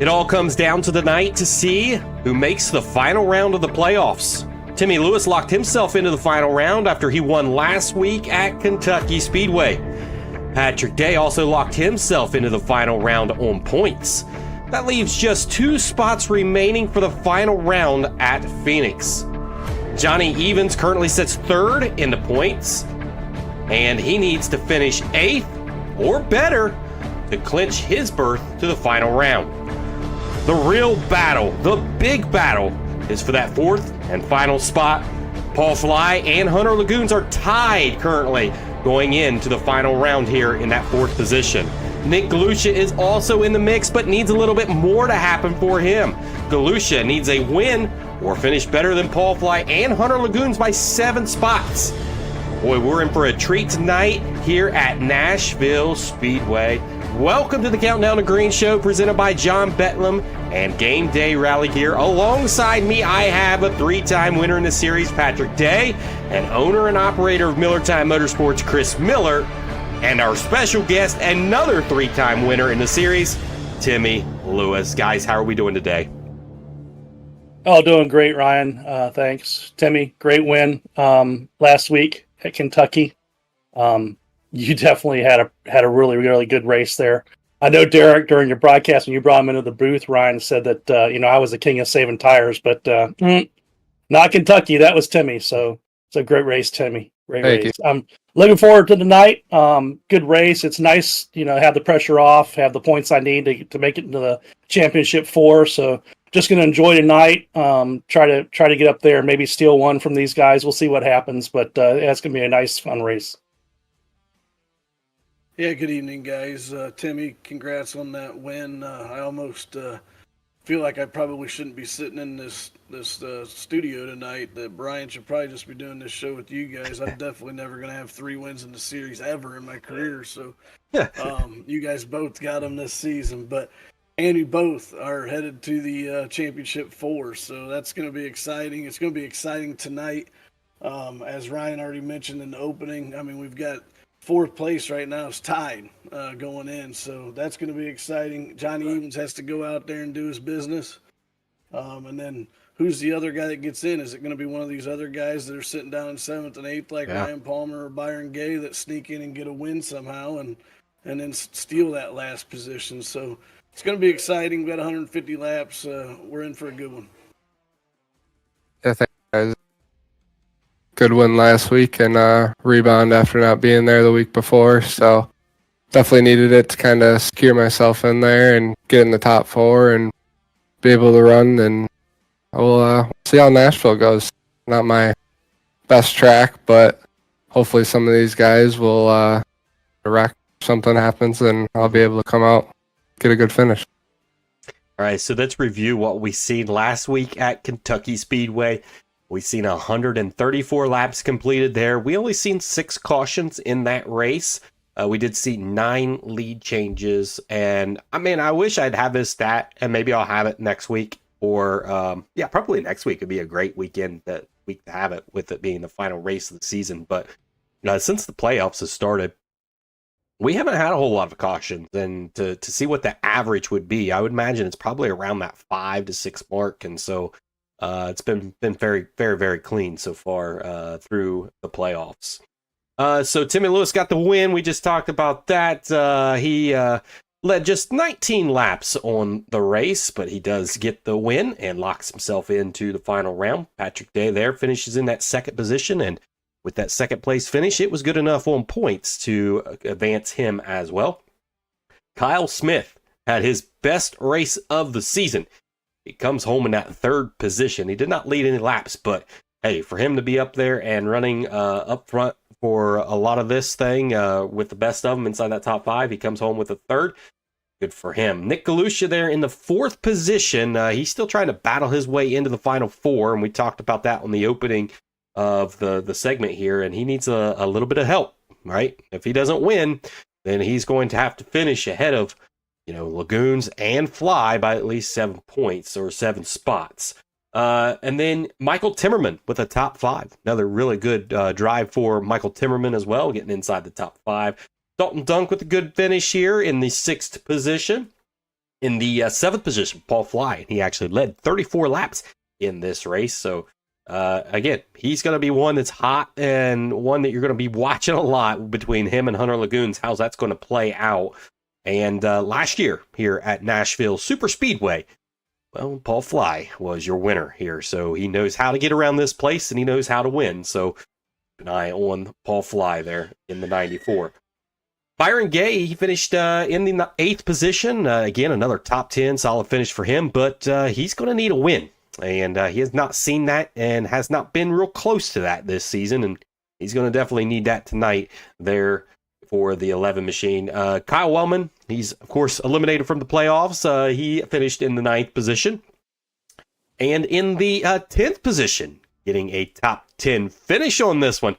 It all comes down to the night to see who makes the final round of the playoffs. Timmy Lewis locked himself into the final round after he won last week at Kentucky Speedway. Patrick Day also locked himself into the final round on points. That leaves just 2 spots remaining for the final round at Phoenix. Johnny Evans currently sits 3rd in the points, and he needs to finish 8th or better to clinch his berth to the final round. The real battle, the big battle, is for that 4th and final spot. Paul Fly and Hunter Lagoons are tied currently going into the final round here in that 4th position. Nick Galusha is also in the mix, but needs a little bit more to happen for him. Galusha needs a win or finish better than Paul Fly and Hunter Lagoons by 7 spots. Boy, we're in for a treat tonight here at Nashville Speedway. Welcome to the Countdown to Green Show presented by John Betlam and Game Day Rally Gear. Alongside me, I have a 3-time winner in the series, Patrick Day, and owner and operator of Miller Time Motorsports, Chris Miller, and our special guest, another 3-time winner in the series, Timmy Lewis. Guys, how are we doing today? Oh, doing great, Ryan. Thanks. Timmy, great win last week at Kentucky. You definitely had a really, really good race there. I know Derek, during your broadcast, when you brought him into the booth, Ryan said that, I was the king of saving tires, but not Kentucky. That was Timmy. So it's a great race, Timmy. Great Thank race. I'm looking forward to tonight. Good race. It's nice, have the pressure off, have the points I need to make it into the championship 4. So just going to enjoy tonight. Try to get up there, maybe steal one from these guys. We'll see what happens, but it's going to be a nice, fun race. Yeah, good evening, guys. Timmy, congrats on that win. I almost feel like I probably shouldn't be sitting in this studio tonight. That Brian should probably just be doing this show with you guys. I'm definitely never going to have 3 wins in the series ever in my career. So you guys both got them this season. And you both are headed to the championship 4. So that's going to be exciting. It's going to be exciting tonight. As Ryan already mentioned in the opening, I mean, we've got 4th place right now is tied going in, so that's going to be exciting. Johnny Evans has to go out there and do his business. And then who's the other guy that gets in? Is it going to be one of these other guys that are sitting down in 7th and 8th like Ryan Palmer or Byron Gay that sneak in and get a win somehow and then steal that last position? So it's going to be exciting. We've got 150 laps. We're in for a good one. Yeah, thanks, guys. Good win last week and rebound after not being there the week before. So definitely needed it to kind of secure myself in there and get in the top 4 and be able to run. And we'll see how Nashville goes. Not my best track, but hopefully some of these guys will wreck. Something happens and I'll be able to come out, get a good finish. All right, so let's review what we seen last week at Kentucky Speedway. We've seen 134 laps completed there. We only seen 6 cautions in that race. We did see 9 lead changes. And I mean, I wish I'd have this stat, and maybe I'll have it next week. Or, probably next week would be a great week to have it, with it being the final race of the season. But since the playoffs have started, we haven't had a whole lot of cautions. And to see what the average would be, I would imagine it's probably around that 5 to 6 mark. And so it's been very, very, very clean so far through the playoffs. So Timmy Lewis got the win. We just talked about that. He led just 19 laps on the race, but he does get the win and locks himself into the final round. Patrick Day there finishes in that 2nd position, and with that 2nd place finish, it was good enough on points to advance him as well. Kyle Smith had his best race of the season. He comes home in that 3rd position. He did not lead any laps, but hey, for him to be up there and running up front for a lot of this thing with the best of them inside that top 5, he comes home with a 3rd. Good for him. Nick Galusha there in the 4th position. He's still trying to battle his way into the final 4, and we talked about that on the opening of the segment here, and he needs a little bit of help, right? If he doesn't win, then he's going to have to finish ahead of Lagoons and Fly by at least 7 points or 7 spots. And then Michael Timmerman with a top 5. Another really good drive for Michael Timmerman as well, getting inside the top 5. Dalton Dunk with a good finish here in the 6th position. In the seventh position, Paul Fly. He actually led 34 laps in this race. So, again, he's going to be one that's hot and one that you're going to be watching a lot between him and Hunter Lagoons, how that's going to play out. And last year here at Nashville Super Speedway, well, Paul Fly was your winner here. So he knows how to get around this place and he knows how to win. So keep an eye on Paul Fly there in the 94. Byron Gay, he finished in the 8th position. Again, another top 10, solid finish for him, but he's going to need a win. And he has not seen that and has not been real close to that this season. And he's going to definitely need that tonight there for the 11 machine. Kyle Wellman, he's, of course, eliminated from the playoffs. He finished in the 9th position. And in the 10th position, getting a top 10 finish on this one,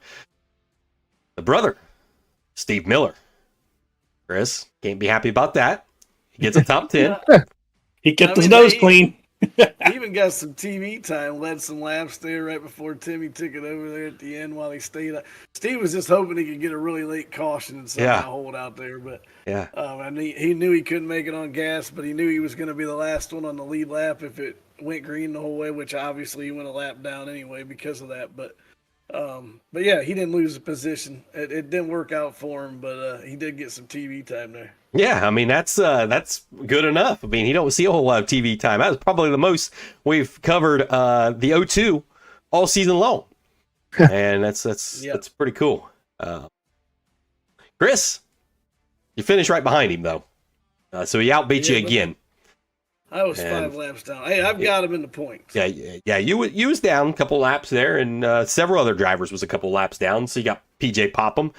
the brother, Steve Miller. Chris, can't be happy about that. He gets a top 10. He kept his nose clean. He even got some TV time, led some laps there right before Timmy took it over there at the end while he stayed up. Steve was just hoping he could get a really late caution and somehow hold out there. But he knew he couldn't make it on gas, but he knew he was going to be the last one on the lead lap if it went green the whole way, which obviously he went a lap down anyway because of that. But yeah, he didn't lose the position. It didn't work out for him, but he did get some TV time there. Yeah, I mean, that's good enough. I mean, he don't see a whole lot of TV time. That was probably the most we've covered the O2 all season long. And that's pretty cool. Chris, you finished right behind him, though. So he outbeat you again. I was 5 laps down. Hey, I've got him in the points. Yeah. You was down a couple laps there, and several other drivers was a couple laps down. So you got PJ Popham.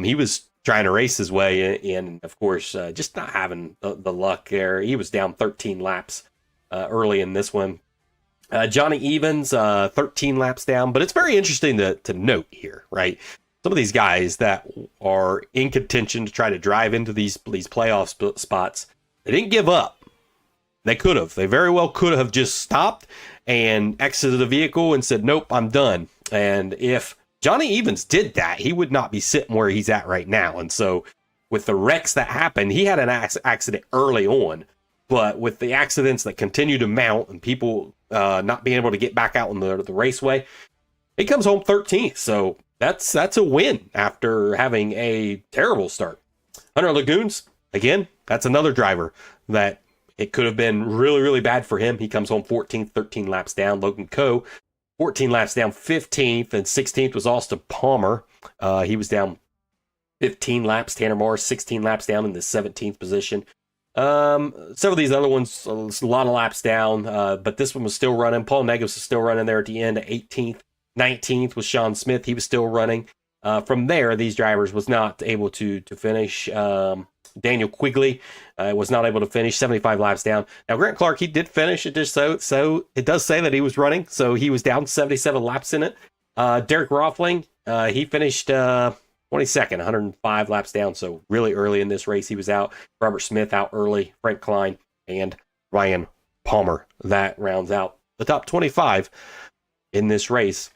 He was trying to race his way in, of course, just not having the luck there. He was down 13 laps early in this one. Johnny Evans, 13 laps down. But it's very interesting to note here, right? Some of these guys that are in contention to try to drive into these playoff spots, they didn't give up. They could have. They very well could have just stopped and exited the vehicle and said, nope, I'm done. And if Johnny Evans did that, he would not be sitting where he's at right now. And so with the wrecks that happened, he had an accident early on. But with the accidents that continue to mount and people not being able to get back out on the raceway, he comes home 13th. So that's a win after having a terrible start. Hunter Lagoons, again, that's another driver that it could have been really, really bad for him. He comes home 14th, 13 laps down. Logan Coe, 14 laps down, 15th, and 16th was Austin Palmer. He was down 15 laps. Tanner Morris, 16 laps down in the 17th position. Some of these other ones, a lot of laps down, but this one was still running. Paul Negos was still running there at the end, 18th. 19th was Sean Smith. He was still running. From there, these drivers was not able to finish. Daniel Quigley was not able to finish, 75 laps down. Now, Grant Clark, he did finish. It just so it does say that he was running, so he was down 77 laps in it. Derek Rothling, he finished 22nd, 105 laps down, so really early in this race he was out. Robert Smith out early, Frank Klein, and Ryan Palmer. That rounds out the top 25 in this race.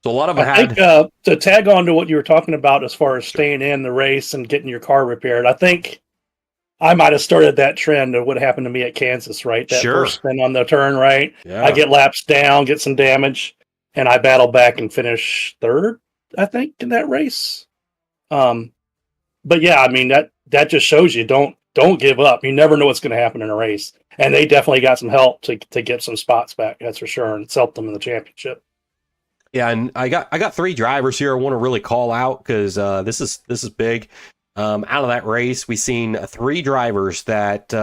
So a lot of I think to tag on to what you were talking about as far as staying in the race and getting your car repaired, I think I might have started that trend of what happened to me at Kansas, right? That first spin on the turn, right? Yeah. I get laps down, get some damage, and I battle back and finish third, I think, in that race. But yeah, I mean that just shows you don't give up. You never know what's going to happen in a race, and they definitely got some help to get some spots back. That's for sure, and it's helped them in the championship. Yeah, and I got 3 drivers here I want to really call out because this is big. Out of that race, we seen 3 drivers that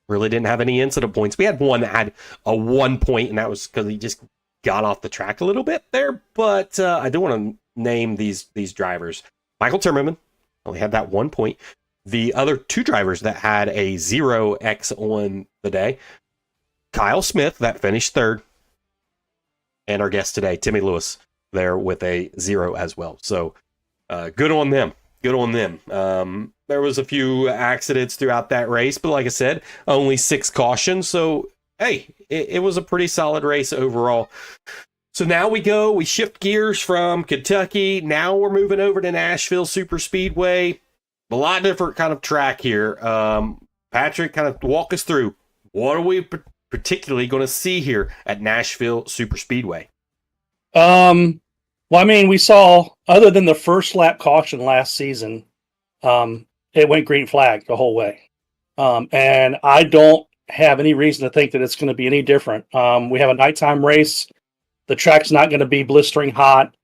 really didn't have any incident points. We had one that had a 1 point, and that was because he just got off the track a little bit there. But I do want to name these drivers. Michael Timmerman only had that 1 point. The other 2 drivers that had a 0x on the day, Kyle Smith, that finished third. And our guest today, Timmy Lewis, there with a 0 as well. So good on them. Good on them. There was a few accidents throughout that race, but like I said, only 6 cautions. So, hey, it was a pretty solid race overall. So now we shift gears from Kentucky. Now we're moving over to Nashville Super Speedway. A lot different kind of track here. Patrick, kind of walk us through what are we particularly going to see here at Nashville Super Speedway? Well, I mean, we saw, other than the first lap caution last season, it went green flag the whole way. And I don't have any reason to think that it's going to be any different. We have a nighttime race. The track's not going to be blistering hot.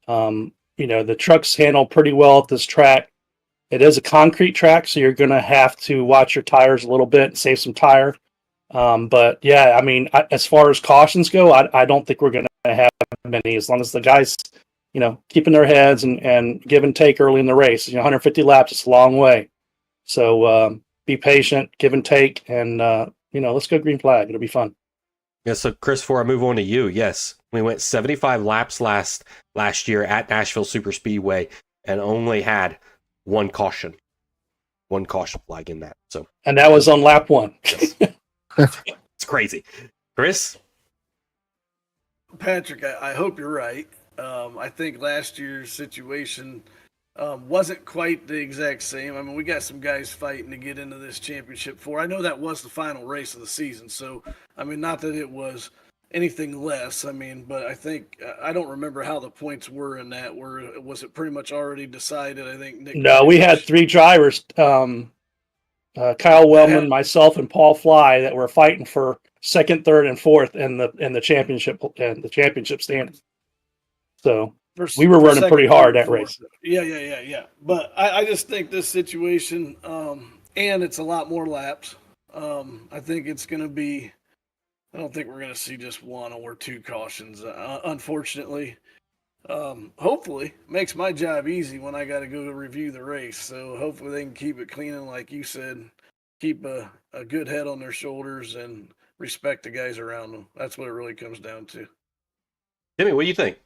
The trucks handle pretty well at this track. It is a concrete track, so you're going to have to watch your tires a little bit and save some tire. But yeah, I mean, as far as cautions go, I don't think we're going to have many, as long as the guys, keeping their heads and give and take early in the race. 150 laps, it's a long way. So be patient, give and take, and let's go green flag. It'll be fun. Yeah, so Chris, before I move on to you, yes, we went 75 laps last year at Nashville Super Speedway and only had one caution flag in that. So, and that was on lap 1. It's crazy. Chris? Patrick, I hope you're right. I think last year's situation wasn't quite the exact same. I mean, we got some guys fighting to get into this championship four. I know that was the final race of the season, so I mean, not that it was anything less. I mean, but I think I don't remember how the points were in that. Was it pretty much already decided? I think. No, we had 3 drivers: Kyle Wellman, myself, and Paul Fly, that were fighting for second, third, and fourth in the championship standings. So we were running pretty hard that race. Yeah. But I just think this situation, and it's a lot more laps. I think it's going to be. I don't think we're going to see just 1 or 2 cautions, unfortunately. Hopefully, makes my job easy when I got to go to review the race. So hopefully they can keep it clean and, like you said, keep a good head on their shoulders and respect the guys around them. That's what it really comes down to. Timmy, what do you think?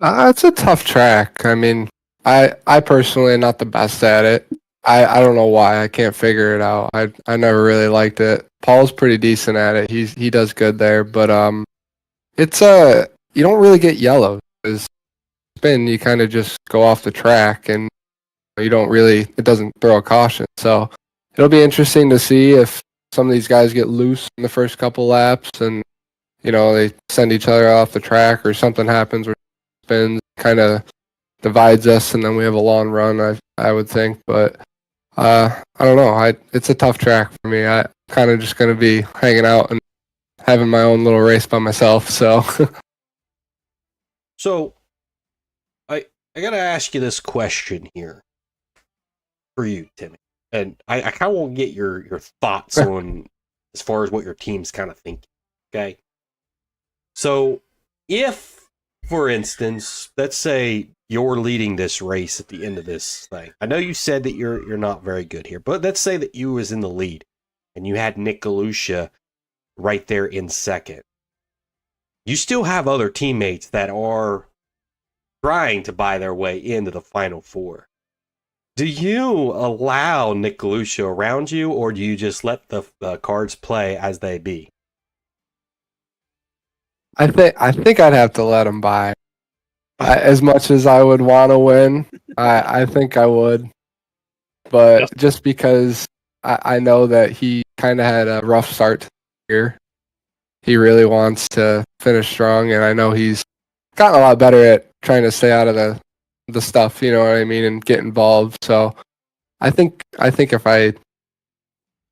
It's a tough track. I mean, I personally am not the best at it. I don't know why. I can't figure it out. I never really liked it. Paul's pretty decent at it. He does good there, but it's you don't really get yellow. Because spin, you kind of just go off the track, and it doesn't throw a caution. So it'll be interesting to see if some of these guys get loose in the first couple laps, and they send each other off the track, or something happens where spins kind of divides us, and then we have a long run. I would think, but I don't know. It's a tough track for me. I kind of just going to be hanging out and having my own little race by myself. So, so I got to ask you this question here for you, Timmy, and I kind of want to get your thoughts on as far as what your team's kind of thinking. Okay, so if, for instance, let's say you're leading this race at the end of this thing. I know you said that you're not very good here, but let's say that you was in the lead and you had Nick Galusha right there in second. You still have other teammates that are trying to buy their way into the Final Four. Do you allow Nick Galusha around you, or do you just let the cards play as they be? I think I'd have to let him by. As much as I would want to win, I think I would. But just because I know that he kind of had a rough start to the year, he really wants to finish strong, and I know he's gotten a lot better at trying to stay out of the stuff, you know what I mean, and get involved. So I think if I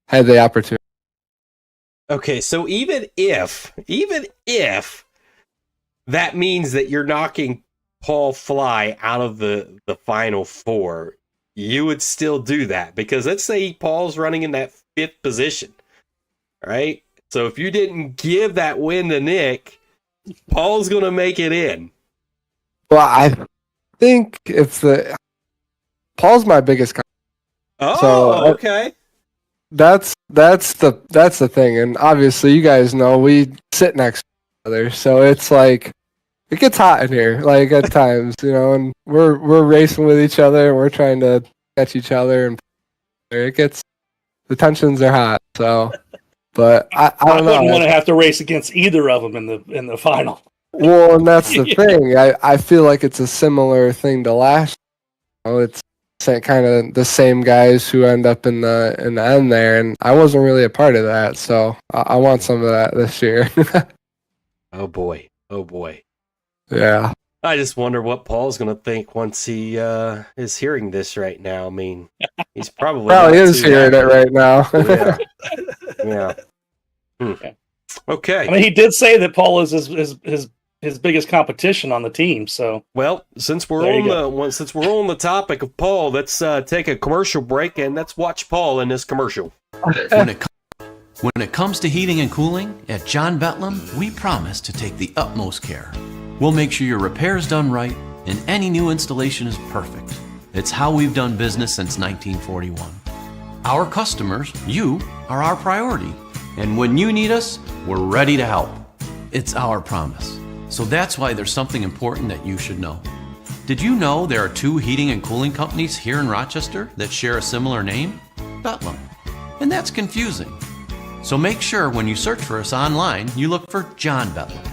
had the opportunity. Okay, so even if that means that you're knocking Paul Fly out of the Final Four, you would still do that, because let's say Paul's running in that 5th position, right? So if you didn't give that win to Nick, Paul's going to make it in. Well, I think Paul's my biggest. Oh, so okay. That's the thing, and obviously you guys know we sit next to each other, so it's like it gets hot in here, like at times, and we're racing with each other, and we're trying to catch each other, and the tensions are hot. So, but I don't know. I wouldn't want to have to race against either of them in the final. Well, and that's the thing. I feel like it's a similar thing to last. It's kind of the same guys who end up in the end there, and I wasn't really a part of that, so I want some of that this year. Oh boy. Yeah. I just wonder what Paul's going to think once he is hearing this right now. I mean, he's probably not is too hearing it happy. right now. Yeah. Okay. I mean, he did say that Paul is his biggest competition on the team. So, Well, since we're There you on the topic of Paul, let's take a commercial break and let's watch Paul in this commercial. When it comes to heating and cooling, at John Betlam, we promise to take the utmost care. We'll make sure your repair's done right and any new installation is perfect. It's how we've done business since 1941. Our customers, you, are our priority. And when you need us, we're ready to help. It's our promise. So that's why there's something important that you should know. Did you know there are 2 heating and cooling companies here in Rochester that share a similar name? Betlam. And that's confusing. So make sure when you search for us online, you look for John Betlam.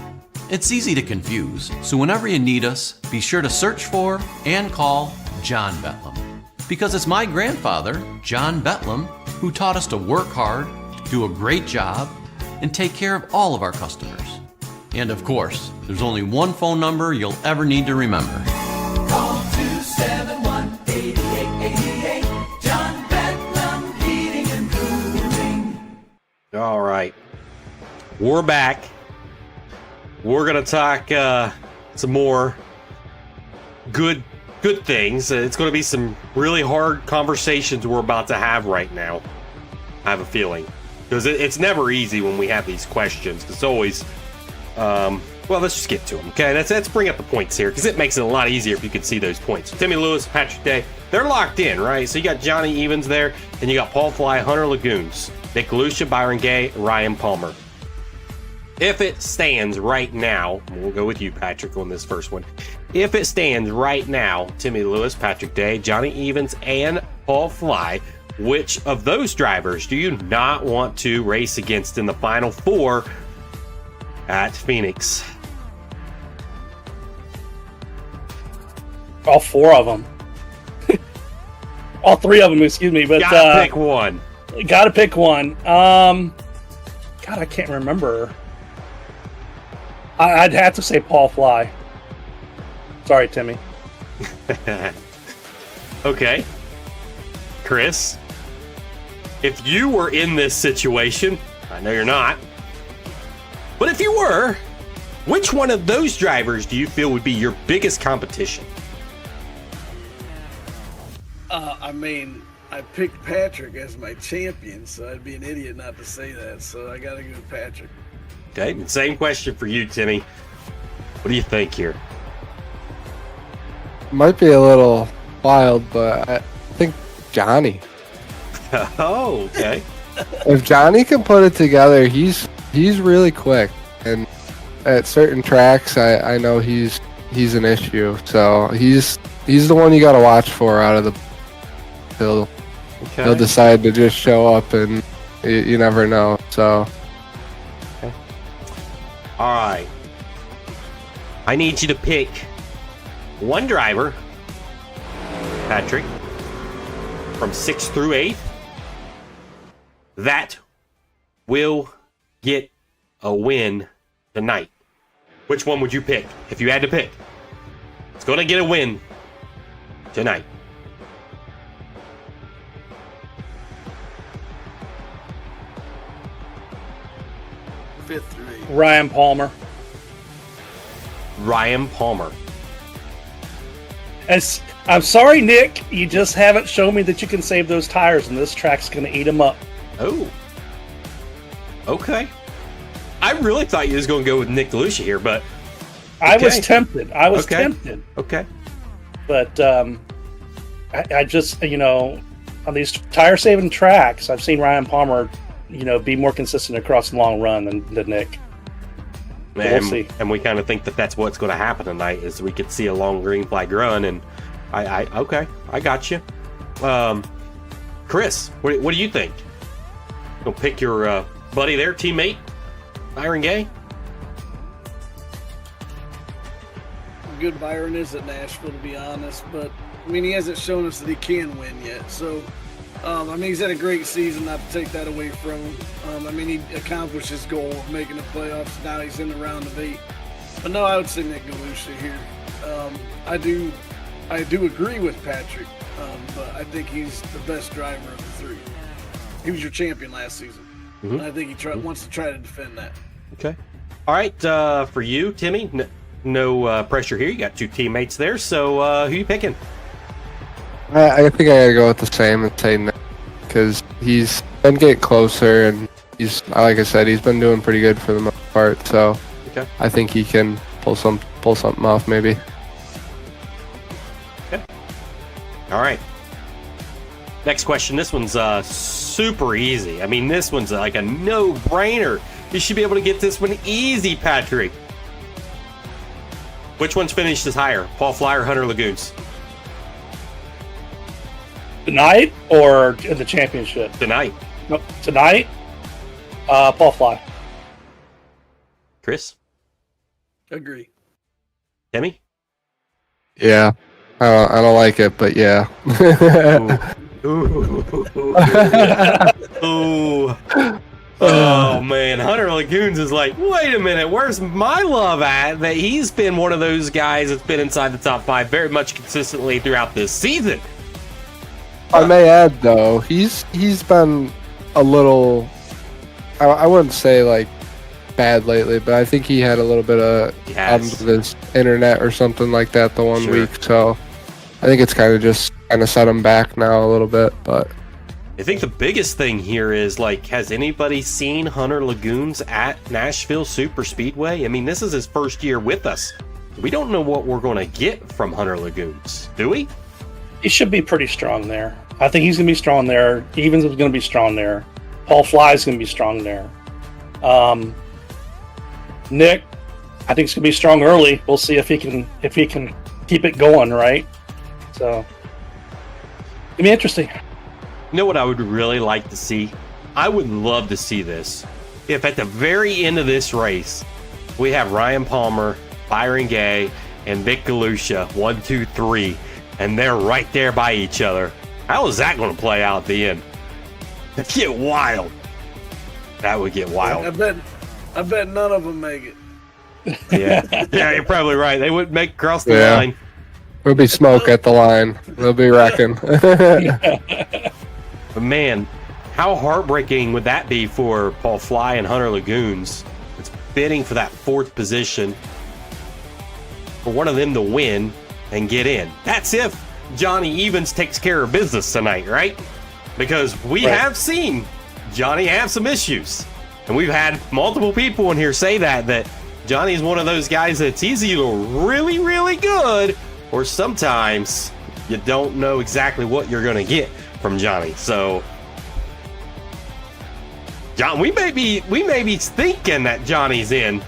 It's easy to confuse, so whenever you need us, be sure to search for and call John Betlam. Because it's my grandfather, John Betlam, who taught us to work hard, do a great job, and take care of all of our customers. And of course, there's only one phone number you'll ever need to remember. Call 271-8888. John Betlam Heating and Cooling. All right. We're back. We're going to talk some more good things. It's going to be some really hard conversations we're about to have right now. I have a feeling. Because it's never easy when we have these questions. It's always, well, let's just get to them, okay? Let's bring up the points here, because it makes it a lot easier if you can see those points. Timmy Lewis, Patrick Day, they're locked in, right? So you got Johnny Evans there, and you got Paul Fly, Hunter Lagoons, Nick Lucia, Byron Gay, Ryan Palmer. If it stands right now, we'll go with you, Patrick, on this first one. If it stands right now, Timmy Lewis, Patrick Day, Johnny Evans, and Paul Fly, which of those drivers do you not want to race against in the Final Four at Phoenix? all 4 of them, all 3 of them, excuse me. But Gotta pick one. Gotta pick one. God, I can't remember. I'd have to say Paul Fly. Sorry, Timmy. Okay. Chris, if you were in this situation, I know you're not, but if you were, which one of those drivers do you feel would be your biggest competition? I mean, I picked Patrick as my champion, so I'd be an idiot not to say that. So I got to go with Patrick. Okay, and same question for you, Timmy. What do you think here? Might be a little wild, but I think Johnny. Oh, okay. If Johnny can put it together, he's really quick, and at certain tracks, I know he's an issue. So he's the one you got to watch for out of the. He'll decide to just show up, and you never know. So. All right. I need you to pick one driver, Patrick, from 6th through 8th, that will get a win tonight. Which one would you pick if you had to pick? It's going to get a win tonight. Fifth through 8th. Ryan Palmer. Ryan Palmer. I'm sorry, Nick. You just haven't shown me that you can save those tires, and this track's going to eat them up. Oh. Okay. I really thought you was going to go with Nick DeLucia here, but... I was Okay. tempted. Okay. Okay. But I just, on these tire-saving tracks, I've seen Ryan Palmer, be more consistent across the long run than Nick. We'll see. And we kind of think that that's what's going to happen tonight, is we could see a long green flag run. And okay, I got you. Chris, what do you think? Gonna pick your buddy there, teammate, Byron Gay? good Byron is at Nashville, to be honest. But I mean, he hasn't shown us that he can win yet. So, I mean, he's had a great season. Not to take that away from him. I mean, he accomplished his goal of making the playoffs. Now he's in the round of 8. But no, I would say Nick Galusha here. I do agree with Patrick, but I think he's the best driver of the 3. He was your champion last season, and I think he wants to try to defend that. Okay. All right, for you, Timmy, no pressure here. You got 2 teammates there, so who you picking? I think I gotta go with the same and say Nick, because he's been getting closer, and he's, like I said, he's been doing pretty good for the most part. So Okay. I think he can pull something off, maybe. Okay. All right. Next question. This one's super easy. I mean, this one's like a no-brainer. You should be able to get this one easy, Patrick. Which one's finished is higher, Paul Fly or Hunter Lagoons? Tonight or in the championship? Tonight. Nope. Tonight, Paul Fly. Chris? Agree. Timmy? Yeah, I don't like it, but yeah. Ooh. Ooh. Oh man, Hunter Lagoons is like, wait a minute, where's my love at? That he's been one of those guys that's been inside the top 5 very much consistently throughout this season. I may add, though, he's been a little, I wouldn't say like bad lately, but I think he had a little bit of problems with his internet or something like that the one week. So I think it's kind of set him back now a little bit. But I think the biggest thing here is, like, has anybody seen Hunter Lagoons at Nashville Super Speedway? I mean, this is his first year with us. We don't know what we're going to get from Hunter Lagoons, do we? He should be pretty strong there. I think he's going to be strong there. Evans is going to be strong there. Paul Fly is going to be strong there. Nick, I think he's going to be strong early. We'll see if he can keep it going, right? So, it'll be interesting. You know what I would really like to see? I would love to see this. If at the very end of this race, we have Ryan Palmer, Byron Gay, and Vic Galusha, 1, 2, 3, and they're right there by each other. How is that going to play out at the end? That'd get wild. That would get wild. I bet none of them make it. Yeah, you're probably right. They wouldn't make it across the line. there'll be smoke at the line. They'll be wrecking. But man, how heartbreaking would that be for Paul Fly and Hunter Lagoons? It's bidding for that 4th position for one of them to win and get in. That's if Johnny Evans takes care of business tonight, right? Because we have seen Johnny have some issues. And we've had multiple people in here say that Johnny's one of those guys that's either really, really good, or sometimes you don't know exactly what you're going to get from Johnny. So, John, we may be thinking that Johnny's in,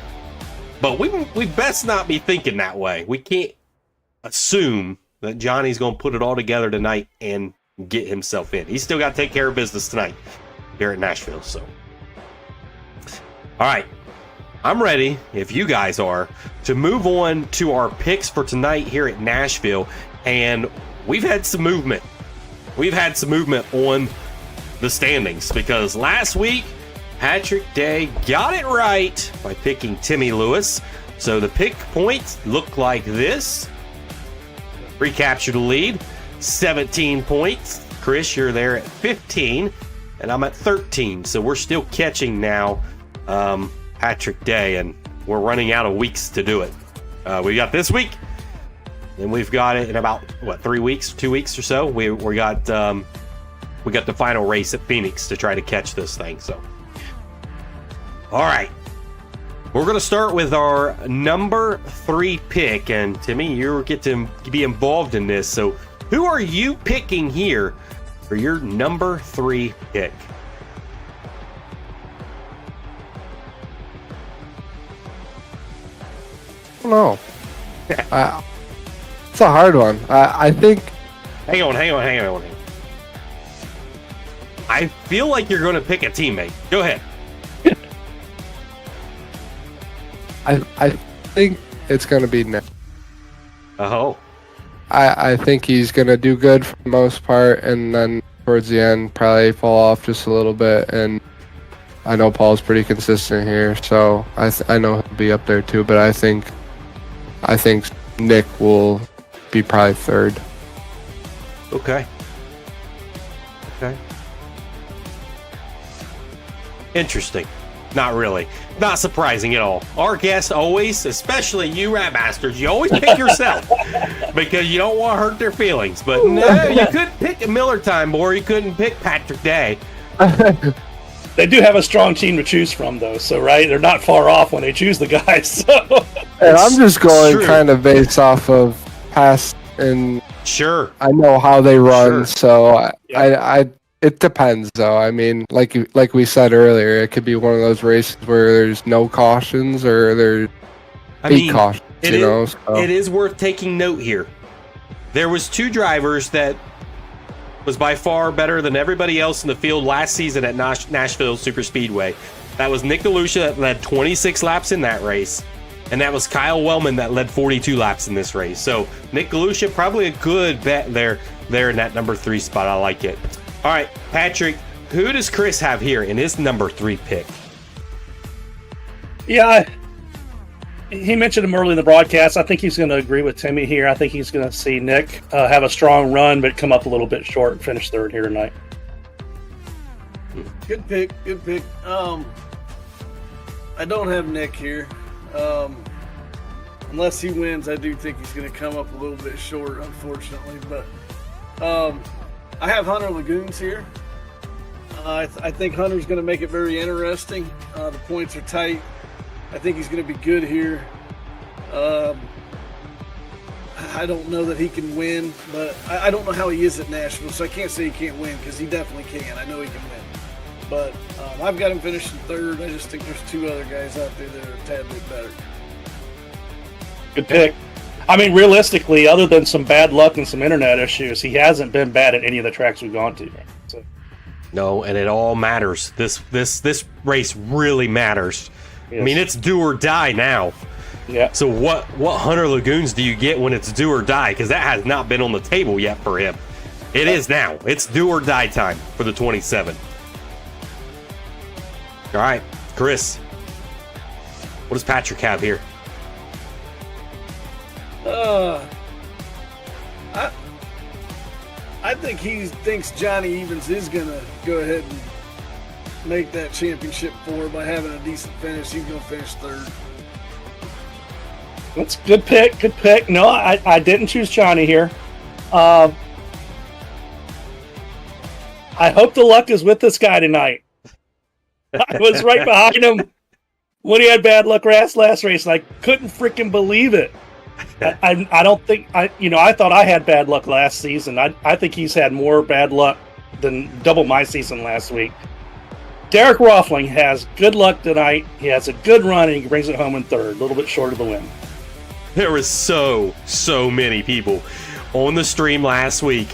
but we best not be thinking that way. We can't assume that Johnny's going to put it all together tonight and get himself in. He's still got to take care of business tonight here at Nashville. So, all right, I'm ready, if you guys are, to move on to our picks for tonight here at Nashville. And we've had some movement. We've had some movement on the standings because last week, Patrick Day got it right by picking Timmy Lewis. So the pick points look like this. Recapture the lead, 17 points. Chris, you're there at 15, and I'm at 13. So we're still catching now Patrick Day, and we're running out of weeks to do it. We got this week, and we've got it in about, 3 weeks, 2 weeks or so. We got the final race at Phoenix to try to catch this thing. So, all right. We're going to start with our number 3 pick, and Timmy, you get to be involved in this. So, who are you picking here for your number 3 pick? I don't know. It's a hard one. I think. Hang on. I feel like you're going to pick a teammate. Go ahead. I think it's going to be Nick. Oh, I think he's going to do good for the most part, and then towards the end probably fall off just a little bit. And I know Paul's pretty consistent here, so I know he'll be up there too. But I think Nick will be probably third. okay. Okay. Interesting. Not really. Not surprising at all. Our guests always, especially you Rat Masters, you always pick yourself because you don't want to hurt their feelings. But no, you couldn't pick a Miller Time, or you couldn't pick Patrick Day. They do have a strong team to choose from, though. So, right, they're not far off when they choose the guys. So, And I'm just going true. kind of based off of past, and Sure. I know how they run, Sure. so I it depends though. I mean, like we said earlier, it could be one of those races where there's no cautions or there's I 8 mean, cautions. it You is- know, so. It is worth taking note here. There was 2 drivers that was by far better than everybody else in the field last season at Nashville Super Speedway. That was Nick DeLucia that led 26 laps in that race, and that was Kyle Wellman that led 42 laps in this race. So Nick DeLucia, probably a good bet there in that number 3 spot. I like it. All right, Patrick, who does Chris have here in his number 3 pick? yeah, he mentioned him early in the broadcast. I think he's going to agree with Timmy here. I think he's going to see Nick have a strong run, but come up a little bit short and finish third here tonight. Good pick. Good pick. I don't have Nick here. Unless he wins, I do think he's going to come up a little bit short, unfortunately. But I have Hunter Lagoons here. I think Hunter's going to make it very interesting. The points are tight. I think he's going to be good here. I don't know that he can win, but I don't know how he is at Nashville, so I can't say he can't win because he definitely can. I know he can win. But I've got him finishing third. I just think there's 2 other guys out there that are a tad bit better. Good pick. I mean, realistically, other than some bad luck and some internet issues, he hasn't been bad at any of the tracks we've gone to. So. No, and it all matters. This race really matters. Yes. I mean, it's do or die now. Yeah. So what Hunter Lagoons do you get when it's do or die? Because that has not been on the table yet for him. It is now. It's do or die time for the 27. All right, Chris. What does Patrick have here? I think he thinks Johnny Evans is gonna go ahead and make that championship 4 by having a decent finish. He's gonna finish third. That's a good pick. Good pick. No, I didn't choose Johnny here. I hope the luck is with this guy tonight. I was right behind him when he had bad luck last race, and I couldn't freaking believe it. I don't think I thought I had bad luck last season. I think he's had more bad luck than double my season last week. Derek Roffling has good luck tonight. He has a good run, and he brings it home in third, a little bit short of the win. There was so many people on the stream last week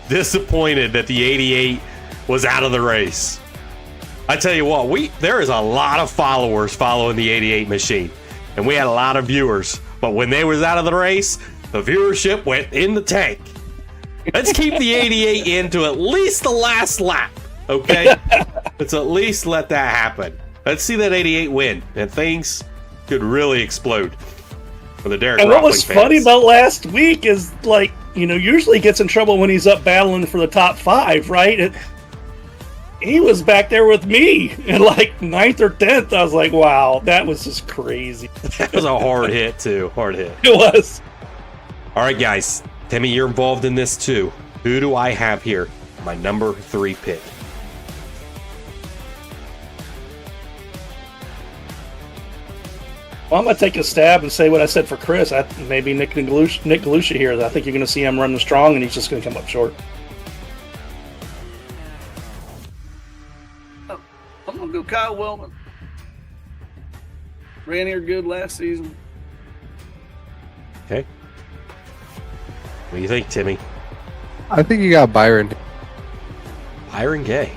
disappointed that the 88 was out of the race. I tell you what, there is a lot of followers following the 88 machine, and we had a lot of viewers. But when they was out of the race, the viewership went in the tank. Let's keep the 88 into at least the last lap, okay? Let's at least let that happen. Let's see that 88 win, and things could really explode for the Derek And what was Roffling funny fans. about last week is, usually he gets in trouble when he's up battling for the top 5, right? He was back there with me in 9th or 10th. I was like, wow, that was just crazy. That was a hard hit, too. Hard hit. It was. All right, guys. Timmy, you're involved in this, too. Who do I have here? My number 3 pick. Well, I'm going to take a stab and say what I said for Chris. Maybe Nick Galusha here. I think you're going to see him running strong, and he's just going to come up short. I'm gonna go Kyle Wellman. Ran here good last season. Okay. What do you think, Timmy? I think you got Byron. Byron Gay.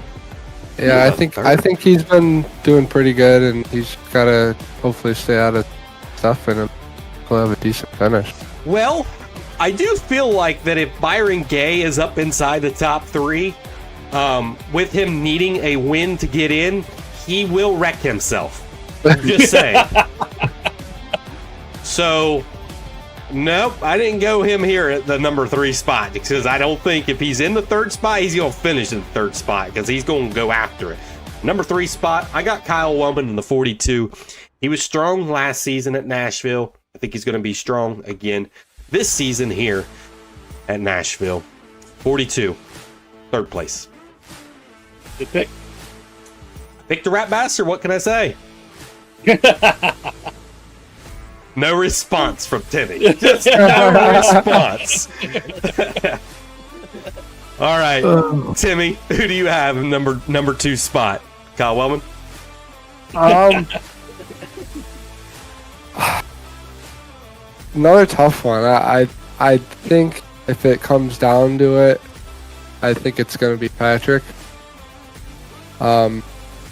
Yeah, I think he's been doing pretty good, and he's got to hopefully stay out of stuff, and he'll have a decent finish. Well, I do feel like that if Byron Gay is up inside the top 3, with him needing a win to get in, he will wreck himself. Just saying. So, nope, I didn't go him here at the number 3 spot because I don't think if he's in the 3rd spot, he's going to finish in the 3rd spot because he's going to go after it. Number 3 spot, I got Kyle Wellman in the 42. He was strong last season at Nashville. I think he's going to be strong again this season here at Nashville. 42, 3rd place. Good pick. Pick the Rat Bastard, what can I say? No response from Timmy. Just no response. All right, Timmy, who do you have in number 2 spot? Kyle Wellman? Another tough one. I think if it comes down to it, I think it's going to be Patrick.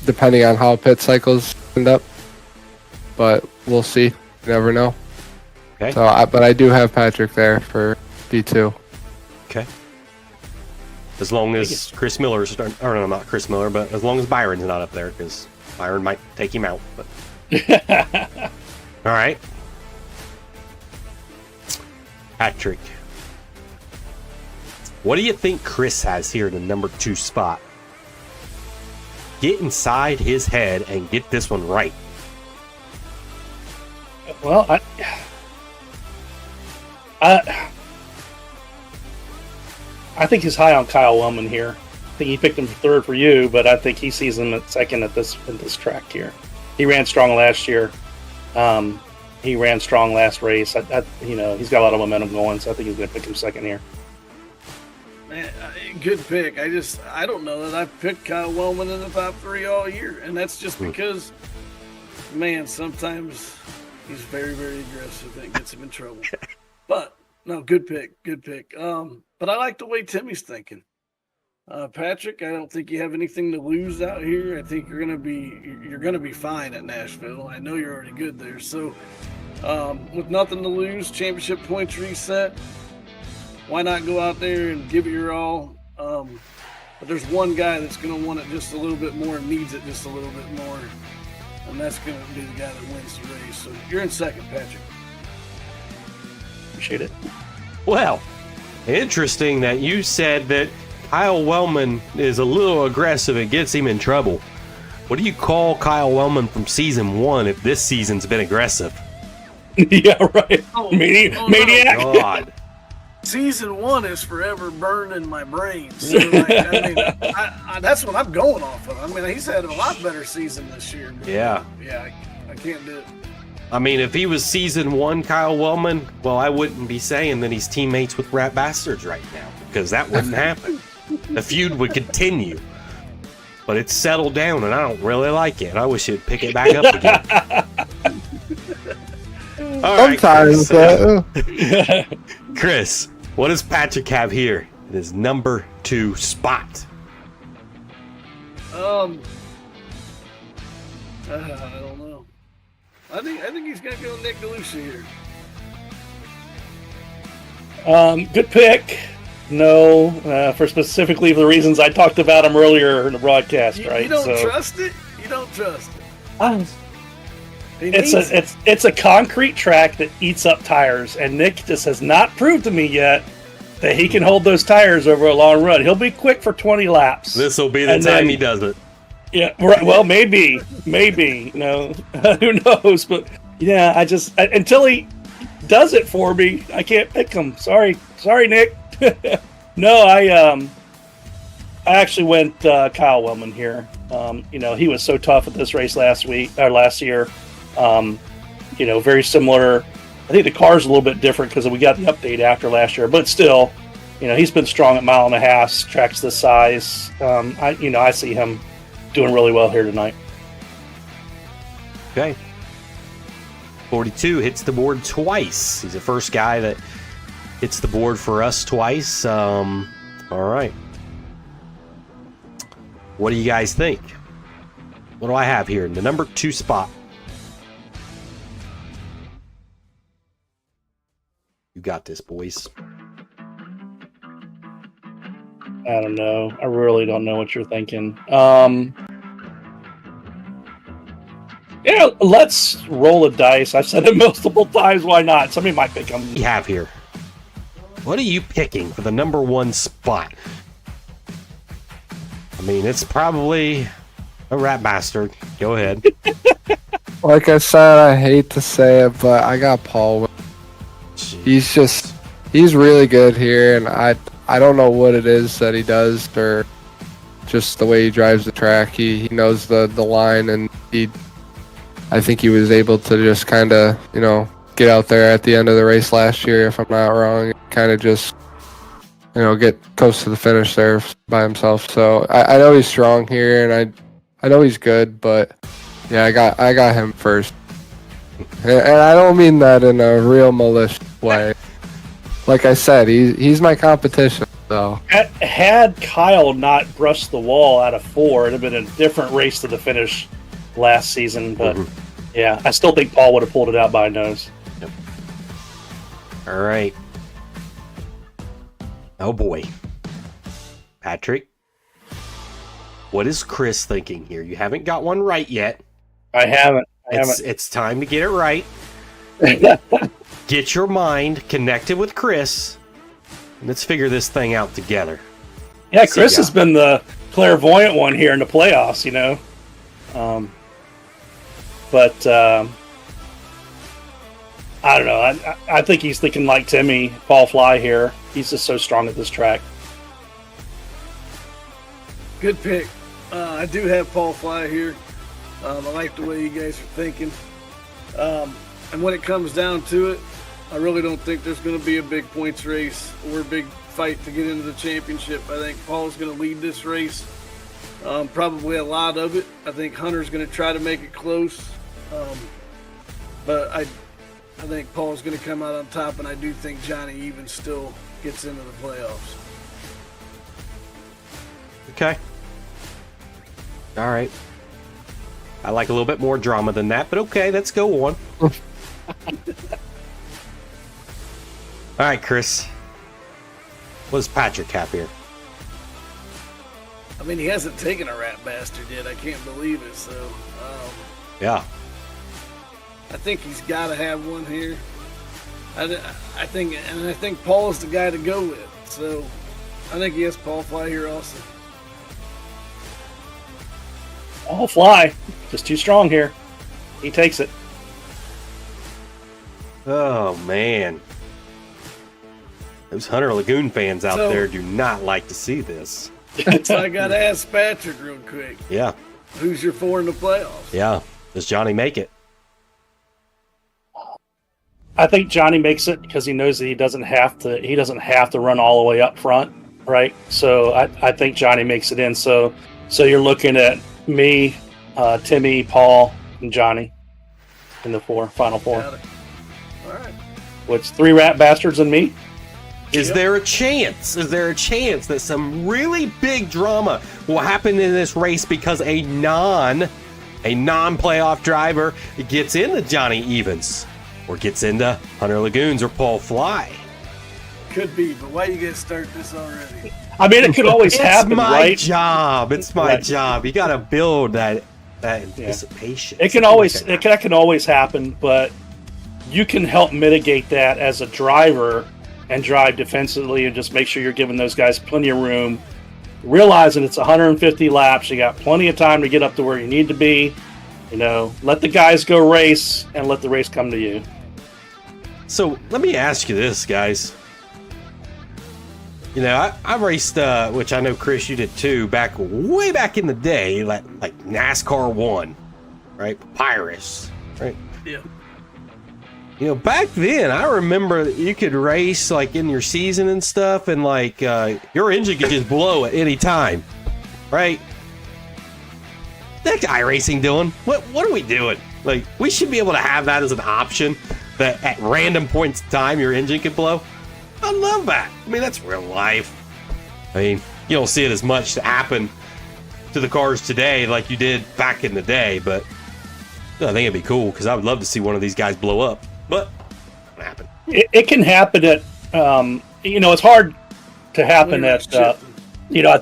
Depending on how pit cycles end up, but we'll see. You never know. Okay. So, but I do have Patrick there for D2. Okay. As long as Chris Miller's, or no, not Chris Miller, but as long as Byron's not up there, because Byron might take him out. But all right, Patrick, what do you think Chris has here in the number 2 spot? Get inside his head and get this one right. Well, I think he's high on Kyle Wellman here. I think he picked him for 3rd for you, but I think he sees him at 2nd at this track here. He ran strong last year. He ran strong last race. He's got a lot of momentum going, so I think he's going to pick him 2nd here. Man, good pick. I don't know that I've picked Kyle Wellman in the top 3 all year, and that's just because, man, sometimes he's very, very aggressive and it gets him in trouble. But no, good pick. But I like the way Timmy's thinking. Patrick, I don't think you have anything to lose out here. I think you're gonna be fine at Nashville. I know you're already good there. So, with nothing to lose, championship points reset. Why not go out there and give it your all? But there's one guy that's gonna want it just a little bit more and needs it just a little bit more, and that's gonna be the guy that wins the race. So you're in 2nd, Patrick. Appreciate it. Well, interesting that you said that Kyle Wellman is a little aggressive and gets him in trouble. What do you call Kyle Wellman from season 1 if this season's been aggressive? Yeah, right. Maniac. God. Season 1 is forever burned in my brain. So, that's what I'm going off of. I mean, he's had a lot better season this year. But, Yeah. I can't do it. I mean, if he was season 1 Kyle Wellman, well, I wouldn't be saying that he's teammates with Rat Bastards right now, because that wouldn't happen. The feud would continue. But it's settled down, and I don't really like it. I wish it'd pick it back up again. All right, Sometimes. Chris, what does Patrick have here in his number 2 spot? I don't know. I think he's gonna go Nick DeLucia here. Good pick. No, for specifically the reasons I talked about him earlier in the broadcast, right? You don't trust it? You don't trust it. It's a concrete track that eats up tires, and Nick just has not proved to me yet that he can hold those tires over a long run. He'll be quick for 20 laps. This will be the time he does it. Yeah, right, well, maybe, you know, who knows? But yeah, until he does it for me, I can't pick him. Sorry, Nick. No, I actually went Kyle Wellman here. He was so tough at this race last year. Very similar. I think the car's a little bit different because we got the update after last year, but still, he's been strong at 1.5 miles, tracks this size. I see him doing really well here tonight. Okay. 42 hits the board twice. He's the first guy that hits the board for us twice. All right. What do you guys think? What do I have here in the number 2 spot? You got this, boys. I don't know. I really don't know what you're thinking. Let's roll a dice. I've said it multiple times. Why not? Somebody might pick them. We have here. What are you picking for the number 1 spot? I mean, it's probably a rat bastard. Go ahead. Like I said, I hate to say it, but I got Paul. He's really good here, and I don't know what it is that he does, or just the way he drives the track. He knows the line, and I think he was able to just kind of, get out there at the end of the race last year, if I'm not wrong, kind of just, get close to the finish there by himself. So I know he's strong here, and I know he's good, but yeah, I got him first. And I don't mean that in a real malicious way. Like I said, he's my competition. So Had Kyle not brushed the wall out of 4, it'd have been a different race to the finish last season. But yeah, I still think Paul would have pulled it out by a nose. Yep. All right. Oh boy. Patrick, what is Chris thinking here? You haven't got one right yet. I haven't. It's time to get it right. Get your mind connected with Chris. And let's figure this thing out together. Yeah, Chris has been the clairvoyant one here in the playoffs, But I don't know. I think he's thinking like Timmy, Paul Fly here. He's just so strong at this track. Good pick. I do have Paul Fly here. I like the way you guys are thinking. And when it comes down to it, I really don't think there's going to be a big points race or a big fight to get into the championship. I think Paul's going to lead this race. Probably a lot of it. I think Hunter's going to try to make it close. But I think Paul's going to come out on top, and I do think Johnny even still gets into the playoffs. Okay. All right. I like a little bit more drama than that, but okay, let's go on. All right, Chris. What does Patrick have here? I mean, he hasn't taken a rat bastard yet. I can't believe it. So, Yeah. I think he's got to have one here. I think Paul's the guy to go with. So, I think he has Paul Fly here also. Paul Fly, just too strong here. He takes it. Oh, man. Those Hunter Lagoon fans out there do not like to see this. So I got to ask Patrick real quick. Yeah. Who's your 4 in the playoffs? Yeah. Does Johnny make it? I think Johnny makes it because he knows that he doesn't have to run all the way up front, right? So I think Johnny makes it in. So you're looking at me, Timmy, Paul, and Johnny in the final 4. Got it. All right. Which 3 rat bastards and me? Is there a chance? Is there a chance that some really big drama will happen in this race because a non-playoff driver gets into Johnny Evans or gets into Hunter Lagoons or Paul Fly? Could be, but why you guys start this already? I mean, it could always happen, It's my right? job. It's my Right. job. You got to build that anticipation. That can always happen, but you can help mitigate that as a driver and drive defensively and just make sure you're giving those guys plenty of room. Realizing it's 150 laps, you got plenty of time to get up to where you need to be. Let the guys go race and let the race come to you. So let me ask you this, guys. I raced, which I know, Chris, you did too, way back in the day, like NASCAR 1, right? Papyrus, right? Yeah. Back then, I remember that you could race like in your season and stuff, and like your engine could just blow at any time, right? That iRacing doing? What are we doing? Like, we should be able to have that as an option, that at random points in time your engine could blow. I love that. I mean, that's real life. I mean, you don't see it as much happen to the cars today like you did back in the day, but I think it'd be cool because I would love to see one of these guys blow up. But what happened? It can happen at, it's hard to happen at, at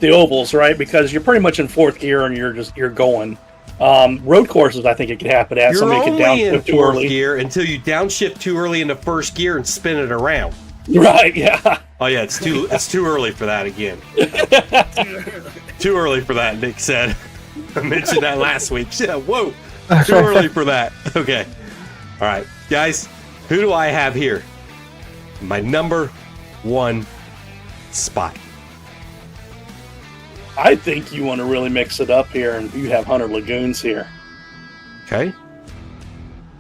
the ovals, right? Because you're pretty much in fourth gear and you're going. Road courses, I think it could happen at. You're Somebody only can downshift in too fourth early. gear until you downshift too early into first gear and spin it around. Right? Yeah. Oh yeah, it's too early for that again. Too early for that, Nick said. I mentioned that last week. Yeah, whoa. Too early for that. Okay. All right, guys, who do I have here? My number one spot. I think you want to really mix it up here, and you have Hunter Lagoons here. Okay.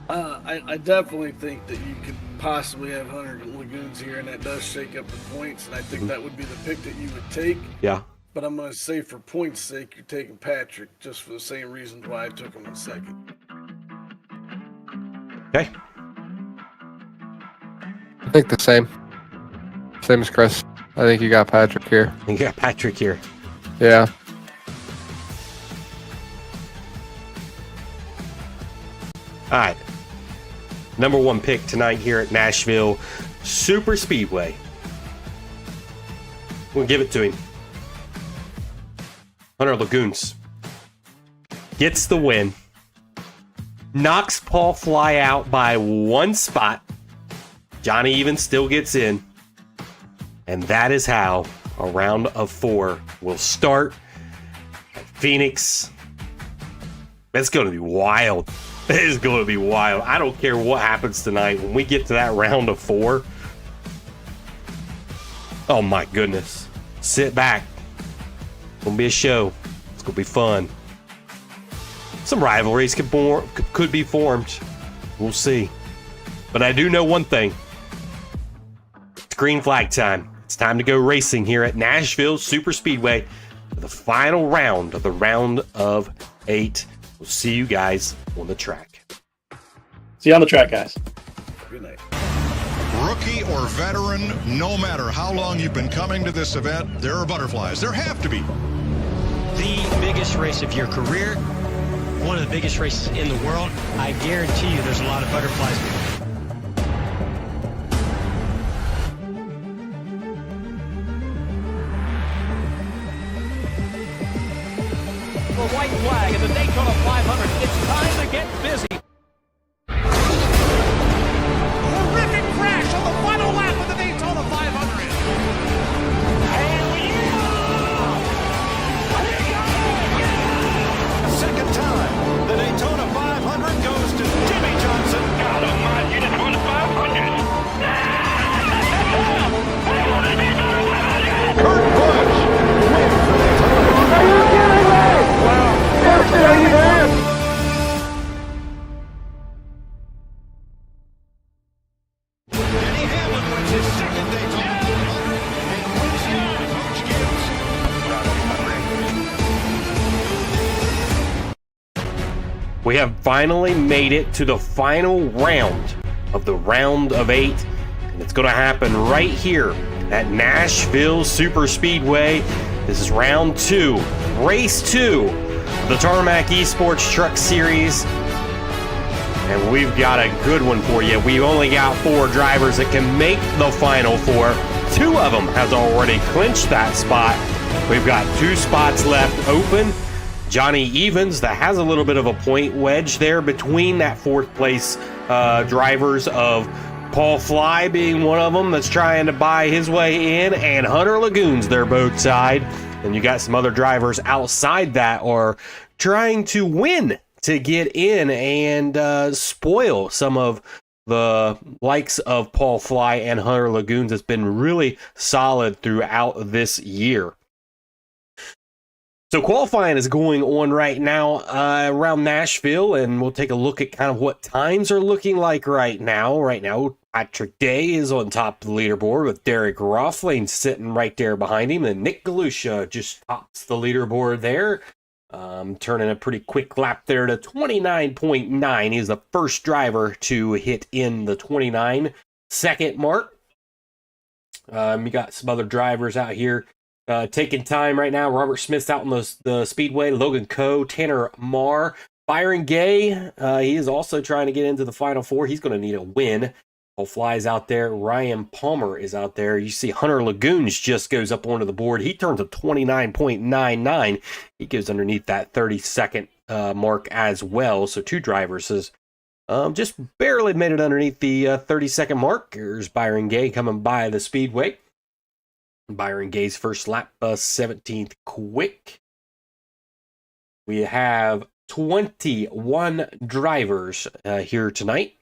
I definitely think that you could possibly have Hunter Lagoons here, and that does shake up the points, and I think that would be the pick that you would take. Yeah. But I'm going to say for points' sake, you're taking Patrick, just for the same reasons why I took him in second. Okay. I think the same. Same as Chris. I think you got Patrick here. You got Patrick here. Yeah. All right. Number one pick tonight here at Nashville Super Speedway. We'll give it to him. Hunter Lagoons gets the win. Knocks Paul Fly out by one spot. Johnny even still gets in. And that is how a round of 4 will start at Phoenix. It's going to be wild. It is going to be wild. I don't care what happens tonight. When we get to that round of 4, oh my goodness. Sit back. It's going to be a show. It's going to be fun. Some rivalries could be formed. We'll see. But I do know one thing. It's green flag time. It's time to go racing here at Nashville Super Speedway for the final round of the round of 8. We'll see you guys on the track. See you on the track, guys. Good night. Rookie or veteran, no matter how long you've been coming to this event, there are butterflies. There have to be. The biggest race of your career, one of the biggest races in the world. I guarantee you there's a lot of butterflies. The white flag in the Daytona 500. It's time to get busy. Horrific crash on the final lap of the Daytona 500. Second time, the Daytona 500 goes to Jimmy Johnson. God almighty, you just won the 500. Kurt Busch wins the Denny Hamlin wins his second Daytona 500 and wins it. Coach Gibbs. We have finally made it to the final round of the round of 8. And it's going to happen right here at Nashville Super Speedway. This is round 2, race 2 of the Tarmac Esports Truck Series. And we've got a good one for you. We've only got 4 drivers that can make the final 4. 2 of them has already clinched that spot. We've got 2 spots left open. Johnny Evans, that has a little bit of a point wedge there between that 4th place drivers of Paul Fly being one of them that's trying to buy his way in, and Hunter Lagoons, they're both side. And you got some other drivers outside that are trying to win to get in and spoil some of the likes of Paul Fly and Hunter Lagoons. It's been really solid throughout this year. So qualifying is going on right now around Nashville, and we'll take a look at kind of what times are looking like right now. Right now, Patrick Day is on top of the leaderboard with Derek Roughlane sitting right there behind him, and Nick Galusha just tops the leaderboard there. Turning a pretty quick lap there to 29.9. He's the first driver to hit in the 29-second mark. We got some other drivers out here taking time right now. Robert Smith's out on the speedway. Logan Coe, Tanner Marr, Byron Gay. He is also trying to get into the final 4. He's going to need a win Paul Fly's out there. Ryan Palmer is out there. You see Hunter Lagoons just goes up onto the board. He turns a 29.99. He goes underneath that 30-second mark as well. So 2 drivers has just barely made it underneath the 30-second mark. Here's Byron Gay coming by the Speedway. Byron Gay's first lap, 17th quick. We have 21 drivers here tonight.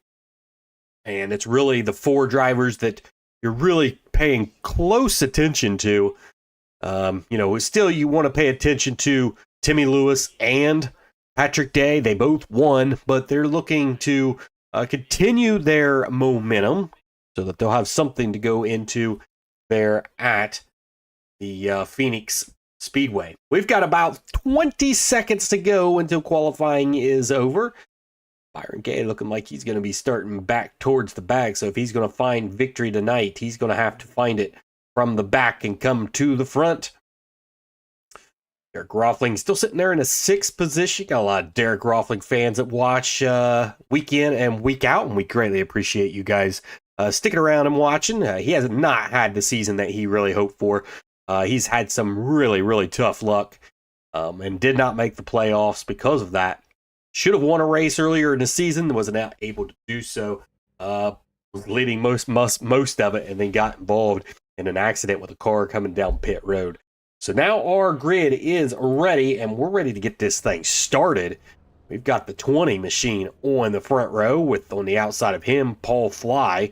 And it's really the 4 drivers that you're really paying close attention to. Still you want to pay attention to Timmy Lewis and Patrick Day. They both won, but they're looking to continue their momentum so that they'll have something to go into there at the Phoenix Speedway. We've got about 20 seconds to go until qualifying is over. Byron Gay looking like he's going to be starting back towards the back. So if he's going to find victory tonight, he's going to have to find it from the back and come to the front. Derek Roethling still sitting there in a 6th position. Got a lot of Derek Roethling fans that watch week in and week out, and we greatly appreciate you guys sticking around and watching. He has not had the season that he really hoped for. He's had some really, really tough luck and did not make the playoffs because of that. Should have won a race earlier in the season, wasn't able to do so. Was leading most of it, and then got involved in an accident with a car coming down pit road. So now our grid is ready, and we're ready to get this thing started. We've got the 20 machine on the front row with on the outside of him, Paul Fly.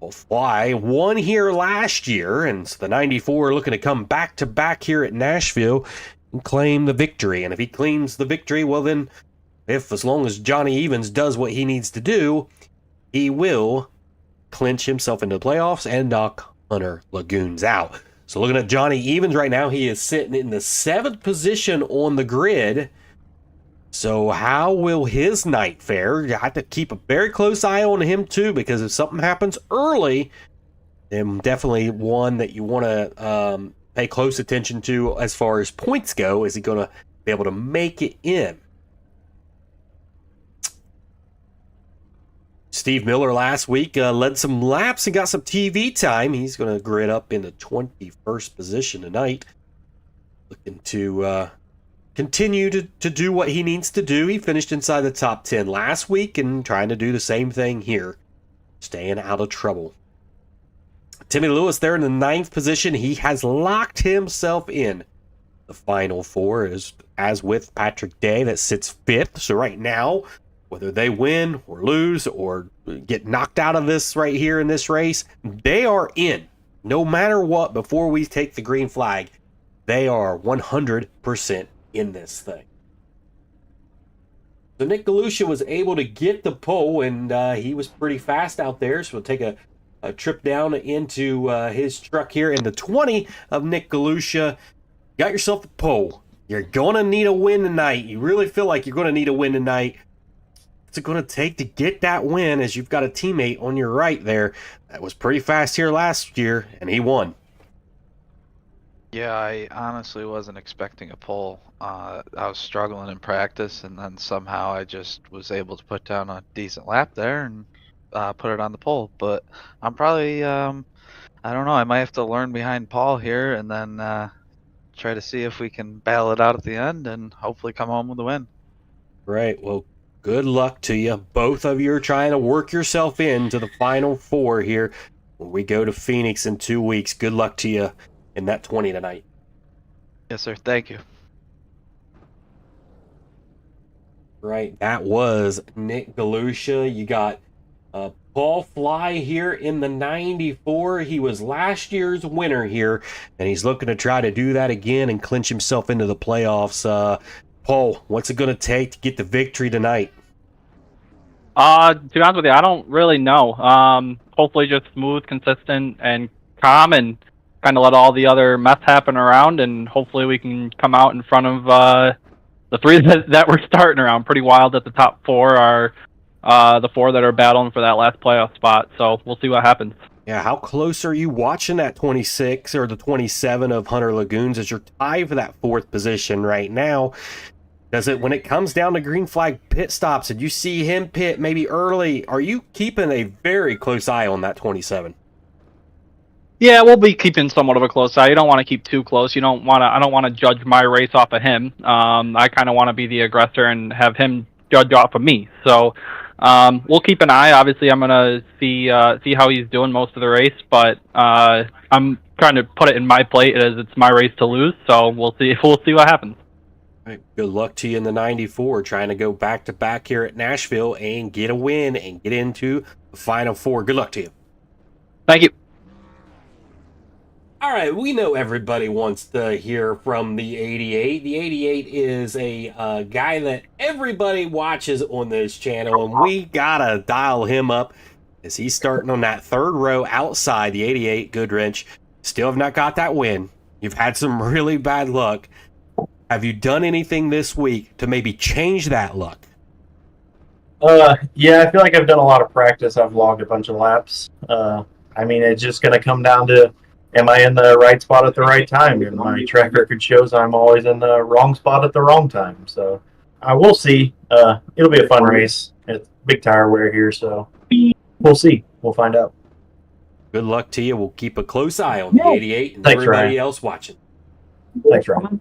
Paul Fly won here last year, and so the 94 looking to come back to back here at Nashville and claim the victory. And if he claims the victory, well then, as long as Johnny Evans does what he needs to do, he will clinch himself into the playoffs and knock Hunter Lagoons out. So looking at Johnny Evans right now, he is sitting in the 7th position on the grid. So how will his night fare? You have to keep a very close eye on him too, because if something happens early, then definitely one that you want to pay close attention to as far as points go. Is he going to be able to make it in? Steve Miller last week led some laps and got some TV time. He's going to grid up in the 21st position tonight. Looking to continue to do what he needs to do. He finished inside the top 10 last week and trying to do the same thing here. Staying out of trouble. Timmy Lewis there in the 9th position. He has locked himself in the final 4 as with Patrick Day that sits 5th. So right now, whether they win or lose or get knocked out of this right here in this race, they are in. No matter what, before we take the green flag, they are 100% in this thing. So Nick Galusha was able to get the pole, and he was pretty fast out there. So we'll take a trip down into his truck here in the 20 of Nick Galusha. Got yourself the pole. You're going to need a win tonight. You really feel like you're going to need a win tonight. What's it going to take to get that win as you've got a teammate on your right there that was pretty fast here last year, and he won? Yeah, I honestly wasn't expecting a pole. I was struggling in practice, and then somehow I just was able to put down a decent lap there and put it on the pole. But I'm probably, I don't know, I might have to learn behind Paul here and then try to see if we can battle it out at the end and hopefully come home with a win. Right, well, good luck to you. Both of you are trying to work yourself into the final 4 here when we go to Phoenix in 2 weeks. Good luck to you in that 20 tonight. Yes, sir. Thank you. Right, that was Nick Galusha. You got Paul Fly here in the 94. He was last year's winner here, and he's looking to try to do that again and clinch himself into the playoffs. Paul, what's it going to take to get the victory tonight? To be honest with you, I don't really know. Hopefully just smooth, consistent, and calm, and kind of let all the other mess happen around, and hopefully we can come out in front of the 3 that we're starting around. Pretty wild that the top 4 are the 4 that are battling for that last playoff spot, so we'll see what happens. Yeah, how close are you watching that 26 or the 27 of Hunter Lagoons as you're tied for that 4th position right now? Does it, when it comes down to green flag pit stops and you see him pit maybe early, are you keeping a very close eye on that 27? Yeah, we'll be keeping somewhat of a close eye. You don't want to keep too close. I don't want to judge my race off of him. I kind of want to be the aggressor and have him judge off of me. So we'll keep an eye. Obviously, I'm gonna see how he's doing most of the race, but I'm trying to put it in my plate as it's my race to lose. So we'll see what happens. All right, good luck to you in the 94, trying to go back to back here at Nashville and get a win and get into the Final Four. Good luck to you. Thank you. All right, we know everybody wants to hear from the 88. The 88 is a guy that everybody watches on this channel, and we gotta dial him up as he's starting on that third row outside. The 88, Goodwrench, still have not got that win. You've had some really bad luck. Have you done anything this week to maybe change that luck? Yeah, I feel like I've done a lot of practice. I've logged a bunch of laps. I mean, it's just going to come down to, am I in the right spot at the right time? And my track record shows I'm always in the wrong spot at the wrong time. So we'll see. It'll be a fun race. It's big tire wear here, so we'll see. We'll find out. Good luck to you. We'll keep a close eye on the 88 and Thanks, everybody Ryan. else watching. Thanks, Ryan.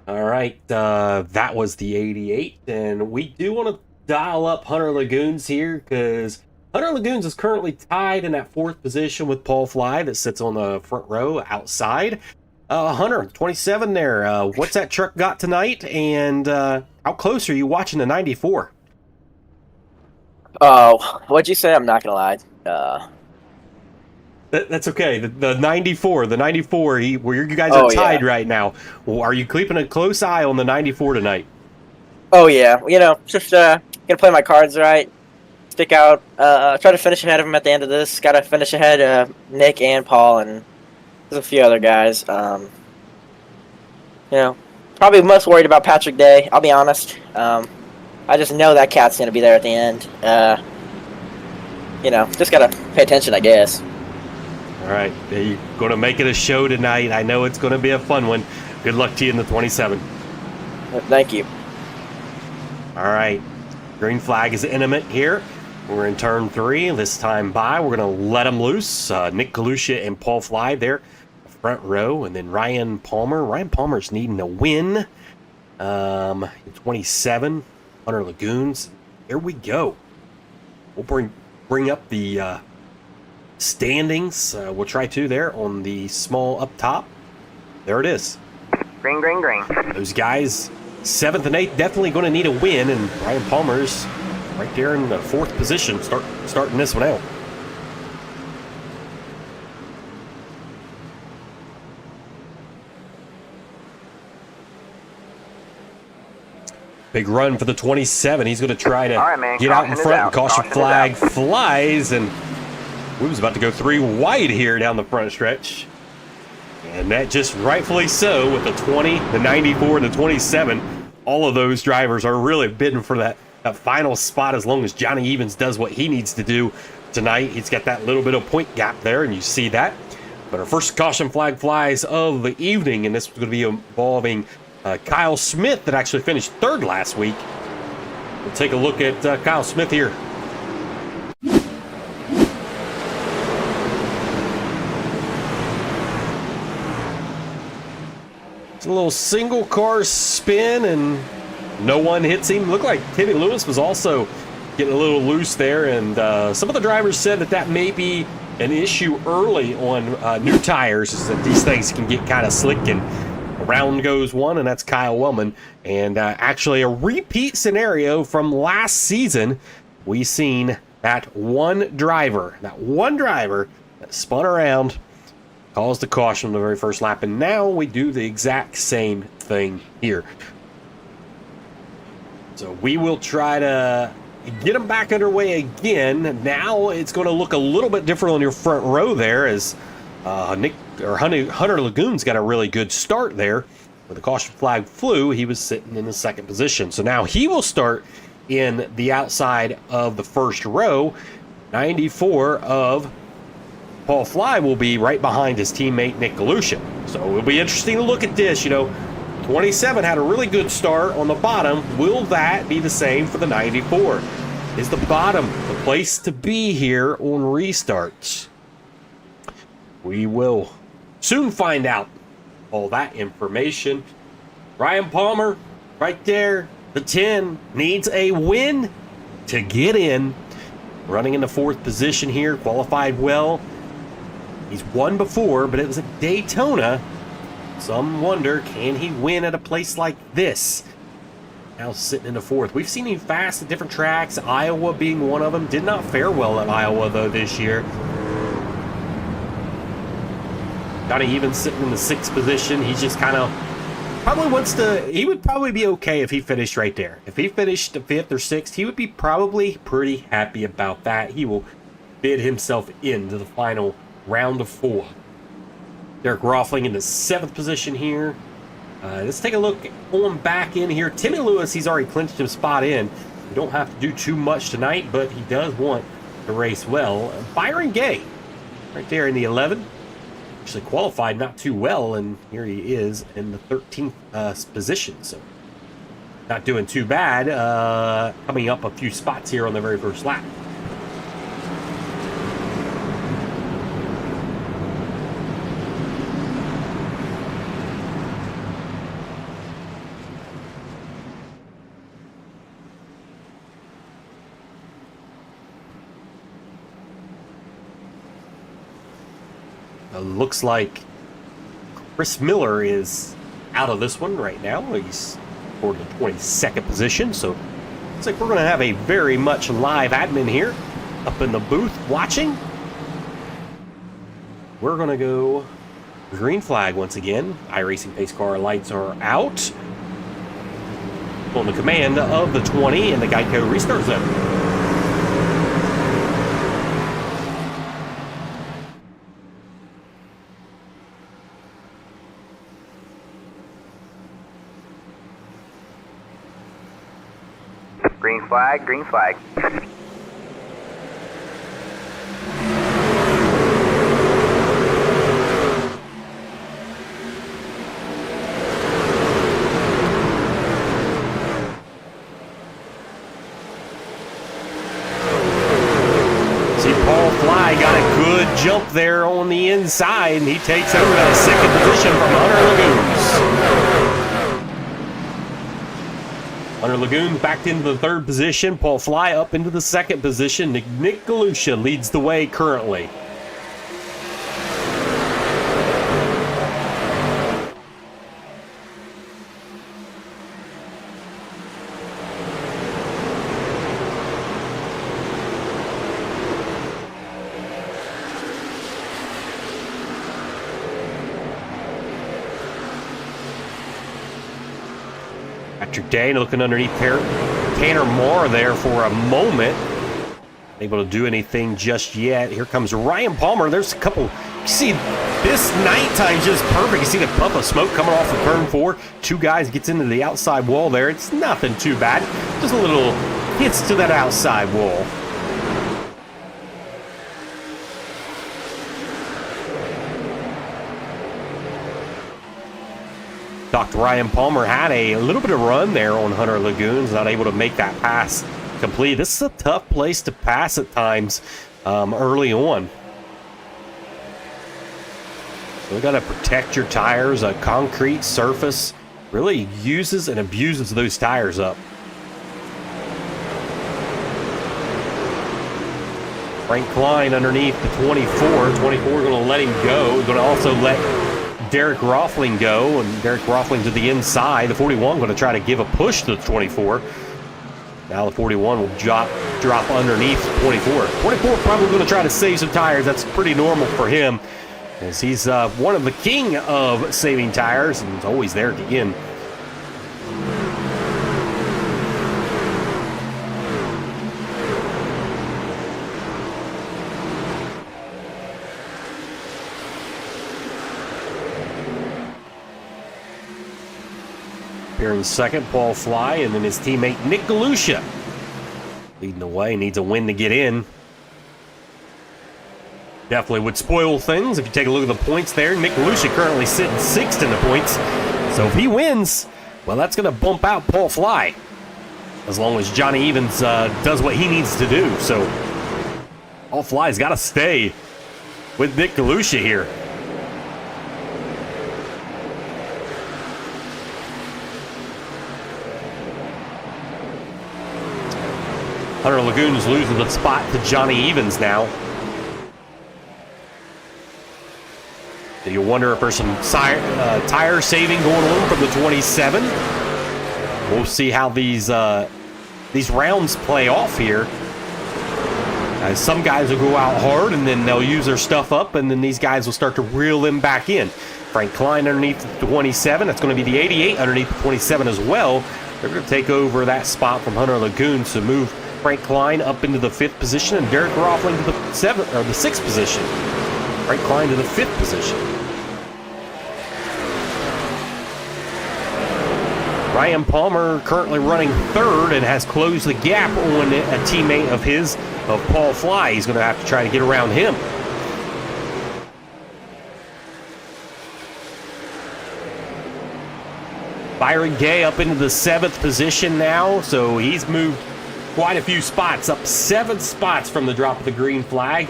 All right, that was the 88, and we do want to dial up Hunter Lagoons here because Hunter Lagoons is currently tied in that fourth position with Paul Fly that sits on the front row outside. Hunter, 27 there. What's that truck got tonight, and how close are you watching the 94? Oh, what'd you say? I'm not gonna lie. That's okay. The 94, where you guys are tied right now. Well, are you keeping a close eye on the 94 tonight? Oh yeah, just gonna play my cards right, stick out, try to finish ahead of him at the end of this. Got to finish ahead of Nick and Paul, and there's a few other guys. Probably most worried about Patrick Day. I'll be honest. I just know that cat's gonna be there at the end. Just gotta pay attention, I guess. All right, you're going to make it a show tonight. I know it's going to be a fun one. Good luck to you in the 27. Thank you. All right, green flag is intimate here. We're in turn 3. This time we're going to let them loose. Nick Galusha and Paul Fly there, front row, and then Ryan Palmer. Ryan Palmer's needing a win. 27, Hunter Lagoons. Here we go. We'll bring up the standings. We'll try to there on the small up top. There it is. Green. Those guys, 7th and 8th, definitely going to need a win, and Ryan Palmer's right there in the 4th position, starting this one out. Big run for the 27. He's going to try to get out in front. Caution flag flies, and we was about to go 3 wide here down the front stretch. And that just rightfully so with the 20, the 94, and the 27. All of those drivers are really bidding for that final spot as long as Johnny Evans does what he needs to do tonight. He's got that little bit of point gap there, and you see that. But our first caution flag flies of the evening, and this was going to be involving Kyle Smith that actually finished 3rd last week. We'll take a look at Kyle Smith here. It's a little single car spin and no one hits him. Looked like Timmy Lewis was also getting a little loose there, and some of the drivers said that may be an issue early on new tires, is that these things can get kind of slick, and around goes one, and that's Kyle Wellman. And actually a repeat scenario from last season. We seen that one driver that spun around, caused the caution on the very first lap, and now we do the exact same thing here. So we will try to get them back underway again. Now it's going to look a little bit different on your front row there, as Hunter Lagoon's got a really good start there. When the caution flag flew, he was sitting in the 2nd position. So now he will start in the outside of the first row. 94 of Paul Fly will be right behind his teammate Nick Galusha. So it'll be interesting to look at this. 27 had a really good start on the bottom. Will that be the same for the 94? Is the bottom the place to be here on restarts? We will soon find out all that information. Ryan Palmer, right there, the 10, needs a win to get in. Running in the 4th position here, qualified well. He's won before, but it was at Daytona. Some wonder, can he win at a place like this? Now sitting in the 4th. We've seen him fast at different tracks, Iowa being one of them. Did not fare well at Iowa, though, this year. Kind of even sitting in the 6th position. He's just kind of probably wants to, he would probably be okay if he finished right there. If he finished 5th or 6th, he would be probably pretty happy about that. He will bid himself into the final round of 4. Derek Roffling in the 7th position here. Let's take a look on back in here. Timmy Lewis, he's already clinched his spot in. You don't have to do too much tonight, but he does want to race well. Byron Gay, right there in the 11. Actually qualified not too well, and here he is in the 13th position. So not doing too bad. Coming up a few spots here on the very first lap. Looks like Chris Miller is out of this one right now. He's for the 22nd position, so looks like we're going to have a very much live admin here up in the booth watching. We're going to go green flag once again. iRacing pace car lights are out. On the command of the 20 in the Geico restart zone. Green flag, green flag. See, Paul Fly got a good jump there on the inside, and he takes over that 2nd position from Hunter Lagoons. Hunter Lagoon back into the 3rd position. Paul Fly up into the 2nd position. Nick Galusha leads the way currently. Patrick Day looking underneath Tanner Moore there for a moment. Able to do anything just yet. Here comes Ryan Palmer. There's a couple. You see, this nighttime just perfect. You see the puff of smoke coming off of turn 4. 2 guys gets into the outside wall there. It's nothing too bad. Just a little hits to that outside wall. Dr. Ryan Palmer had a little bit of run there on Hunter Lagoons, not able to make that pass complete. This is a tough place to pass at times early on. So we got to protect your tires. A concrete surface really uses and abuses those tires up. Frank Klein underneath the 24. 24 going to let him go. Going to also let Derek Roffling go, and Derek Roffling to the inside. The 41 going to try to give a push to the 24. Now the 41 will drop underneath 24. 24 probably going to try to save some tires. That's pretty normal for him, as he's one of the king of saving tires, and is always there at the end. Here in second, Paul Fly, and then his teammate Nick Galusha leading the way. Needs a win to get in. Definitely would spoil things if you take a look at the points there. Nick Galusha currently sitting 6th in the points. So if he wins, well, that's going to bump out Paul Fly, as long as Johnny Evans does what he needs to do. So Paul Fly's got to stay with Nick Galusha here. Hunter Lagoon's losing the spot to Johnny Evans now. So you wonder if there's some tire saving going on from the 27. We'll see how these rounds play off here. Some guys will go out hard and then they'll use their stuff up, and then these guys will start to reel them back in. Frank Klein underneath the 27. That's going to be the 88 underneath the 27 as well. They're going to take over that spot from Hunter Lagoon to move Frank Klein up into the 5th position and Derek Roffling to the 6th position. Frank Klein to the 5th position. Ryan Palmer currently running 3rd and has closed the gap on a teammate of his, of Paul Fly. He's going to have to try to get around him. Byron Gay up into the 7th position now, so he's moved quite a few spots, up 7 spots from the drop of the green flag.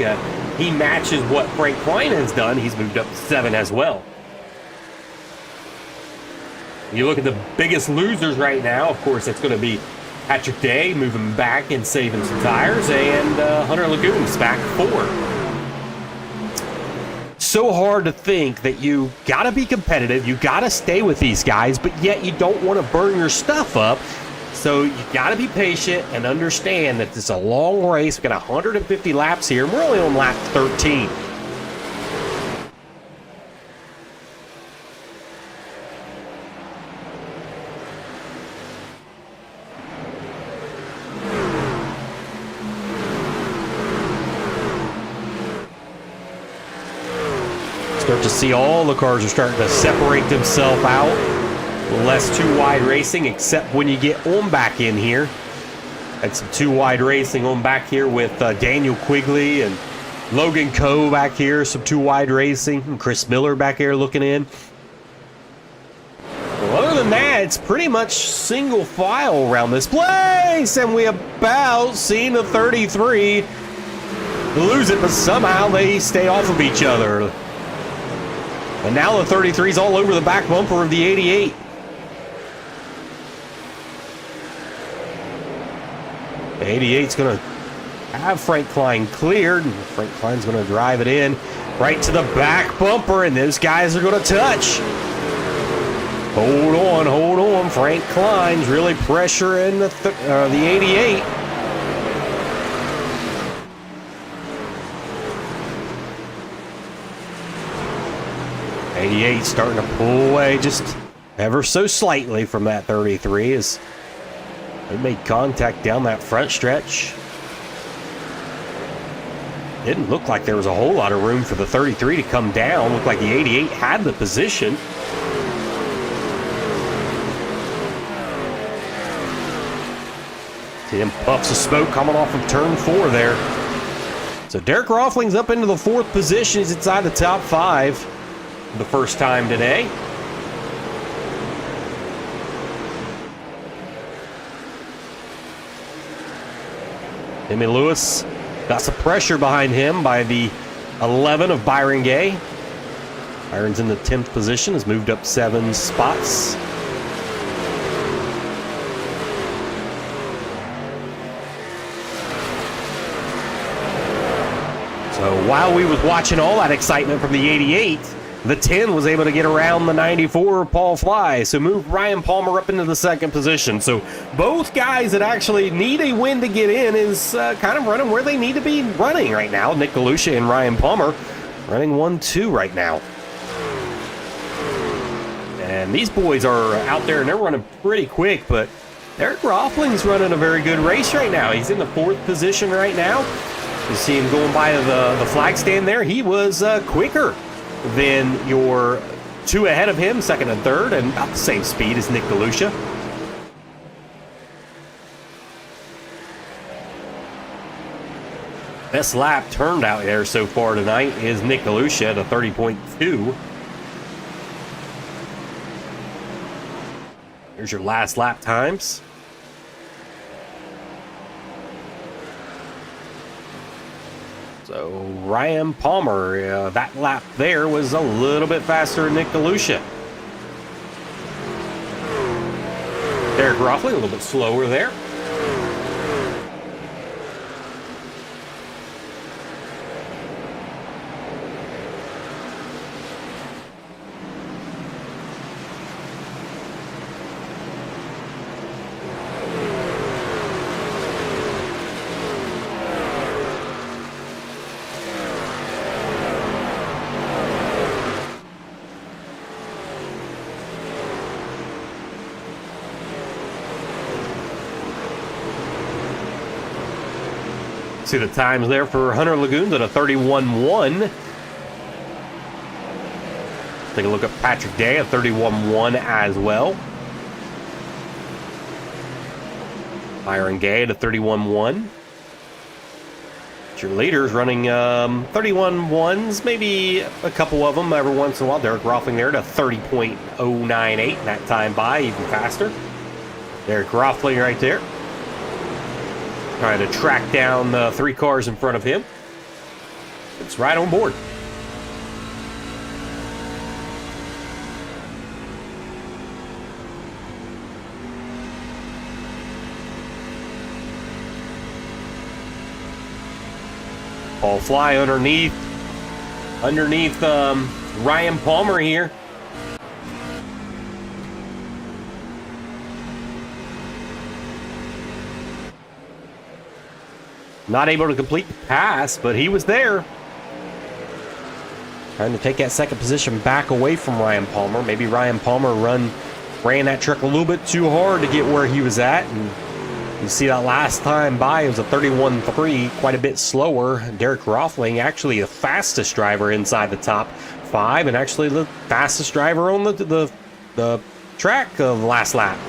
He matches what Frank Klein has done. He's moved up 7 as well. You look at the biggest losers right now, of course, it's going to be Patrick Day moving back and saving some tires, and Hunter Lagoon's back 4. So hard to think that you got to be competitive, you got to stay with these guys, but yet you don't want to burn your stuff up. So you got to be patient and understand that this is a long race. We've got 150 laps here, and we're only on lap 13. Start to see all the cars are starting to separate themselves out. Less too wide racing, except when you get on back in here. Had some too wide racing on back here with Daniel Quigley and Logan Coe back here. Some too wide racing. And Chris Miller back here looking in. Well, other than that, it's pretty much single file around this place. And we about seen the 33 lose it, but somehow they stay off of each other. And now the 33's all over the back bumper of the 88. The 88's going to have Frank Klein cleared. And Frank Klein's going to drive it in right to the back bumper, and those guys are going to touch. Hold on. Frank Klein's really pressuring the 88. '88 starting to pull away just ever so slightly from that 33 as they made contact down that front stretch. Didn't look like there was a whole lot of room for the 33 to come down. Looked like the 88 had the position. See them puffs of smoke coming off of turn 4 there. So Derek Roffling's up into the 4th position. He's inside the top 5. The first time today. Timmy Lewis got some pressure behind him by the 11 of Byron Gay. Byron's in the 10th position, has moved up 7 spots. So while we was watching all that excitement from the 88, the 10 was able to get around the 94 Paul Fly, so moved Ryan Palmer up into the 2nd position. So both guys that actually need a win to get in is kind of running where they need to be running right now. Nick Galusha and Ryan Palmer running 1-2 right now. And these boys are out there and they're running pretty quick, but Derek Roffling's running a very good race right now. He's in the 4th position right now. You see him going by the flag stand there. He was quicker than your 2 ahead of him, 2nd and 3rd, and about the same speed as Nick Galusha. Best lap turned out there so far tonight is Nick Galusha at a 30.2. Here's your last lap times. So Ryan Palmer, that lap there was a little bit faster than Nick DeLucia. Derek Roffley a little bit slower there. See the times there for Hunter Lagoons at a 31.1. Take a look at Patrick Day at 31.1 as well. Byron Gay at a 31.1. Your leaders running 31.1s, maybe a couple of them every once in a while. Derek Roffling there at a 30.098. That time by even faster. Derek Roffling right there. Trying to track down the 3 cars in front of him. It's right on board. Paul Fly underneath Ryan Palmer here. Not able to complete the pass, but he was there. Trying to take that second position back away from Ryan Palmer. Maybe Ryan Palmer ran that truck a little bit too hard to get where he was at. And you see that last time by, it was a 31.3, quite a bit slower. Derek Roffling, actually the fastest driver inside the top 5, and actually the fastest driver on the track of last lap.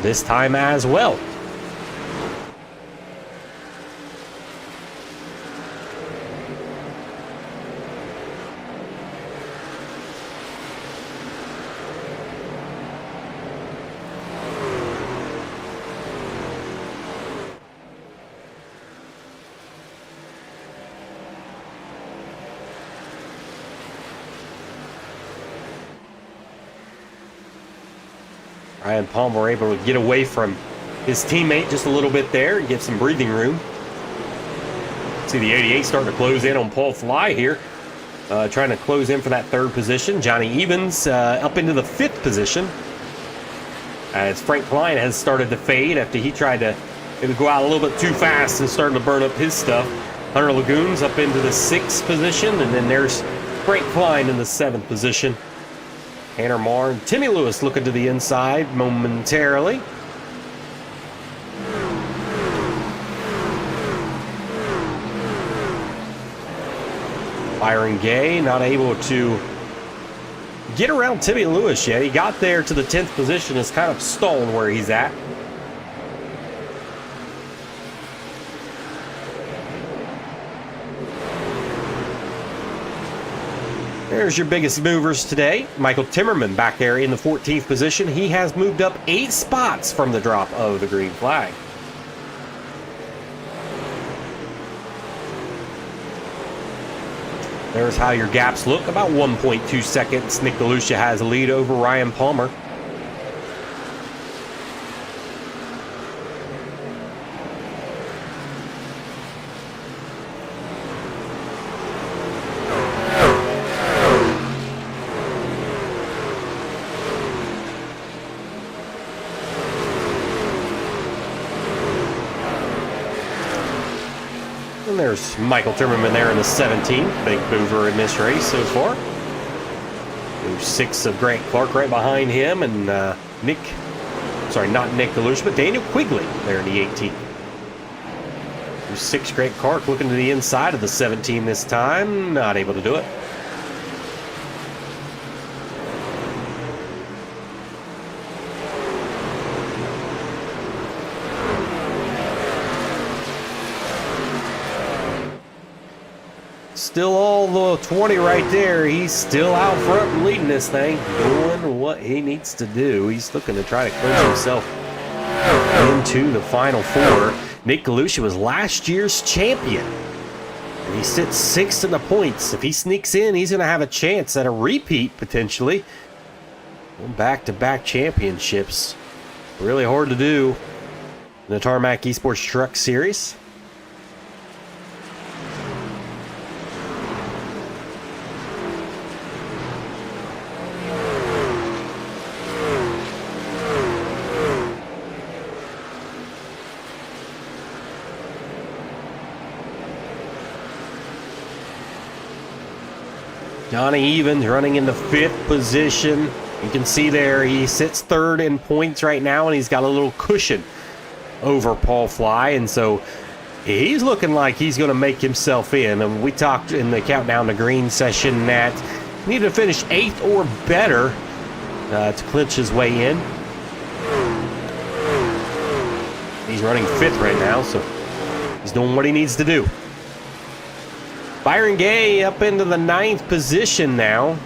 This time as well. Ryan Palmer able to get away from his teammate just a little bit there and get some breathing room. See the 88 starting to close in on Paul Fly here. Trying to close in for that 3rd position. Johnny Evans up into the 5th position. As Frank Klein has started to fade after he tried to maybe go out a little bit too fast and starting to burn up his stuff. Hunter Lagoons up into the 6th position, and then there's Frank Klein in the 7th position. Tanner Marr and Timmy Lewis looking to the inside momentarily. Byron Gay not able to get around Timmy Lewis yet. He got there to the 10th position. Is kind of stalling where he's at. There's your biggest movers today. Michael Timmerman back there in the 14th position. He has moved up 8 spots from the drop of the green flag. There's how your gaps look. About 1.2 seconds. Nick DeLucia has a lead over Ryan Palmer. And there's Michael Timmerman there in the 17th. Big mover in this race so far. There's 6 of Grant Clark right behind him. And not Nick DeLucia, but Daniel Quigley there in the 18th. There's 6 Grant Clark looking to the inside of the 17 this time. Not able to do it. still all the 20 right there. He's still out front leading this thing, doing what he needs to do. He's looking to try to clinch himself into the Final Four. Nick Galusha was last year's champion. And he sits 6th in the points. If he sneaks in, he's going to have a chance at a repeat, potentially. Back-to-back championships. Really hard to do in the Tarmac Esports Truck Series. Johnny Evans running into 5th position. You can see there he sits 3rd in points right now, and he's got a little cushion over Paul Fly, and so he's looking like he's going to make himself in. And we talked in the Countdown to Green session that he needed to finish 8th or better to clinch his way in. He's running 5th right now, so he's doing what he needs to do. Byron Gay up into the 9th position now.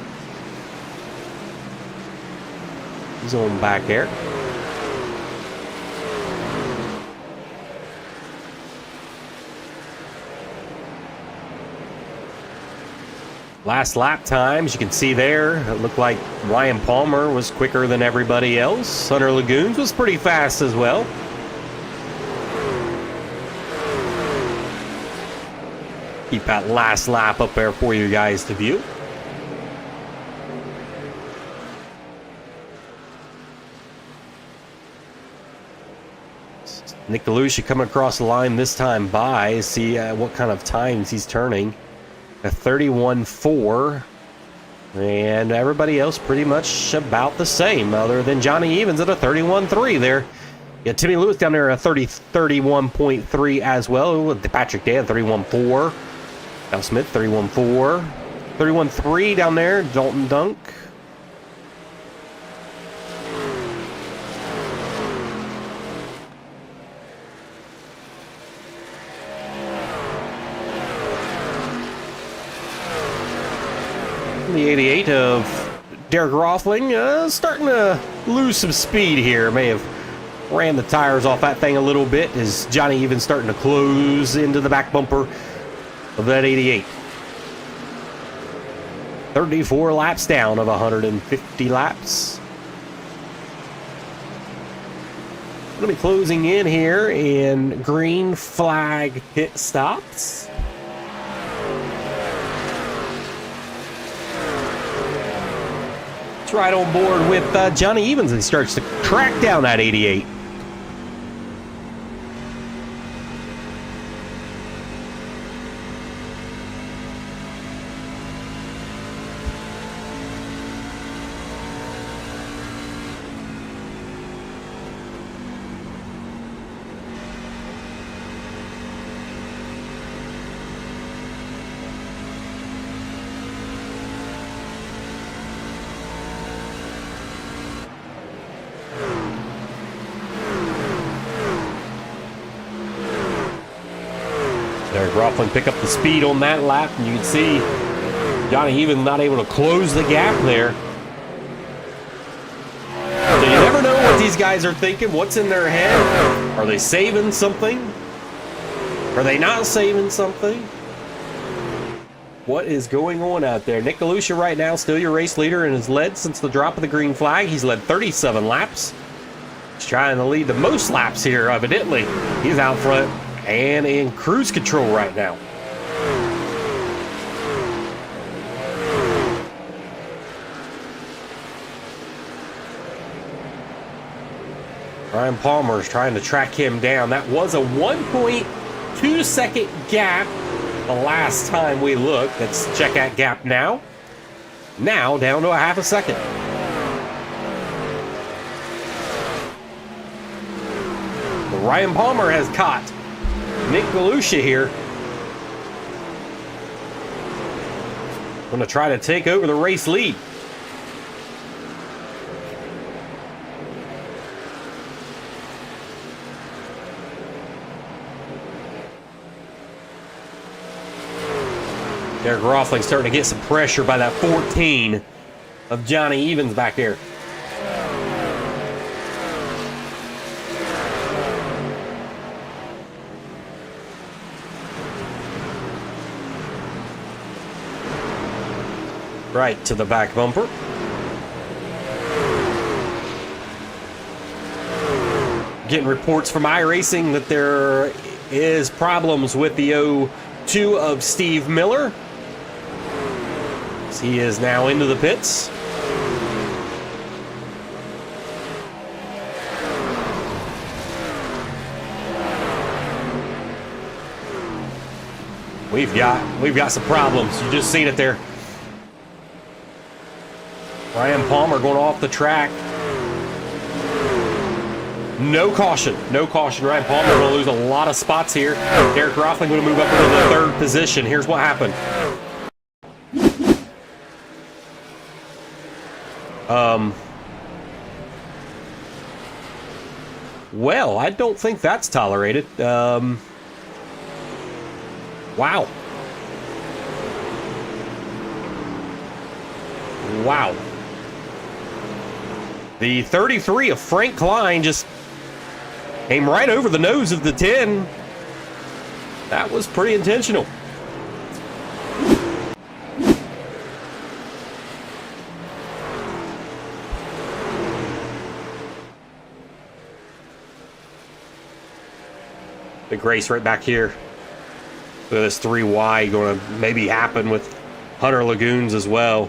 He's on back there. Last lap times, you can see there, it looked like Ryan Palmer was quicker than everybody else. Hunter Lagoons was pretty fast as well. Keep that last lap up there for you guys to view. Nick Galusha coming across the line this time by. See what kind of times he's turning. A 31.4. And everybody else pretty much about the same, other than Johnny Evans at a 31.3 there. Yeah, Timmy Lewis down there at 31.3 as well. Patrick Dan, 31.4. Al Smith, 31.4. 31.3 down there. Dalton Dunk. The 88 of Derek Rothling starting to lose some speed here. May have ran the tires off that thing a little bit as Johnny Evans starting to close into the back bumper of that 88. 34 laps down of 150 laps. Going to be closing in here in green flag pit stops. It's right on board with Johnny Evans, and he starts to track down that 88. Derek Rothling pick up the speed on that lap, and you can see Johnny Evans not able to close the gap there. So you never know what these guys are thinking, what's in their head. Are they saving something? Are they not saving something? What is going on out there? Nick Galusha right now still your race leader and has led since the drop of the green flag. He's led 37 laps. He's trying to lead the most laps here, evidently. He's out front and in cruise control right now. Ryan Palmer is trying to track him down. That was a 1.2 second gap the last time we looked. Let's check that gap now. Now down to a half a second. Ryan Palmer has caught Nick Galusha here. Going to try to take over the race lead. Derek Rothling starting to get some pressure by that 14 of Johnny Evans back there. Right to the back bumper. Getting reports from iRacing that there is problems with the 02 of Steve Miller. He is now into the pits. We've got some problems. You just seen it there. Ryan Palmer going off the track. No caution. Ryan Palmer going to lose a lot of spots here. Derek Rothling going to move up into the third position. Here's what happened. Well, I don't think that's tolerated. Wow. The 33 of Frank Klein just came right over the nose of the 10. That was pretty intentional. Big race right back here. So this 3Y going to maybe happen with Hunter Lagoons as well.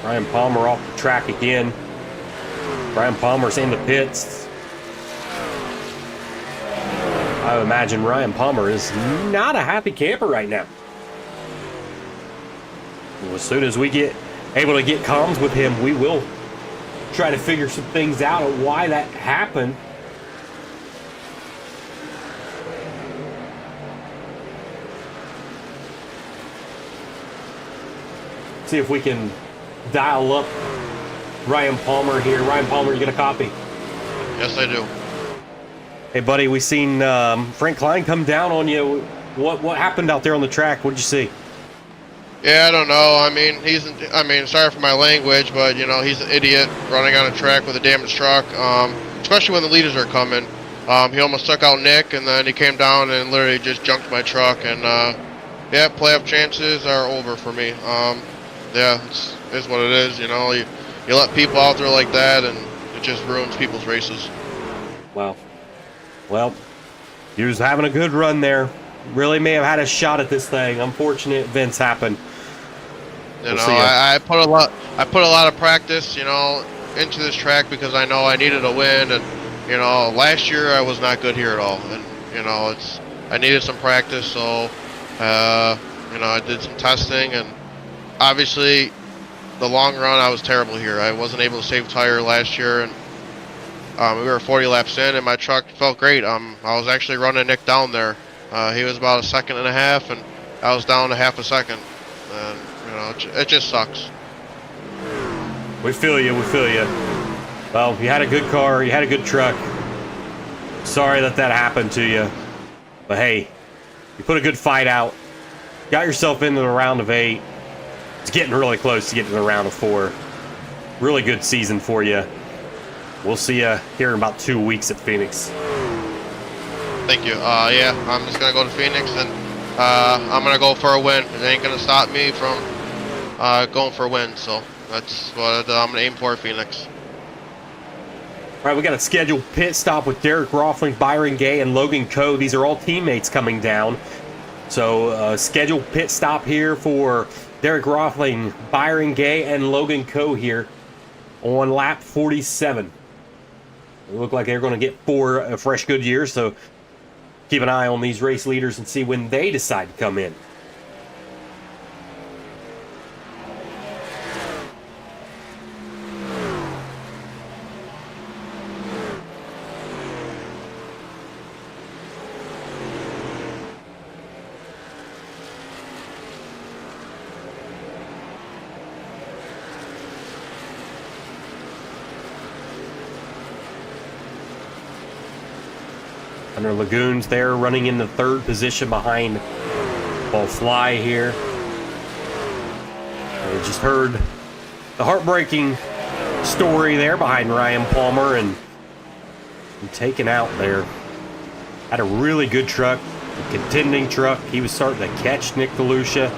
Ryan Palmer off the track again. Ryan Palmer's in the pits. I imagine Ryan Palmer is not a happy camper right now. Well, as soon as we get able to get comms with him, we will try to figure some things out of why that happened. See if we can dial up Ryan Palmer here. Ryan Palmer, you get a copy? Yes, I do. Hey, buddy, we seen Frank Klein come down on you. What happened out there on the track? What did you see? Yeah, I don't know. I mean, sorry for my language, but you know, he's an idiot running on a track with a damaged truck. Especially when the leaders are coming. He almost took out Nick, and then he came down and literally just junked my truck. And yeah, playoff chances are over for me. Yeah, it's what it is. You know, you let people out there like that, and it just ruins people's races. Wow. Well, he was having a good run there. Really may have had a shot at this thing. Unfortunate events happen. You know, I put a lot of practice, you know, into this track because I know I needed a win, and you know, last year I was not good here at all, and you know, I needed some practice, so you know, I did some testing, and obviously, the long run I was terrible here. I wasn't able to save tire last year, and we were 40 laps in, and my truck felt great. I was actually running Nick down there. He was about a second and a half, and I was down to half a second. And you know, it just sucks. We feel you. Well, you had a good car, you had a good truck. Sorry that happened to you, but hey, you put a good fight out. Got yourself into the round of 8. It's getting really close to getting to the round of 4. Really good season for you. We'll see you here in about 2 weeks at Phoenix. Thank you. Yeah, I'm just gonna go to Phoenix, and I'm gonna go for a win. It ain't gonna stop me from going for a win. So that's what I'm gonna aim for at Phoenix. All right, we got a scheduled pit stop with Derek Rothling, Byron Gay, and Logan Coe. These are all teammates coming down. So scheduled pit stop here for Derek Rothling, Byron Gay, and Logan Coe here on lap 47. It look like they're going to get 4 fresh good years, so keep an eye on these race leaders and see when they decide to come in. Hunter Lagoons there running in the third position behind Paul Fly here. We just heard the heartbreaking story there behind Ryan Palmer and taken out there. Had a really good truck, a contending truck. He was starting to catch Nick DeLucia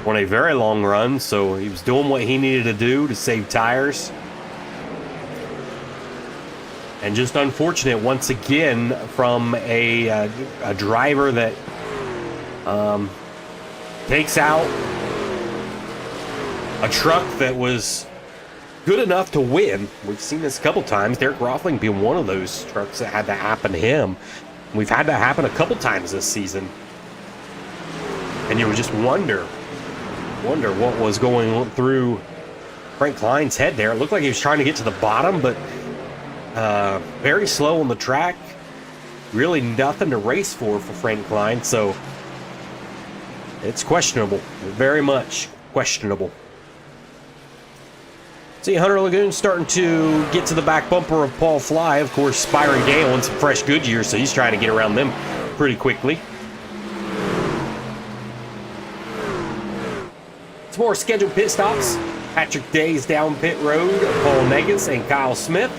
on a very long run, so he was doing what he needed to do to save tires. And just unfortunate once again from a driver that takes out a truck that was good enough to win. We've seen this a couple times. Derek Rothling being one of those trucks that had to happen to him. We've had that happen a couple times this season. And you would just wonder what was going through Frank Klein's head there. It looked like he was trying to get to the bottom, but very slow on the track. Really nothing to race for Frank Klein, so it's questionable. Very much questionable. See Hunter Lagoon starting to get to the back bumper of Paul Fly. Of course, Byron Gale and some fresh Goodyear, so he's trying to get around them pretty quickly. Some more scheduled pit stops. Patrick Day's down pit road, Paul Negus and Kyle Smith.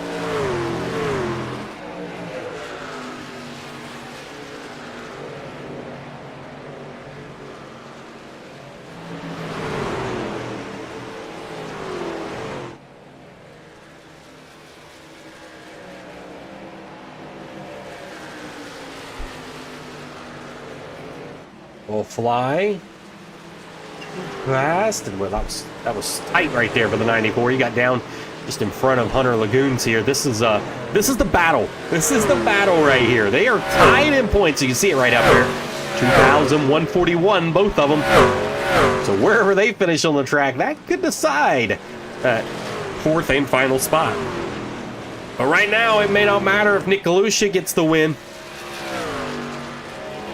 Paul Fly fast, and well, that was tight right there for the 94. He got down just in front of Hunter Lagoons here. This is the battle. This is the battle right here. They are tied in points. You can see it right up here. 2,141, both of them. So wherever they finish on the track, that could decide that fourth and final spot. But right now, it may not matter if Nick DeLucia gets the win.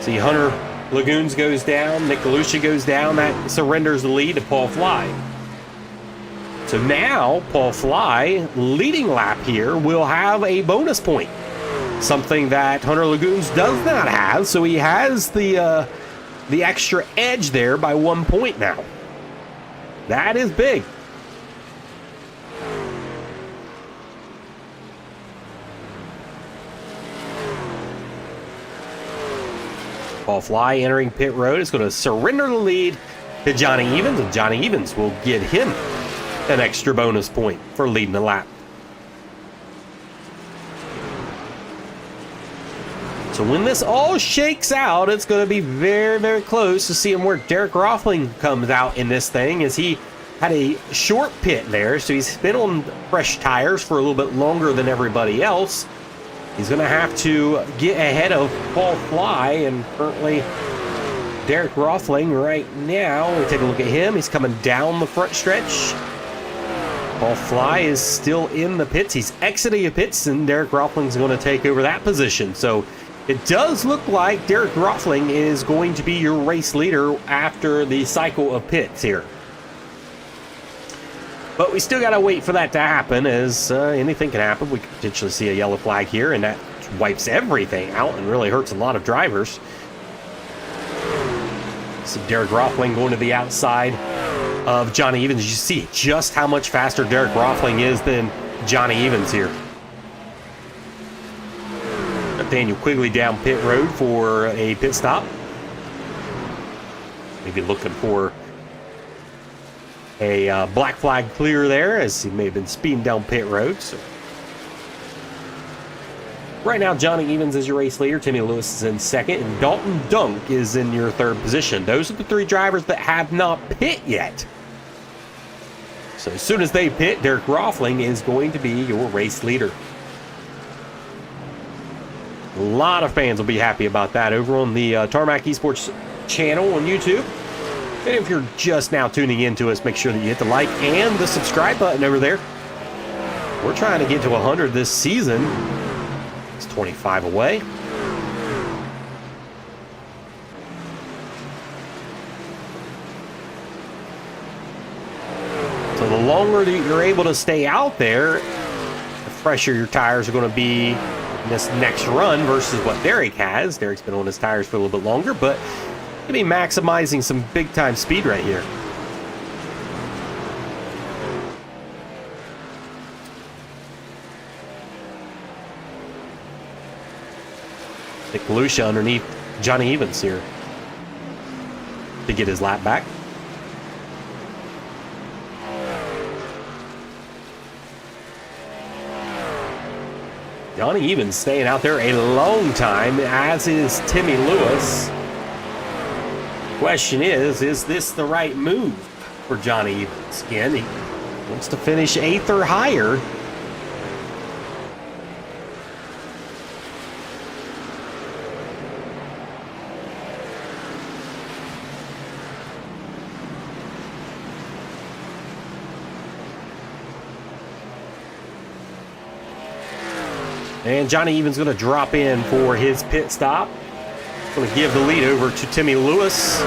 See, Hunter Lagoons goes down, Nick DeLucia goes down. That surrenders the lead to Paul Fly. So now, Paul Fly, leading lap here, will have a bonus point. Something that Hunter Lagoons does not have, so he has the extra edge there by 1 point now. That is big. Paul Fly entering pit road is going to surrender the lead to Johnny Evans, and Johnny Evans will get him an extra bonus point for leading the lap. So when this all shakes out, it's going to be very, very close to seeing where Derek Rothling comes out in this thing, as he had a short pit there, so he's been on fresh tires for a little bit longer than everybody else. He's going to have to get ahead of Paul Fly, and currently Derek Rothling right now. We take a look at him. He's coming down the front stretch. Paul Fly is still in the pits. He's exiting the pits, and Derek Roethling's going to take over that position. So it does look like Derek Roethling is going to be your race leader after the cycle of pits here. But we still got to wait for that to happen, as anything can happen. We could potentially see a yellow flag here, and that wipes everything out and really hurts a lot of drivers. See Derek Roethling going to the outside of Johnny Evans. You see just how much faster Derek Roethling is than Johnny Evans here. Daniel Quigley down pit road for a pit stop. Maybe looking for a black flag clear there, as he may have been speeding down pit road. So right now, Johnny Evans is your race leader. Timmy Lewis is in second, and Dalton Dunk is in your third position. Those are the three drivers that have not pit yet. So as soon as they pit, Derek Roethling is going to be your race leader. A lot of fans will be happy about that over on the Tarmac Esports channel on YouTube. And if you're just now tuning in to us, make sure that you hit the like and the subscribe button over there. We're trying to get to 100 this season. It's 25 away. So the longer that you're able to stay out there, the fresher your tires are going to be in this next run versus what Derek has. Derek's been on his tires for a little bit longer, but going to be maximizing some big-time speed right here. Nick Galusha underneath Johnny Evans here to get his lap back. Johnny Evans staying out there a long time, as is Timmy Lewis. Question is this the right move for Johnny Evans? Again, he wants to finish 8th or higher. And Johnny Evans going to drop in for his pit stop. Going to give the lead over to Timmy Lewis.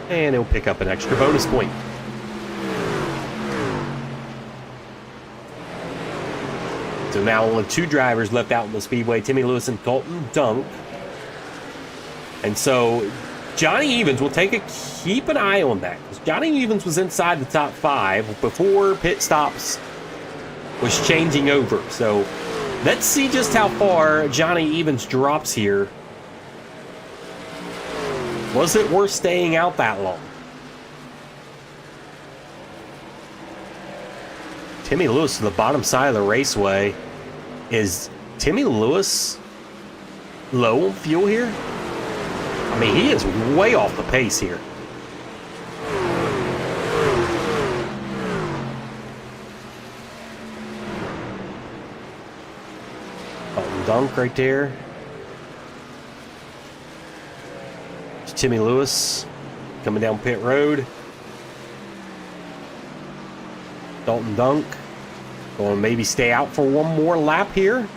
And he'll pick up an extra bonus point. So now only 2 drivers left out in the Speedway, Timmy Lewis and Dalton Dunk. And so Johnny Evans will keep an eye on that. Johnny Evans was inside the top 5 before pit stops was changing over. So let's see just how far Johnny Evans drops here. Was it worth staying out that long? Timmy Lewis to the bottom side of the raceway. Is Timmy Lewis low on fuel here? I mean, he is way off the pace here. Dunk right there. It's Timmy Lewis coming down pit road. Dalton Dunk going to maybe stay out for one more lap here.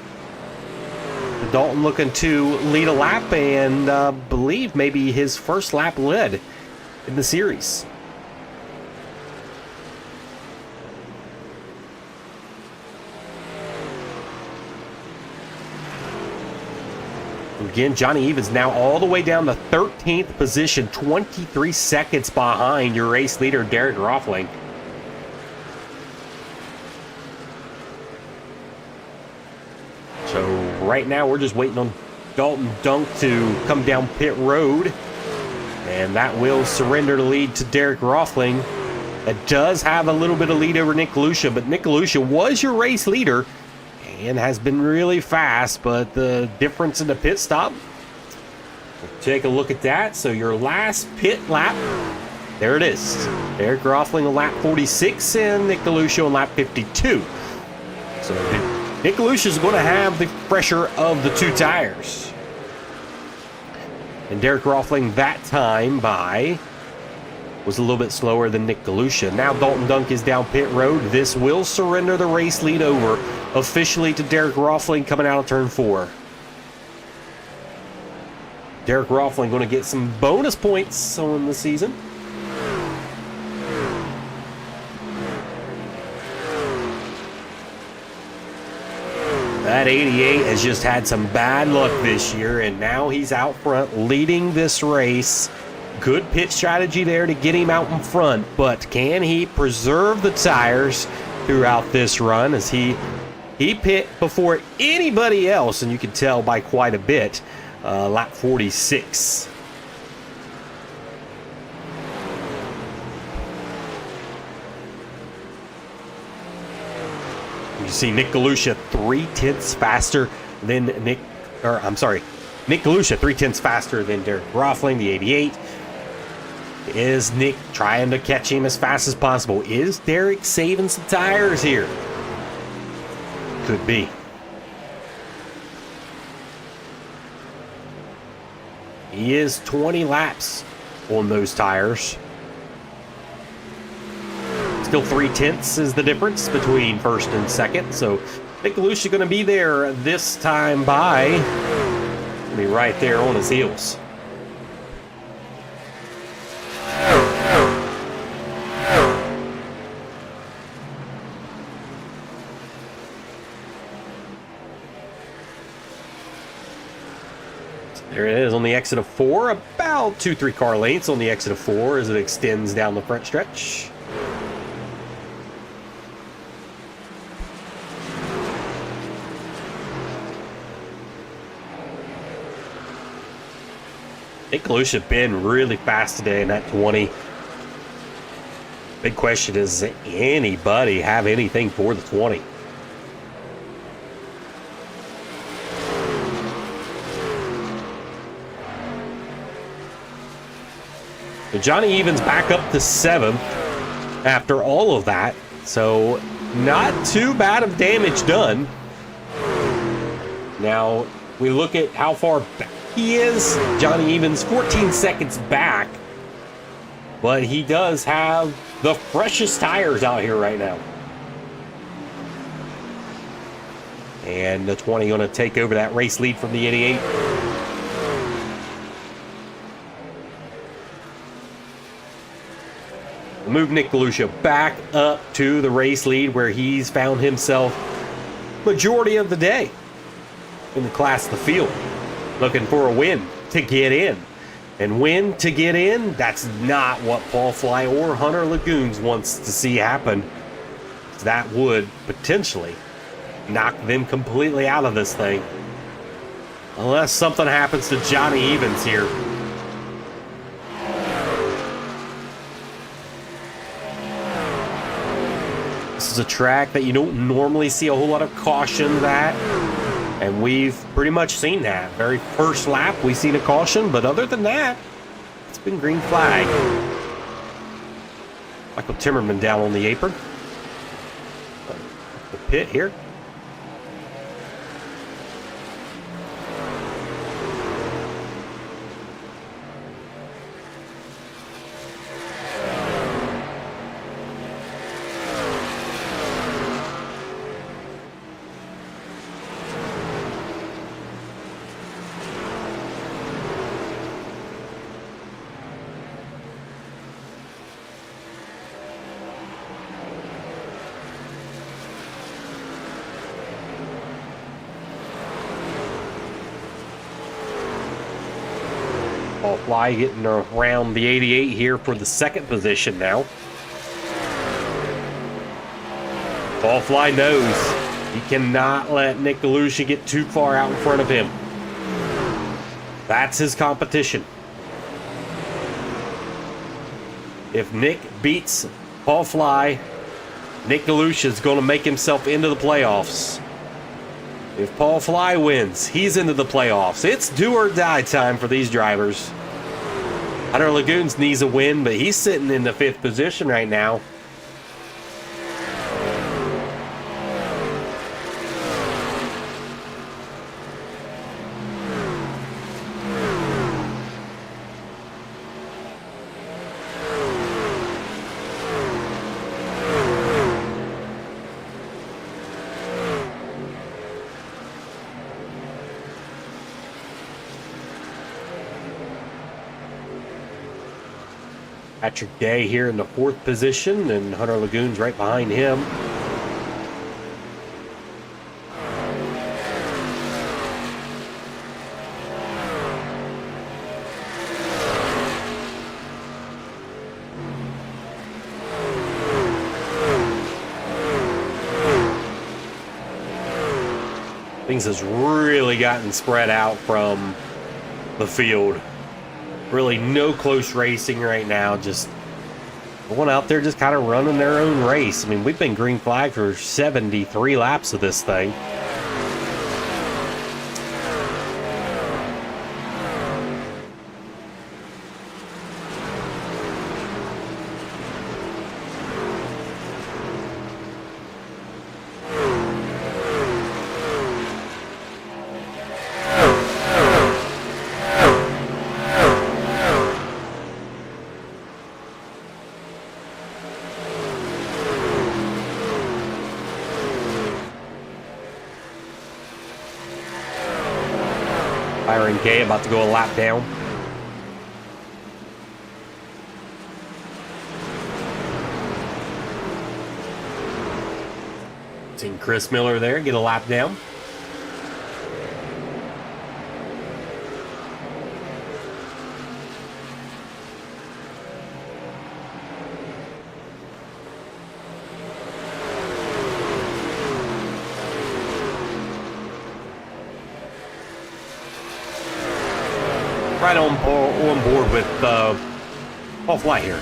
Dalton looking to lead a lap and believe maybe his first lap led in the series. Again, Johnny Evans now all the way down to 13th position, 23 seconds behind your race leader, Derek Roffling. So right now we're just waiting on Dalton Dunk to come down pit road. And that will surrender the lead to Derek Roffling. That does have a little bit of lead over Nick Galusha, but Nick Galusha was your race leader and has been really fast, but the difference in the pit stop, we'll take a look at that. So your last pit lap, there it is. Derek Roffling on lap 46 and Nick Galusha on lap 52. So Nick Galusha is going to have the pressure of the 2 tires. And Derek Roffling that time was a little bit slower than Nick Galusha. Now Dalton Dunk is down pit road. This will surrender the race lead over officially to Derek Roffling coming out of turn 4. Derek Roffling going to get some bonus points on the season. That 88 has just had some bad luck this year, and now he's out front leading this race. Good pit strategy there to get him out in front, but can he preserve the tires throughout this run as he pit before anybody else, and you can tell by quite a bit, lap 46. You see Nick Galusha 3/10 faster than Nick Galusha 3/10 faster than Derek Roffling, the 88. Is Nick trying to catch him as fast as possible? Is Derek saving some tires here? Could be. He is 20 laps on those tires. Still 3/10 is the difference between first and second. So Nick Galusha going to be there this time by. Be right there on his heels. There it is on the exit of 4, about 2-3 car lengths on the exit of 4 as it extends down the front stretch. Nick Galusha been really fast today in that 20. Big question is, does anybody have anything for the 20? So Johnny Evans back up to 7th after all of that. So not too bad of damage done. Now we look at how far back he is. Johnny Evans 14 seconds back. But he does have the freshest tires out here right now. And the 20 going to take over that race lead from the 88. Move Nick Galusha back up to the race lead where he's found himself majority of the day in the class of the field. Looking for a win to get in. And win to get in, that's not what Paul Fly or Hunter Lagoons wants to see happen. That would potentially knock them completely out of this thing. Unless something happens to Johnny Evans here. This is a track that you don't normally see a whole lot of cautions at. And we've pretty much seen that. Very first lap, we've seen a caution, but other than that, it's been green flag. Michael Timmerman down on the apron. The pit here. Fly getting around the 88 here for the second position now. Paul Fly knows he cannot let Nick Galusha get too far out in front of him. That's his competition. If Nick beats Paul Fly, Nick Galusha is going to make himself into the playoffs. If Paul Fly wins, he's into the playoffs. It's do or die time for these drivers. Hunter Lagoons needs a win, but he's sitting in the 5th position right now. Patrick Day here in the 4th position, and Hunter Lagoons right behind him. Things has really gotten spread out from the field. Really no close racing right now, just going out there just kind of running their own race. I mean, we've been green flag for 73 laps of this thing. Byron Gay about to go a lap down. Seen Chris Miller there get a lap down. right on board with Paul Fly here.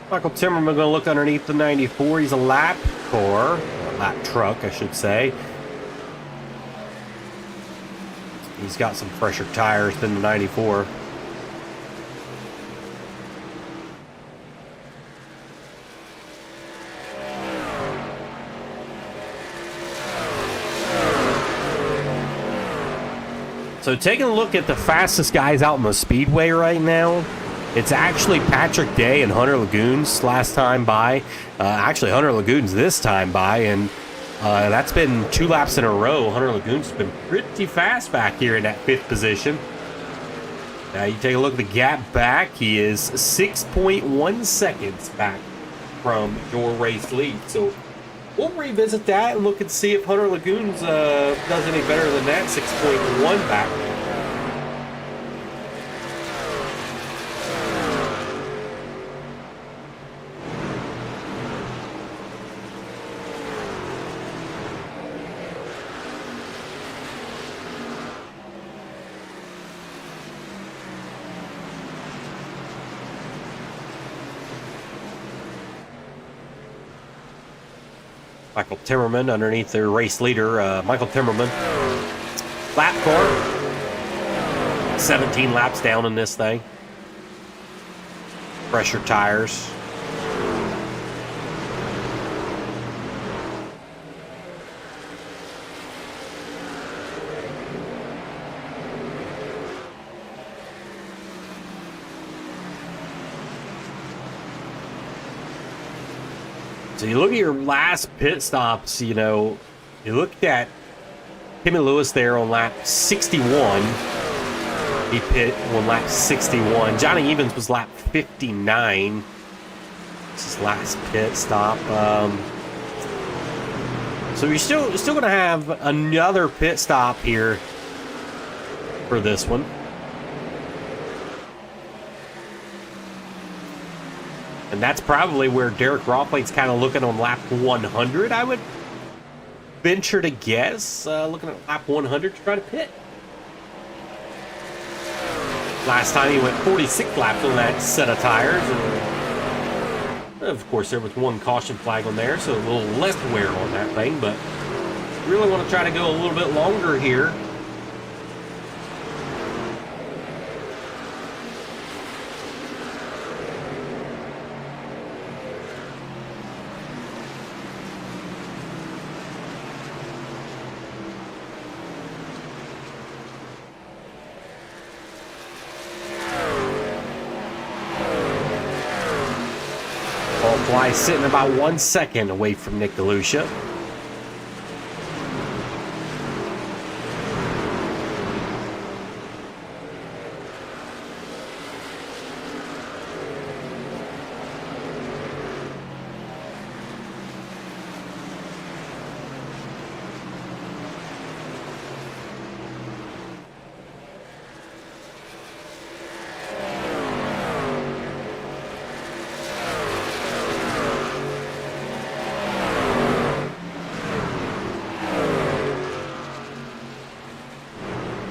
Michael Timmerman going to look underneath the 94. He's a lap car, a lap truck, I should say. He's got some fresher tires than the 94. So taking a look at the fastest guys out in the Speedway right now, it's actually Patrick Day and Hunter Lagoons last time by. Actually, Hunter Lagoons this time by, and that's been 2 laps in a row. Hunter Lagoons has been pretty fast back here in that 5th position. Now you take a look at the gap back. He is 6.1 seconds back from your race lead. So we'll revisit that and look and see if Hunter Lagoons does any better than that 6.1 back. Michael Timmerman underneath their race leader, Michael Timmerman. Lap car. 17 laps down in this thing. Fresher tires. So you look at your last pit stops, you know, you look at Timmy Lewis there on lap 61. He pit on lap 61. Johnny Evans was lap 59. This is his last pit stop. So you're still going to have another pit stop here for this one. And that's probably where Derek Rawplate's kind of looking on lap 100, I would venture to guess. Looking at lap 100 to try to pit. Last time he went 46 laps on that set of tires. And of course, there was one caution flag on there, so a little less wear on that thing. But really want to try to go a little bit longer here. Fly sitting about 1 second away from Nick DeLucia.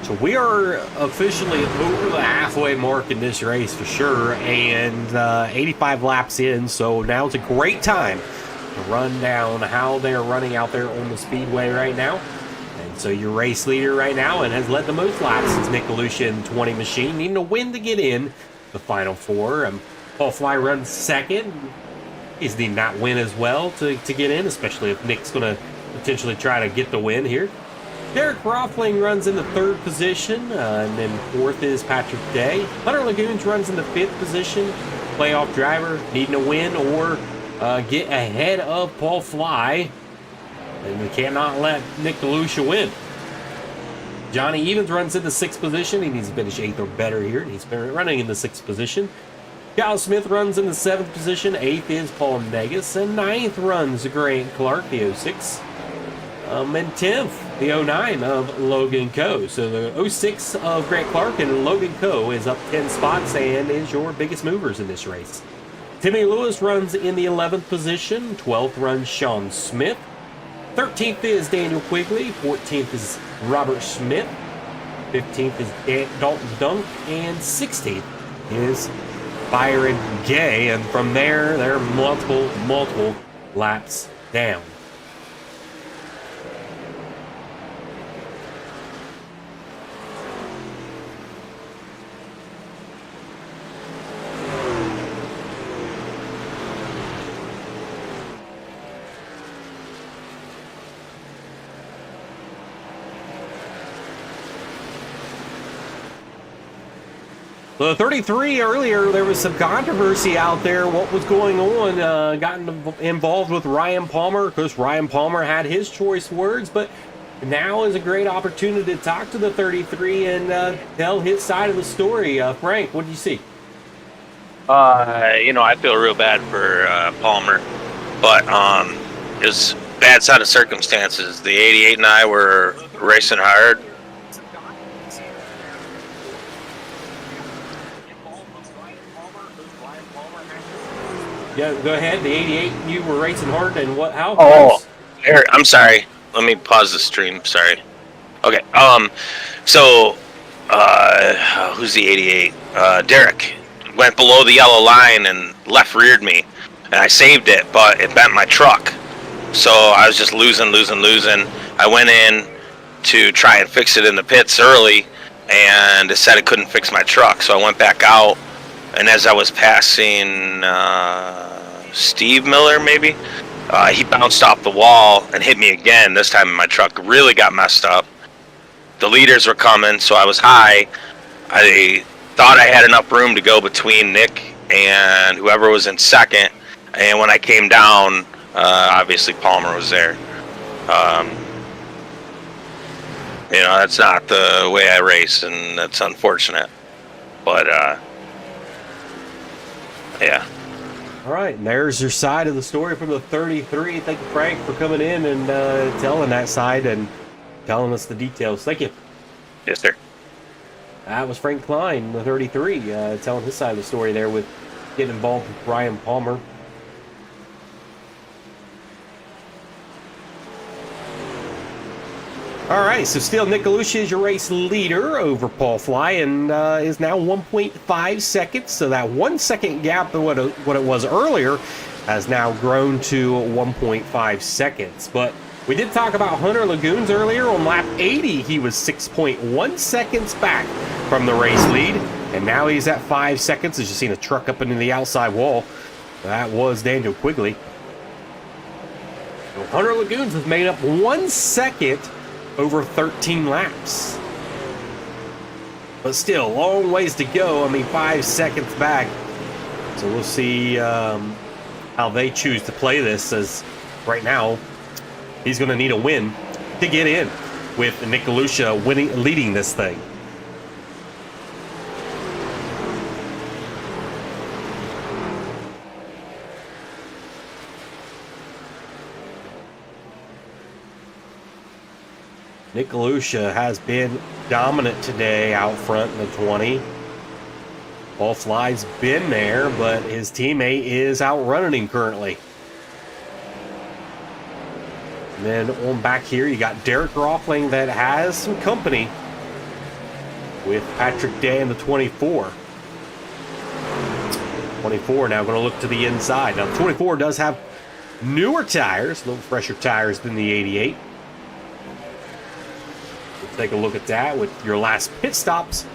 So we are officially over the halfway mark in this race for sure, and 85 laps in, so now it's a great time to run down how they're running out there on the Speedway right now. And so your race leader right now and has led the most laps since Nick DeLucia in 20 machine, needing a win to get in the Final Four. Paul Fly runs second. He's needing that win as well to get in, especially if Nick's going to potentially try to get the win here. Derek Rothling runs in the 3rd position, and then 4th is Patrick Day. Hunter Lagoons runs in the 5th position. Playoff driver, needing a win or get ahead of Paul Fly. And we cannot let Nick DeLucia win. Johnny Evans runs into 6th position. He needs to finish 8th or better here. He's been running in the 6th position. Kyle Smith runs in the 7th position. 8th is Paul Negus. And 9th runs Grant Clark, the 06. And 10th, the 09 of Logan Coe. So the 06 of Grant Clark and Logan Coe is up 10 spots and is your biggest movers in this race. Timmy Lewis runs in the 11th position. 12th runs Sean Smith. 13th is Daniel Quigley. 14th is Robert Smith. 15th is Dalton Dunk. And 16th is Byron Gay. And from there, there are multiple laps down. The 33 earlier, there was some controversy out there. What was going on? Got involved with Ryan Palmer. Of course, Ryan Palmer had his choice words, but now is a great opportunity to talk to the 33 and tell his side of the story. Frank, what did you see? I feel real bad for Palmer, but it was a bad set of circumstances. The 88 and I were racing hard. Yeah, go ahead. The 88, you were racing hard, and what? How? Oh, I'm sorry. Let me pause the stream. Sorry. Okay. So, who's the 88? Derek went below the yellow line and left reared me, and I saved it, but it bent my truck. So I was just losing. I went in to try and fix it in the pits early, and it said it couldn't fix my truck. So I went back out. And as I was passing Steve Miller, maybe, he bounced off the wall and hit me again. This time my truck really got messed up. The leaders were coming, so I was high. I thought I had enough room to go between Nick and whoever was in second. And when I came down, obviously Palmer was there. That's not the way I race, and that's unfortunate. But, yeah. All right, and there's your side of the story from the 33. Thank you, Frank, for coming in and telling that side and telling us the details. Thank you. Yes, sir. That was Frank Klein, the 33, telling his side of the story there with getting involved with Ryan Palmer. All right, so still Nick DeLucia is your race leader over Paul Fly and is now 1.5 seconds. So that 1 second gap of what it was earlier has now grown to 1.5 seconds. But we did talk about Hunter Lagoons earlier. On lap 80, he was 6.1 seconds back from the race lead. And now he's at 5 seconds. As you've seen a truck up into the outside wall. That was Daniel Quigley. So Hunter Lagoons has made up 1 second over 13 laps. But still, long ways to go. 5 seconds back. So we'll see how they choose to play this, as right now he's going to need a win to get in with Nick DeLucia leading this thing. Nick DeLucia has been dominant today out front in the 20. Paul Fly's been there, but his teammate is outrunning him currently. And then on back here, you got Derek Roffling that has some company with Patrick Day in the 24. 24 now going to look to the inside. Now, the 24 does have newer tires, a little fresher tires than the 88. Take a look at that with your last pit stops.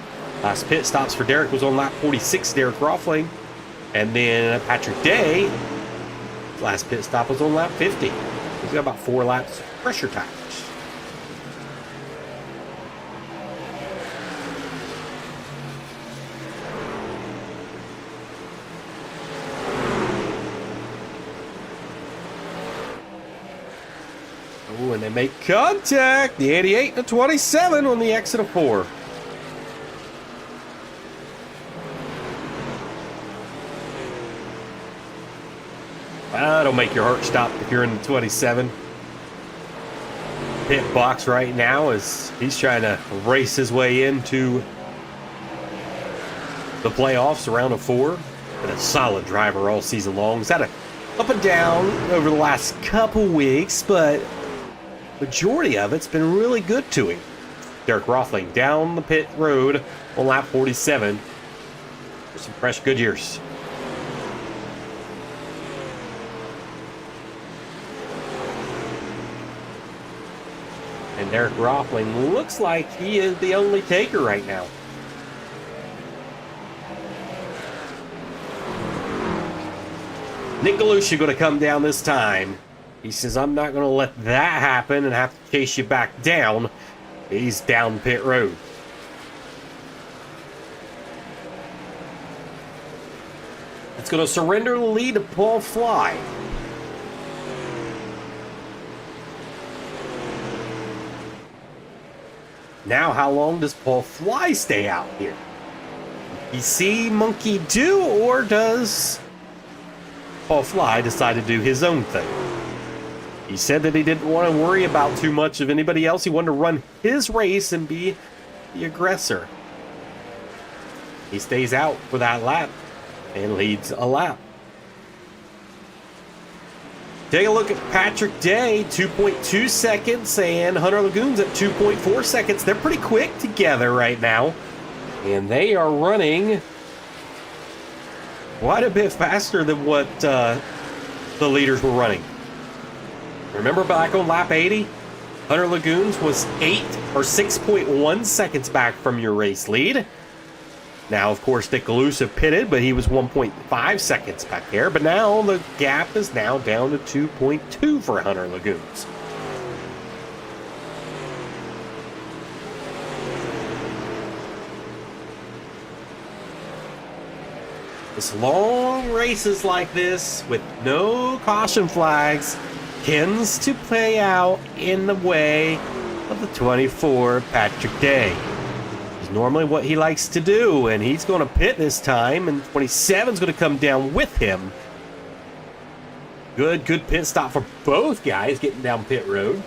Last pit stops for Derek was on lap 46, Derek Roffling. And then Patrick Day, last pit stop was on lap 50. He's got about 4 laps fresher tires. Oh, and they make contact. The 88 and the 27 on the exit of 4. That'll make your heart stop if you're in the 27. Pit box right now as he's trying to race his way into the playoffs, round of 4. Been a solid driver all season long. He's had a up and down over the last couple weeks, but majority of it's been really good to him. Derek Rothling down the pit road on lap 47 for some fresh Goodyears. And Derek Rothling looks like he is the only taker right now. Nick Galusha going to come down this time. He says, I'm not going to let that happen and have to chase you back down. He's down pit road. It's going to surrender the lead to Paul Fly. Now, how long does Paul Fly stay out here? You see Monkey do, or does Paul Fly decide to do his own thing? He said that he didn't want to worry about too much of anybody else. He wanted to run his race and be the aggressor. He stays out for that lap and leads a lap. Take a look at Patrick Day, 2.2 seconds, and Hunter Lagoons at 2.4 seconds. They're pretty quick together right now, and they are running quite a bit faster than what the leaders were running. Remember back on lap 80, Hunter Lagoons was 6.1 seconds back from your race lead. Now, of course, Nick Galusha pitted, but he was 1.5 seconds back there. But now the gap is now down to 2.2 for Hunter Lagoons. This long races like this with no caution flags tends to play out in the way of the 24 Patrick Day. Normally what he likes to do, and he's going to pit this time, and 27 is going to come down with him. Good pit stop for both guys getting down pit road.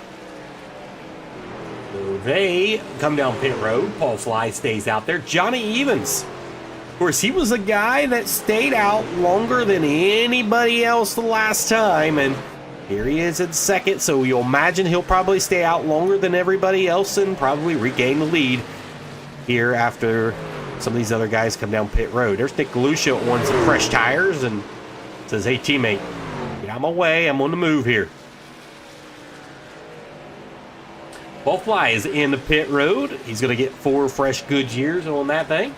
So they come down pit road. Paul Fly stays out there. Johnny Evans, of course, he was a guy that stayed out longer than anybody else the last time, and here he is in second, so you'll imagine he'll probably stay out longer than everybody else and probably regain the lead here after some of these other guys come down pit road. There's Nick Galusha on some fresh tires and says, hey teammate, get out of my way, I'm on the move here. Paul Fly is in the pit road. He's going to get 4 fresh Goodyears on that thing.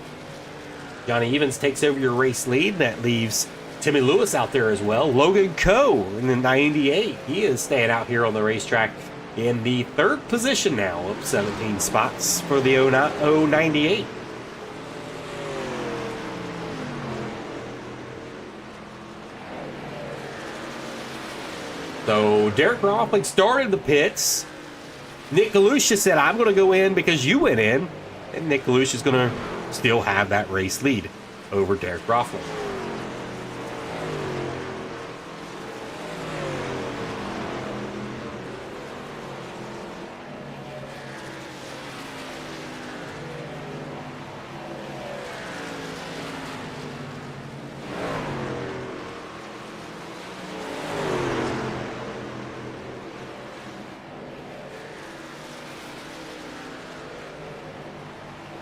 Johnny Evans takes over your race lead. That leaves Timmy Lewis out there as well. Logan Coe in the 98. He is staying out here on the racetrack in the 3rd position now, up 17 spots for the 098. So Derek Rothling started the pits. Nick Galusha said, I'm going to go in because you went in. And Nick Galusha is going to still have that race lead over Derek Rothling.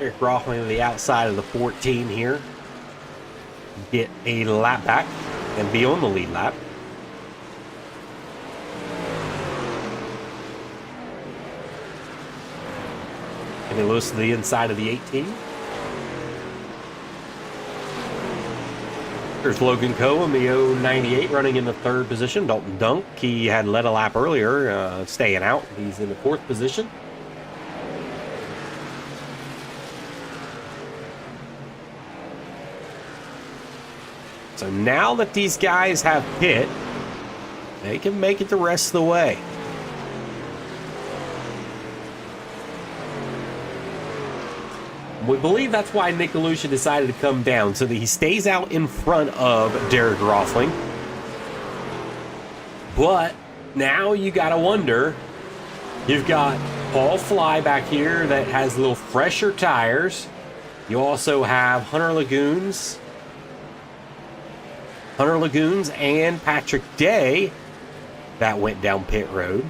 Derek Rothling to the outside of the 14 here. Get a lap back and be on the lead lap. And he Lewis to the inside of the 18. There's Logan Coe in the 098 running in the 3rd position. Dalton Dunk, he had led a lap earlier, staying out. He's in the 4th position. So now that these guys have pit, they can make it the rest of the way. We believe that's why Nick DeLucia decided to come down, so that he stays out in front of Derek Roffling. But now you got to wonder, you've got Paul Fly back here that has a little fresher tires. You also have Hunter Lagoons and Patrick Day that went down pit road.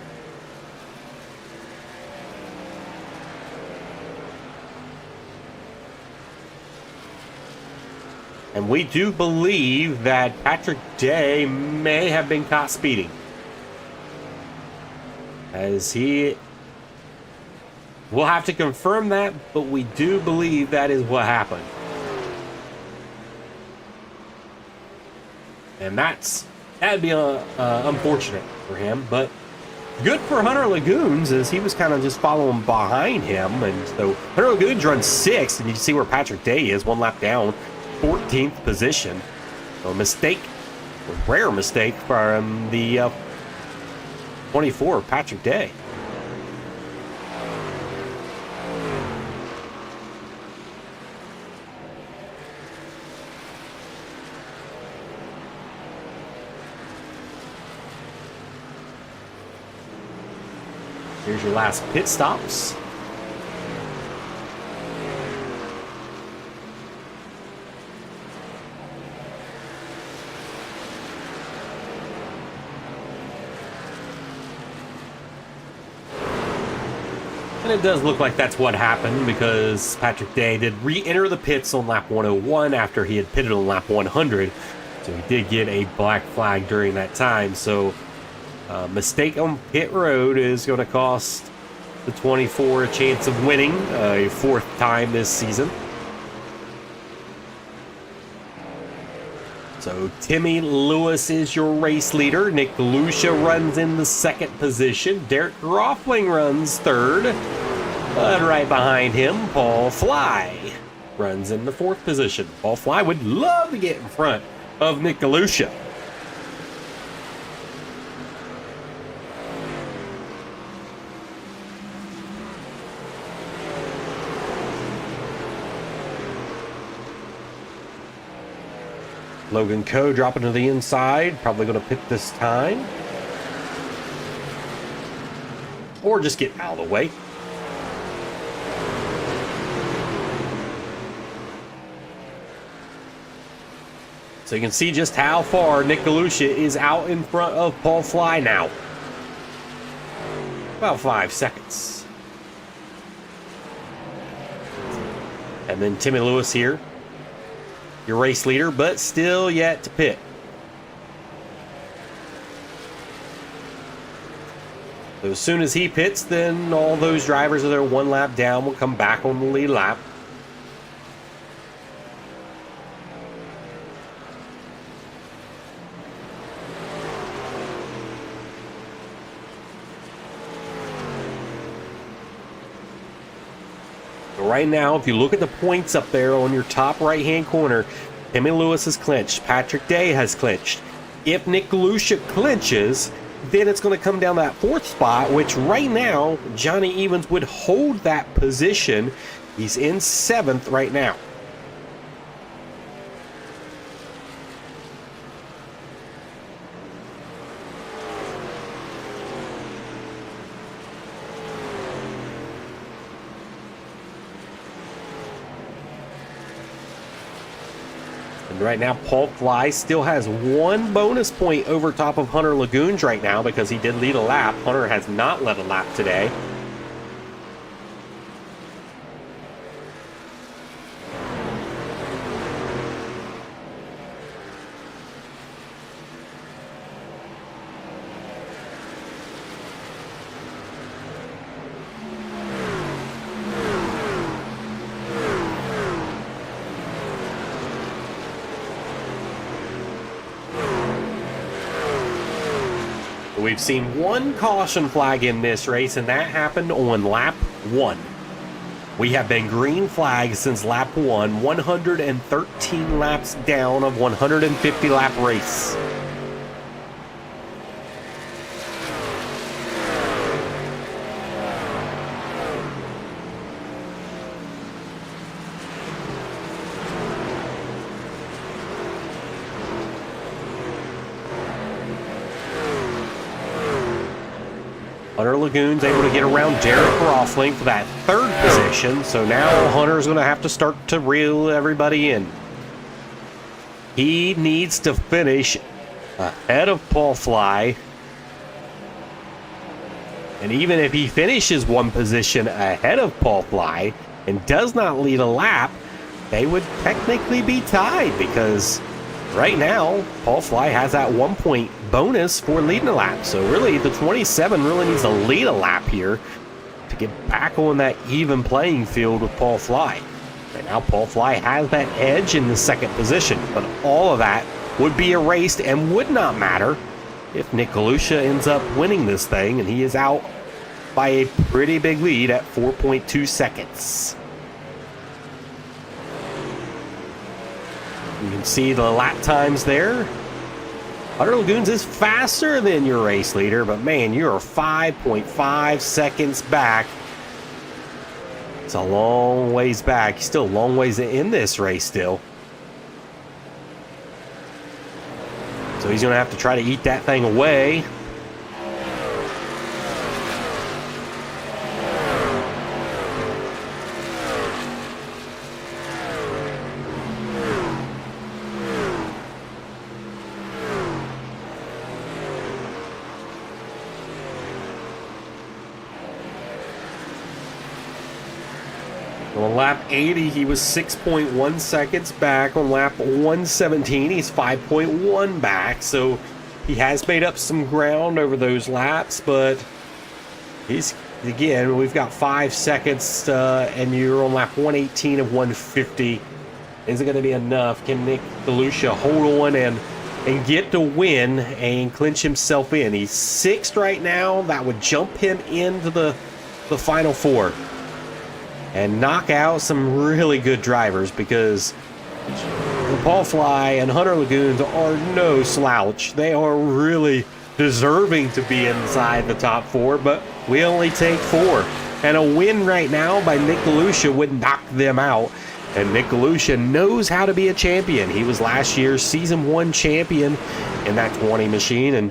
And we do believe that Patrick Day may have been caught speeding, as he... We'll have to confirm that, but we do believe that is what happened. And that'd be unfortunate for him, but good for Hunter Lagoons, as he was kind of just following behind him. And so Hunter Lagoons runs 6th, and you can see where Patrick Day is, 1 lap down, 14th position. So a mistake, a rare mistake from the 24, Patrick Day. Here's your last pit stops. And it does look like that's what happened, because Patrick Day did re-enter the pits on lap 101 after he had pitted on lap 100. So he did get a black flag during that time. So mistake on pit road is going to cost the 24 a chance of winning a 4th time this season. So Timmy Lewis is your race leader. Nick DeLucia runs in the 2nd position. Derek Roffling runs 3rd. And right behind him, Paul Fly runs in the 4th position. Paul Fly would love to get in front of Nick DeLucia. Logan Coe dropping to the inside, probably going to pit this time. Or just get out of the way. So you can see just how far Nick DeLucia is out in front of Paul Fly now. About 5 seconds. And then Timmy Lewis here, your race leader, but still yet to pit. So as soon as he pits, then all those drivers that are 1 lap down will come back on the lead lap. Right now, if you look at the points up there on your top right-hand corner, Timmy Lewis has clinched. Patrick Day has clinched. If Nick DeLucia clinches, then it's going to come down to that 4th spot, which right now, Johnny Evans would hold that position. He's in 7th right now. And right now, Paul Fly still has 1 bonus point over top of Hunter Lagoons right now, because he did lead a lap. Hunter has not led a lap today. We've seen 1 caution flag in this race, and that happened on lap 1. We have been green flagged since lap 1, 113 laps down of 150 lap race. Hunter Lagoon's able to get around Derek Rothling for that third position. So now Hunter's going to have to start to reel everybody in. He needs to finish ahead of Paul Fly. And even if he finishes one position ahead of Paul Fly and does not lead a lap, they would technically be tied because right now, Paul Fly has that 1 point bonus for leading a lap. So really, the 27 really needs to lead a lap here to get back on that even playing field with Paul Fly. Right now, Paul Fly has that edge in the second position, but all of that would be erased and would not matter if Nick Galusha ends up winning this thing, and he is out by a pretty big lead at 4.2 seconds. You can see the lap times there. Hunter Lagoons is faster than your race leader, but man, you're 5.5 seconds back. It's a long ways back. He's still a long ways in this race still. So he's going to have to try to eat that thing away. On lap 80, he was 6.1 seconds back. On lap 117, he's 5.1 back. So he has made up some ground over those laps, but he's, again, we've got 5 seconds, and you're on lap 118 of 150. Is it going to be enough? Can Nick Galusha hold on and get the win and clinch himself in? He's 6th right now. That would jump him into the final 4. And knock out some really good drivers because Paul Fly and Hunter Lagoons are no slouch. They are really deserving to be inside the top 4, but we only take 4. And a win right now by Nick Galusha would knock them out. And Nick Galusha knows how to be a champion. He was last year's Season 1 champion in that 20 machine, and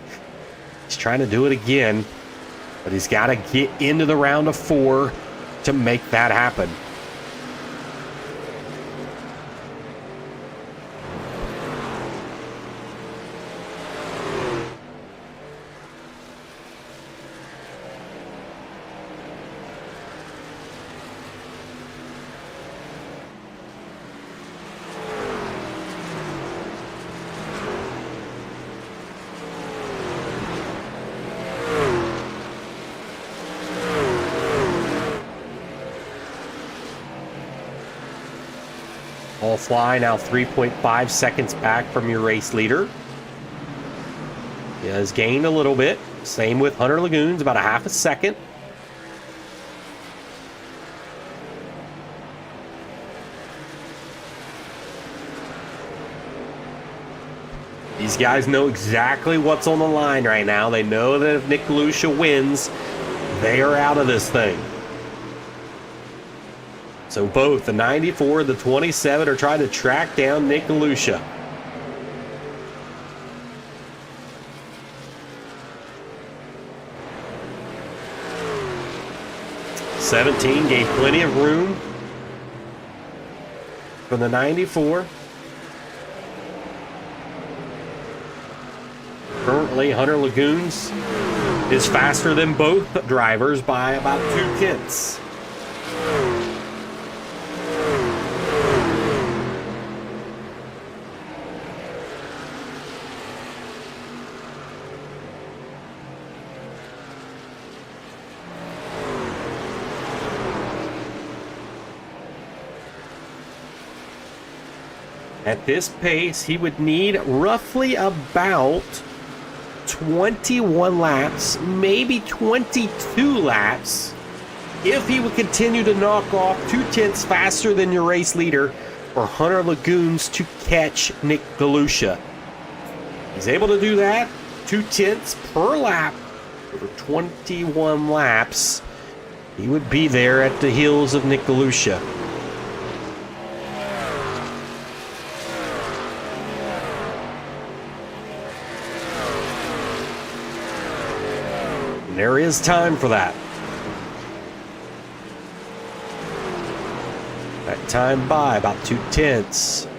he's trying to do it again. But he's got to get into the round of 4 to make that happen. Paul Fly now 3.5 seconds back from your race leader. He has gained a little bit. Same with Hunter Lagoons, about a half a second. These guys know exactly what's on the line right now. They know that if Nick Galusha wins, they are out of this thing. So both the 94 and the 27 are trying to track down Nick Galusha. '17 gave plenty of room for the 94. Currently, Hunter Lagoons is faster than both drivers by about 0.2. At this pace, he would need roughly about 21 laps, maybe 22 laps, if he would continue to knock off 0.2 faster than your race leader for Hunter Lagoons to catch Nick Galusha. He's able to do that, 0.2 per lap over 21 laps. He would be there at the heels of Nick Galusha. There is time for that. That time by about 0.2.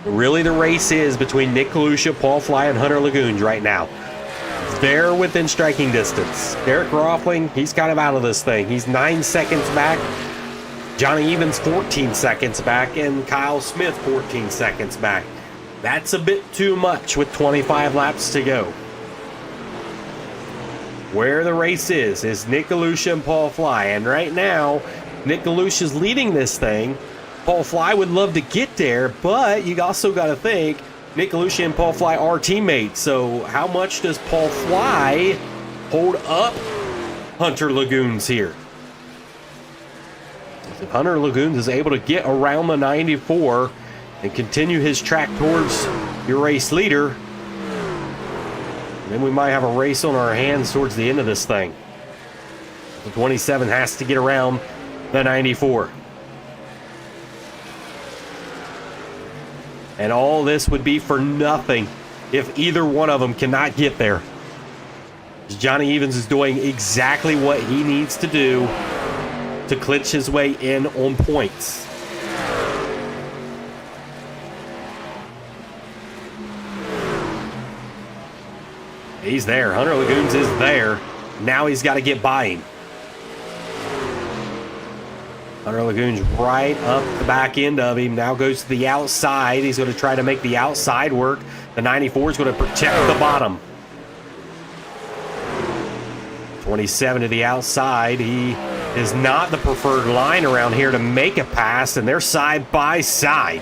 Really, the race is between Nick Kalusha, Paul Fly, and Hunter Lagoons right now. They're within striking distance. Derek Roffling, he's kind of out of this thing. He's 9 seconds back. Johnny Evans, 14 seconds back. And Kyle Smith, 14 seconds back. That's a bit too much with 25 laps to go. Where the race is Nick Kalusha and Paul Fly. And right now, Nick Kalusha's leading this thing. Paul Fly would love to get there, but you also got to think Nick Kalusha and Paul Fly are teammates. So how much does Paul Fly hold up Hunter Lagoons here? If Hunter Lagoons is able to get around the 94 and continue his track towards your race leader, then we might have a race on our hands towards the end of this thing. The 27 has to get around the 94. And all this would be for nothing if either one of them cannot get there. Johnny Evans is doing exactly what he needs to do to clinch his way in on points. He's there. Hunter Lagoons is there. Now he's got to get by him. Hunter Lagoons right up the back end of him. Now goes to the outside. He's going to try to make the outside work. The 94 is going to protect the bottom. 27 to the outside. He is not the preferred line around here to make a pass, and they're side by side.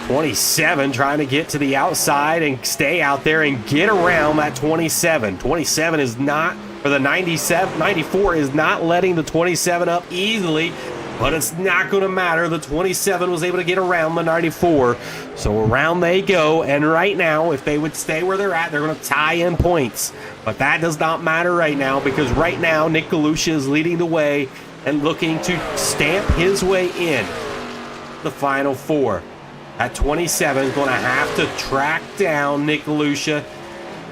27 trying to get to the outside and stay out there and get around that 27. 27 is not, or the 94 is not letting the 27 up easily, but it's not going to matter. The 27 was able to get around the 94, so around they go. And right now, if they would stay where they're at, they're going to tie in points. But that does not matter right now, because right now Nick Kalusha is leading the way and looking to stamp his way in the final four. At 27 is going to have to track down Nick Kalusha,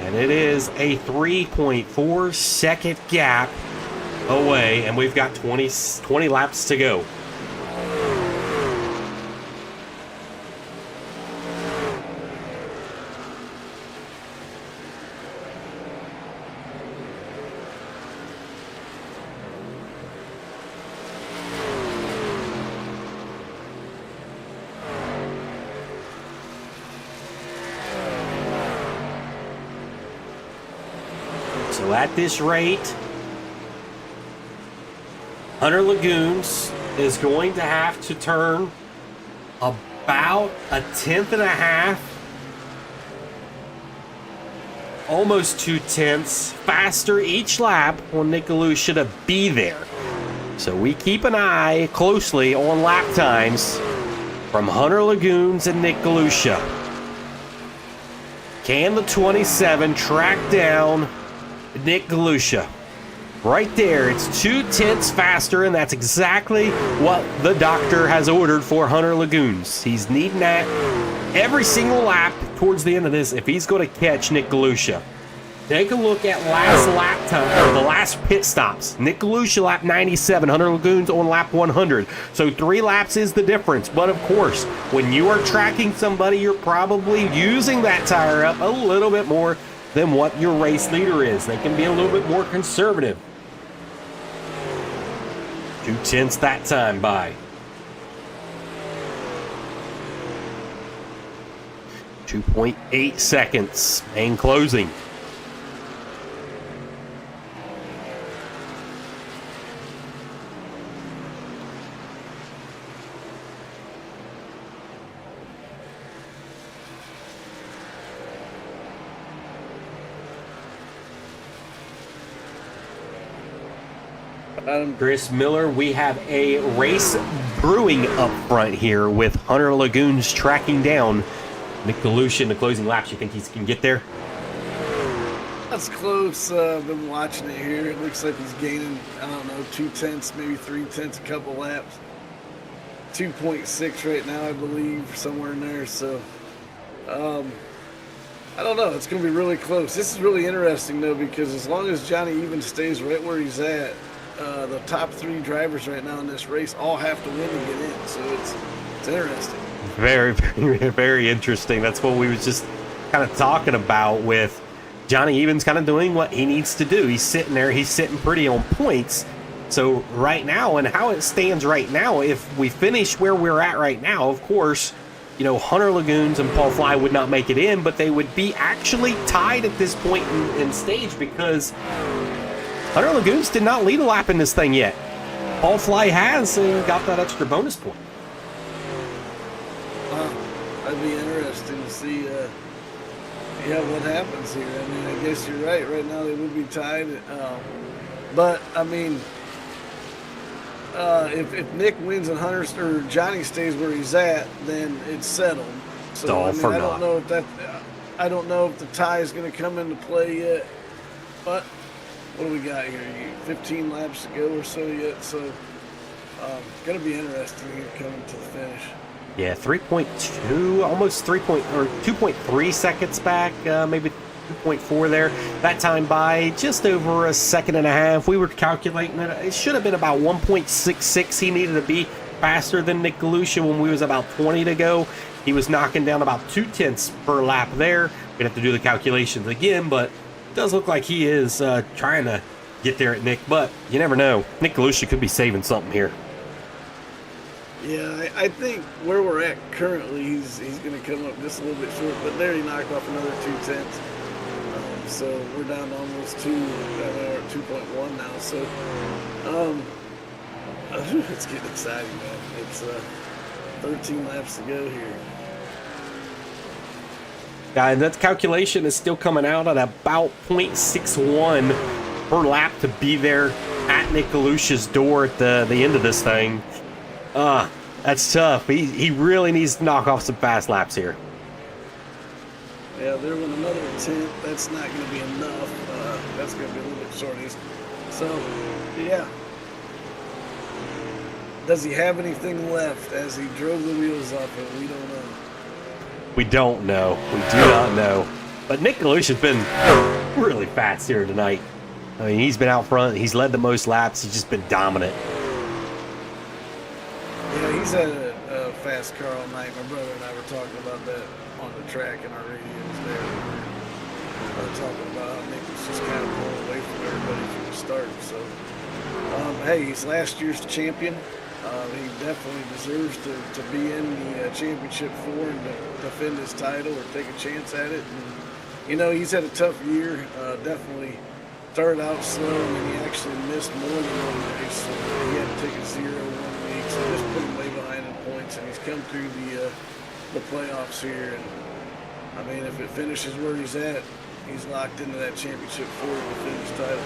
and it is a 3.4 second gap away, and we've got 20 laps to go. So at this rate, Hunter Lagoons is going to have to turn about a tenth and a half, almost 2/10 faster each lap on Nick Kalusha to be there. So we keep an eye closely on lap times from Hunter Lagoons and Nick Kalusha. Can the 27 track down Nick Kalusha? Right there, it's 2/10 faster, and that's exactly what the doctor has ordered for Hunter Lagoons. He's needing that every single lap towards the end of this if he's going to catch Nick Kalusha. Take a look at last lap time, or the last pit stops. Nick Kalusha lap 97, Hunter Lagoons on lap 100. So 3 laps is the difference. But of course, when you are tracking somebody, you're probably using that tire up a little bit more than what your race leader is. They can be a little bit more conservative. 2/10 that time by. 2.8 seconds and closing. Chris Miller, we have a race brewing up front here with Hunter Lagoons tracking down Nick Kalusha in the closing laps. You think he can get there? That's close. I've been watching it here. It looks like he's gaining, I don't know, 0.2, maybe 0.3, a couple laps. 2.6 right now, I believe, somewhere in there. So, I don't know. It's going to be really close. This is really interesting, though, because as long as Johnny even stays right where he's at, the top 3 drivers right now in this race all have to win to get in. So it's interesting. Very, very, very interesting. That's what we was just kind of talking about with Johnny Evans kind of doing what he needs to do. He's sitting there. He's sitting pretty on points. So right now, and how it stands right now, if we finish where we're at right now, of course, you know, Hunter Lagoons and Paul Fly would not make it in, but they would be actually tied at this point in stage because Hunter Lagoons did not lead a lap in this thing yet. Paul Fly has and got that extra bonus point. That'd be interesting to see what happens here. I mean, I guess you're right. Right now they would be tied. But, I mean, if Nick wins and Hunter or Johnny stays where he's at, then it's settled. So, I mean, I don't know if the tie is going to come into play yet. But what do we got here? 15 laps to go or so yet. So, going to be interesting here coming to the finish. Yeah, 3.2, almost 2.3 seconds back, maybe 2.4 there. That time by just over a second and a half. We were calculating it should have been about 1.66. He needed to be faster than Nick Galusha when we was about 20 to go. He was knocking down about 0.2 per lap there. We'd have to do the calculations again, but it does look like he is trying to get there at Nick. But you never know. Nick Galusha could be saving something here. Yeah, I think where we're at currently, he's going to come up just a little bit short, but there he knocked off another 0.2. So we're down to almost 2.1 now. So it's getting exciting, man. It's 13 laps to go here. Yeah, and that calculation is still coming out at about 0.61 per lap to be there at Nick Galusha's door at the end of this thing. That's tough. He really needs to knock off some fast laps here. Yeah, there went another 10. That's not going to be enough. That's going to be a little bit short. So, yeah. Does he have anything left as he drove the wheels up? And we don't know. We don't know. We do not know. But Nick Galusha's been really fast here tonight. I mean, he's been out front. He's led the most laps. He's just been dominant. Yeah, he's had a fast car all night. My brother and I were talking about that on the track in our radios there. We were talking about how Nick was just kind of pulling away from everybody from the start. So, hey, he's last year's champion. He definitely deserves to be in the championship 4 and to defend his title or take a chance at it. And, you know, he's had a tough year. Definitely started out slow, and then he actually missed more than one race. So he had to take a 0 1 week. So just put him way behind in points, and he's come through the playoffs here. And I mean, if it finishes where he's at, he's locked into that championship 4 to defend his title.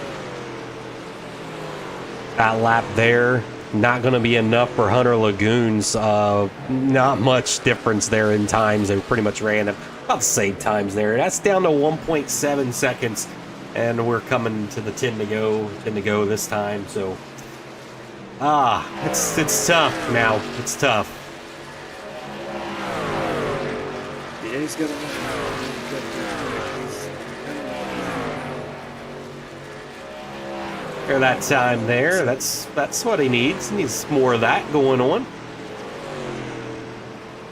That lap there, not going to be enough for Hunter Lagoons. Not much difference there in times. They pretty much ran about the same times there. That's down to 1.7 seconds, and we're coming to the 10 to go this time. So, it's tough now. It's tough. Yeah, he's gonna. Hear that time there. That's what he needs. He needs more of that going on.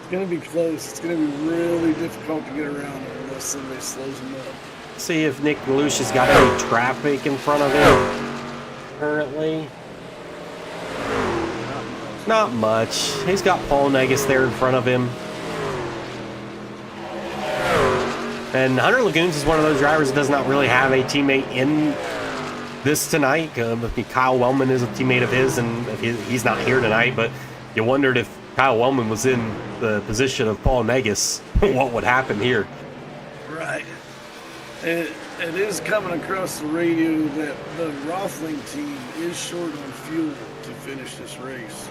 It's going to be close. It's going to be really difficult to get around him unless somebody slows him up. See if Nick Galusha's got any traffic in front of him currently. Not much. He's got Paul Negus there in front of him. And Hunter Lagoons is one of those drivers that does not really have a teammate in this tonight. Kyle Wellman is a teammate of his, and he's not here tonight, but you wondered if Kyle Wellman was in the position of Paul Negus, what would happen here? Right. It is coming across the radio that the Rothling team is short on fuel to finish this race.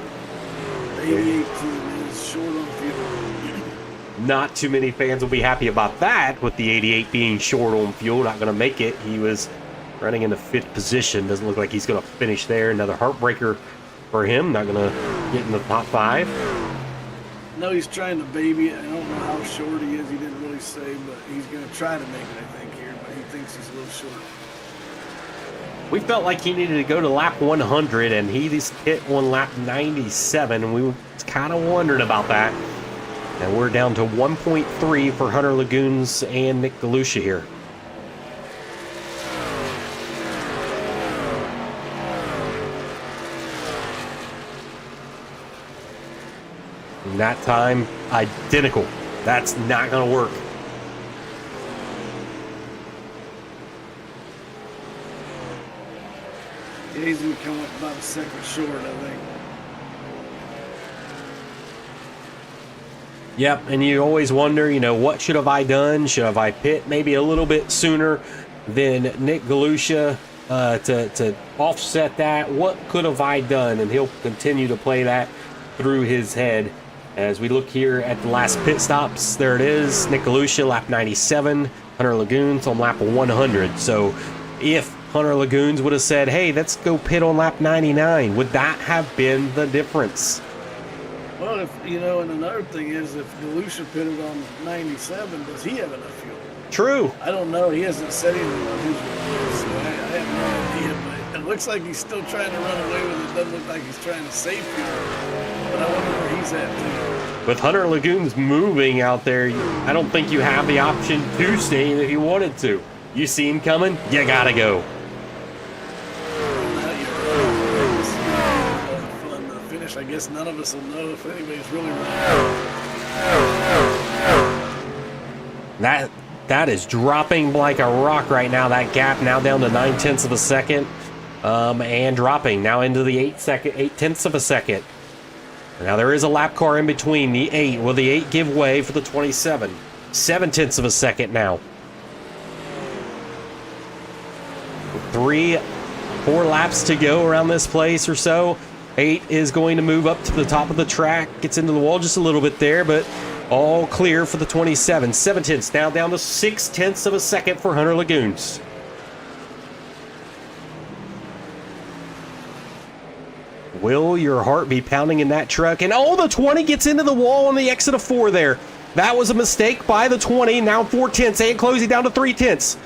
The 88 team is short on fuel. Not too many fans will be happy about that, with the 88 being short on fuel, not going to make it. He was running in the 5th position. Doesn't look like he's going to finish there. Another heartbreaker for him. Not going to get in the top 5. No, he's trying to baby it. I don't know how short he is. He didn't really say, but he's going to try to make it, I think, here. But he thinks he's a little short. We felt like he needed to go to lap 100, and he just hit on lap 97, and we were kind of wondering about that. And we're down to 1.3 for Hunter Lagoons and Nick Galusha here. And that time, identical. That's not going to work. Yeah, he's going to come up about a second short, I think. Yep, and you always wonder, what should have I done? Should have I pit maybe a little bit sooner than Nick Galusha to offset that? What could have I done? And he'll continue to play that through his head. As we look here at the last pit stops, there it is. Nick Galusha, lap 97. Hunter Lagoons on lap 100. So if Hunter Lagoons would have said, hey, let's go pit on lap 99, would that have been the difference? Well, and another thing is, if Galusha pitted on 97, does he have enough fuel? True. I don't know. He hasn't said anything on his report, so I have no idea. But it looks like he's still trying to run away with it. Doesn't look like he's trying to save fuel. But I wonder where he's at, too. With Hunter Lagoons moving out there, I don't think you have the option to stay if you wanted to. You see him coming, you gotta go. I guess none of us will know if anybody's really running. That is dropping like a rock right now. That gap now down to 9/10 of a second, and dropping now into the 8/10 of a second. Now there is a lap car in between the 8. Will the 8 give way for the 27? 7/10 of a second now. 3-4 laps to go around this place or so. 8 is going to move up to the top of the track, gets into the wall just a little bit there, but all clear for the 27. 7/10 now down to 6/10 of a second for Hunter Lagoons. Will your heart be pounding in that truck? And the 20 gets into the wall on the exit of 4 there. That was a mistake by the 20. Now 4/10 and closing down to 3/10.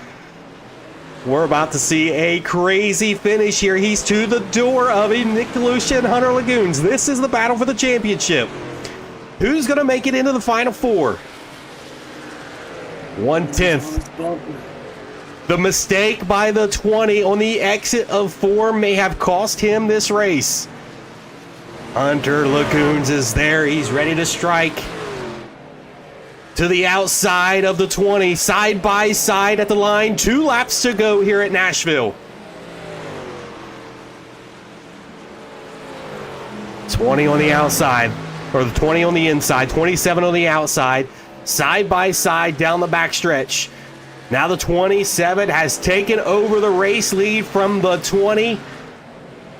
We're about to see a crazy finish here. He's to the door of Nick Galusha and Hunter Lagoons. This is the battle for the championship. Who's going to make it into the final 4? 1/10. The mistake by the 20 on the exit of 4 may have cost him this race. Hunter Lagoons is there. He's ready to strike. To the outside of the 20, side by side at the line. 2 laps to go here at Nashville. 20 on the outside, or the 20 on the inside, 27 on the outside, side by side down the backstretch. Now the 27 has taken over the race lead from the 20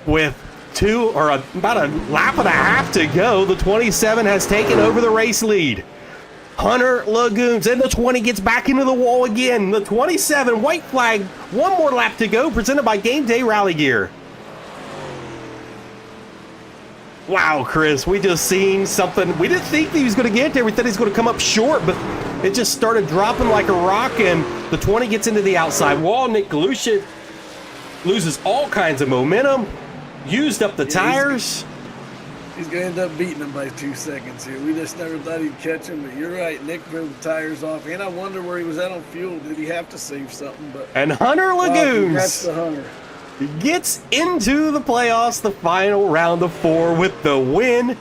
with about a lap and a half to go. The 27 has taken over the race lead. Hunter Lagoons, and the 20 gets back into the wall again. The 27, white flag, 1 more lap to go, presented by Game Day Rally Gear. Wow, Chris, we just seen something. We didn't think he was going to get there. We thought he was going to come up short, but it just started dropping like a rock, and the 20 gets into the outside wall. Nick Galusha loses all kinds of momentum, used up the tires. He's going to end up beating him by 2 seconds here. We just never thought he'd catch him, but you're right. Nick drove the tires off, and I wonder where he was at on fuel. Did he have to save something? And Hunter Lagoons congrats to Hunter. Gets into the playoffs, the final round of 4 with the win.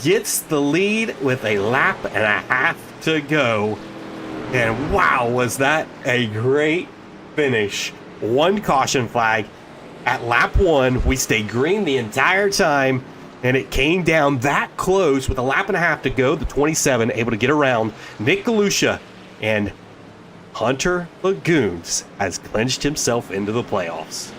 Gets the lead with a lap and a half to go. And wow, was that a great finish. 1 caution flag at lap 1. We stayed green the entire time. And it came down that close with a lap and a half to go. The 27 able to get around Nick Galusha, and Hunter Lagoons has clinched himself into the playoffs.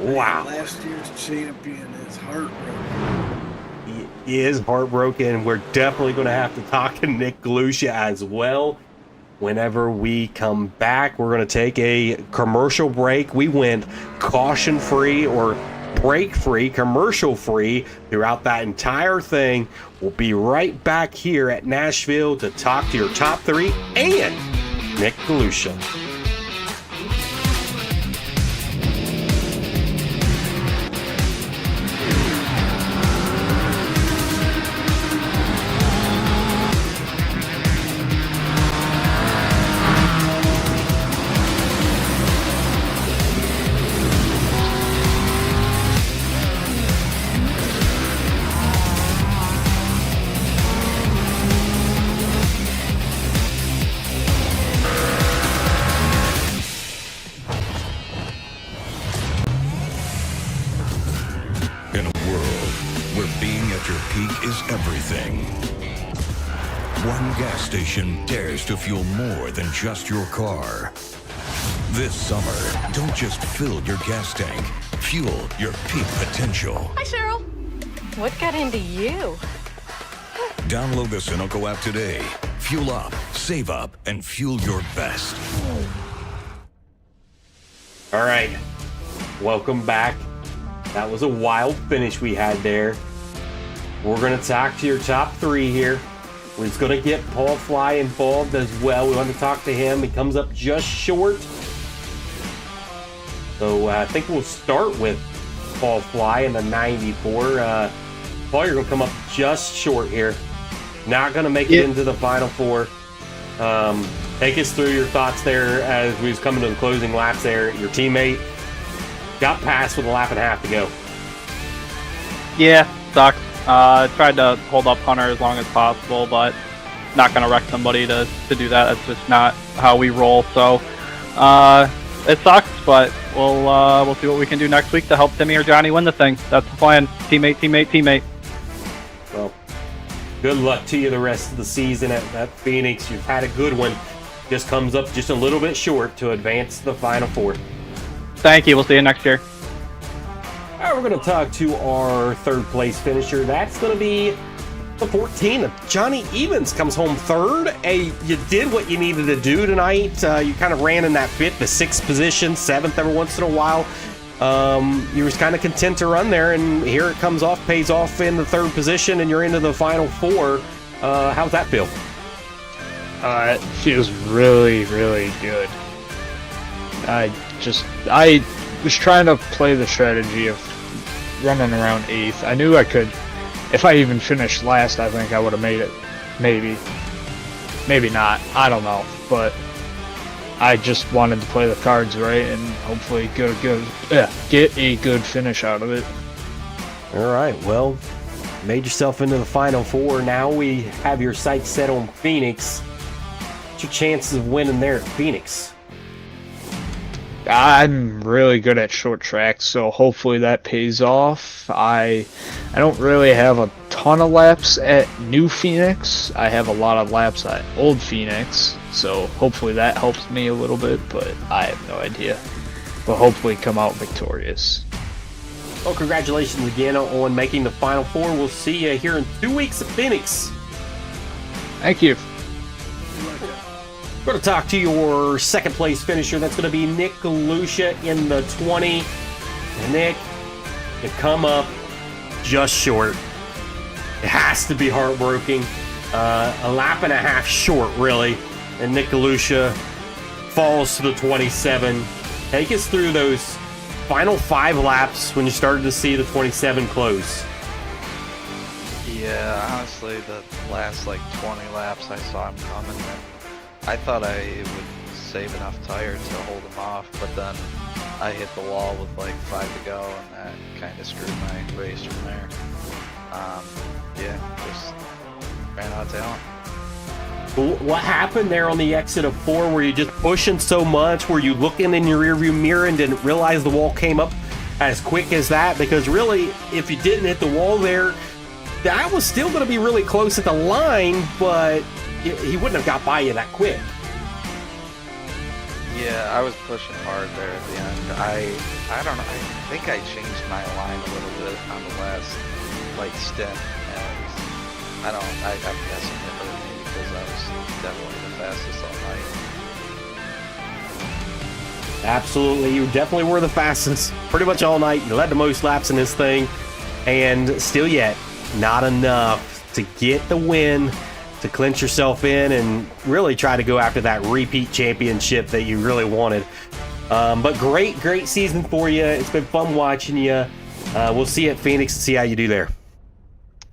Wow. Last year's champion is heartbroken. He is heartbroken. We're definitely going to have to talk to Nick Galusha as well. Whenever we come back, we're going to take a commercial break. We went caution-free or break-free, commercial-free throughout that entire thing. We'll be right back here at Nashville to talk to your top 3 and Nick Galusha. In a world where being at your peak is everything, one gas station dares to fuel more than just your car. This summer, don't just fill your gas tank, fuel your peak potential. Hi, Cheryl. What got into you? Download the Sunoco app today. Fuel up, save up, and fuel your best. All right, welcome back. That was a wild finish we had there. We're going to talk to your top 3 here. We're just going to get Paul Fly involved as well. We want to talk to him. He comes up just short. So I think we'll start with Paul Fly in the 94. Paul, you're going to come up just short here. Not going to make it into the Final 4. Take us through your thoughts there as we was coming to the closing laps there. Your teammate got past with a lap and a half to go. Yeah, sucks. Tried to hold up Hunter as long as possible, but not going to wreck somebody to do that. That's just not how we roll. So it sucks, but we'll see what we can do next week to help Timmy or Johnny win the thing. That's the plan. Teammate. Well, good luck to you the rest of the season at Phoenix. You've had a good one. Just comes up just a little bit short to advance to the Final 4. Thank you. We'll see you next year. All right, we're going to talk to our third place finisher. That's going to be the 14. Johnny Evans comes home third. Hey, you did what you needed to do tonight. You kind of ran in that 5th to 6th position, 7th every once in a while. You were kind of content to run there, and here it comes off, pays off in the 3rd position, and you're into the Final 4. How's that feel? It feels really, really good. I was trying to play the strategy of running around 8th. I knew I could. If I even finished last, I think I would have made it. Maybe not. I don't know. But I just wanted to play the cards right and hopefully get a good finish out of it. All right. Well, made yourself into the Final 4. Now we have your sights set on Phoenix. What's your chances of winning there at Phoenix? I'm really good at short tracks, so hopefully that pays off. I don't really have a ton of laps at New Phoenix. I have a lot of laps at Old Phoenix, so hopefully that helps me a little bit, but I have no idea. But hopefully come out victorious. Well, congratulations again on making the Final 4. We'll see you here in 2 weeks at Phoenix. Thank you. We're going to talk to your 2nd place finisher. That's going to be Nick Galusha in the 20. And Nick, you come up just short. It has to be heartbreaking. A lap and a half short, really. And Nick Galusha falls to the 27. Take us through those final 5 laps when you started to see the 27 close. Yeah, honestly, the last 20 laps I saw him coming. I thought I would save enough tires to hold him off, but then I hit the wall with 5 to go, and that kind of screwed my race from there. Just ran out of talent. What happened there on the exit of 4? Were you just pushing so much? Were you looking in your rearview mirror and didn't realize the wall came up as quick as that? Because really, if you didn't hit the wall there, that was still going to be really close at the line, but he wouldn't have got by you that quick. Yeah, I was pushing hard there at the end. I don't know. I think I changed my line a little bit on the last like stint, and I'm guessing it hurt me because I was definitely the fastest all night. Absolutely, you definitely were the fastest pretty much all night. You led the most laps in this thing, and still yet, not enough to get the win, to clinch yourself in and really try to go after that repeat championship that you really wanted. But great season for you. It's been fun watching you. We'll see you at Phoenix and see how you do there.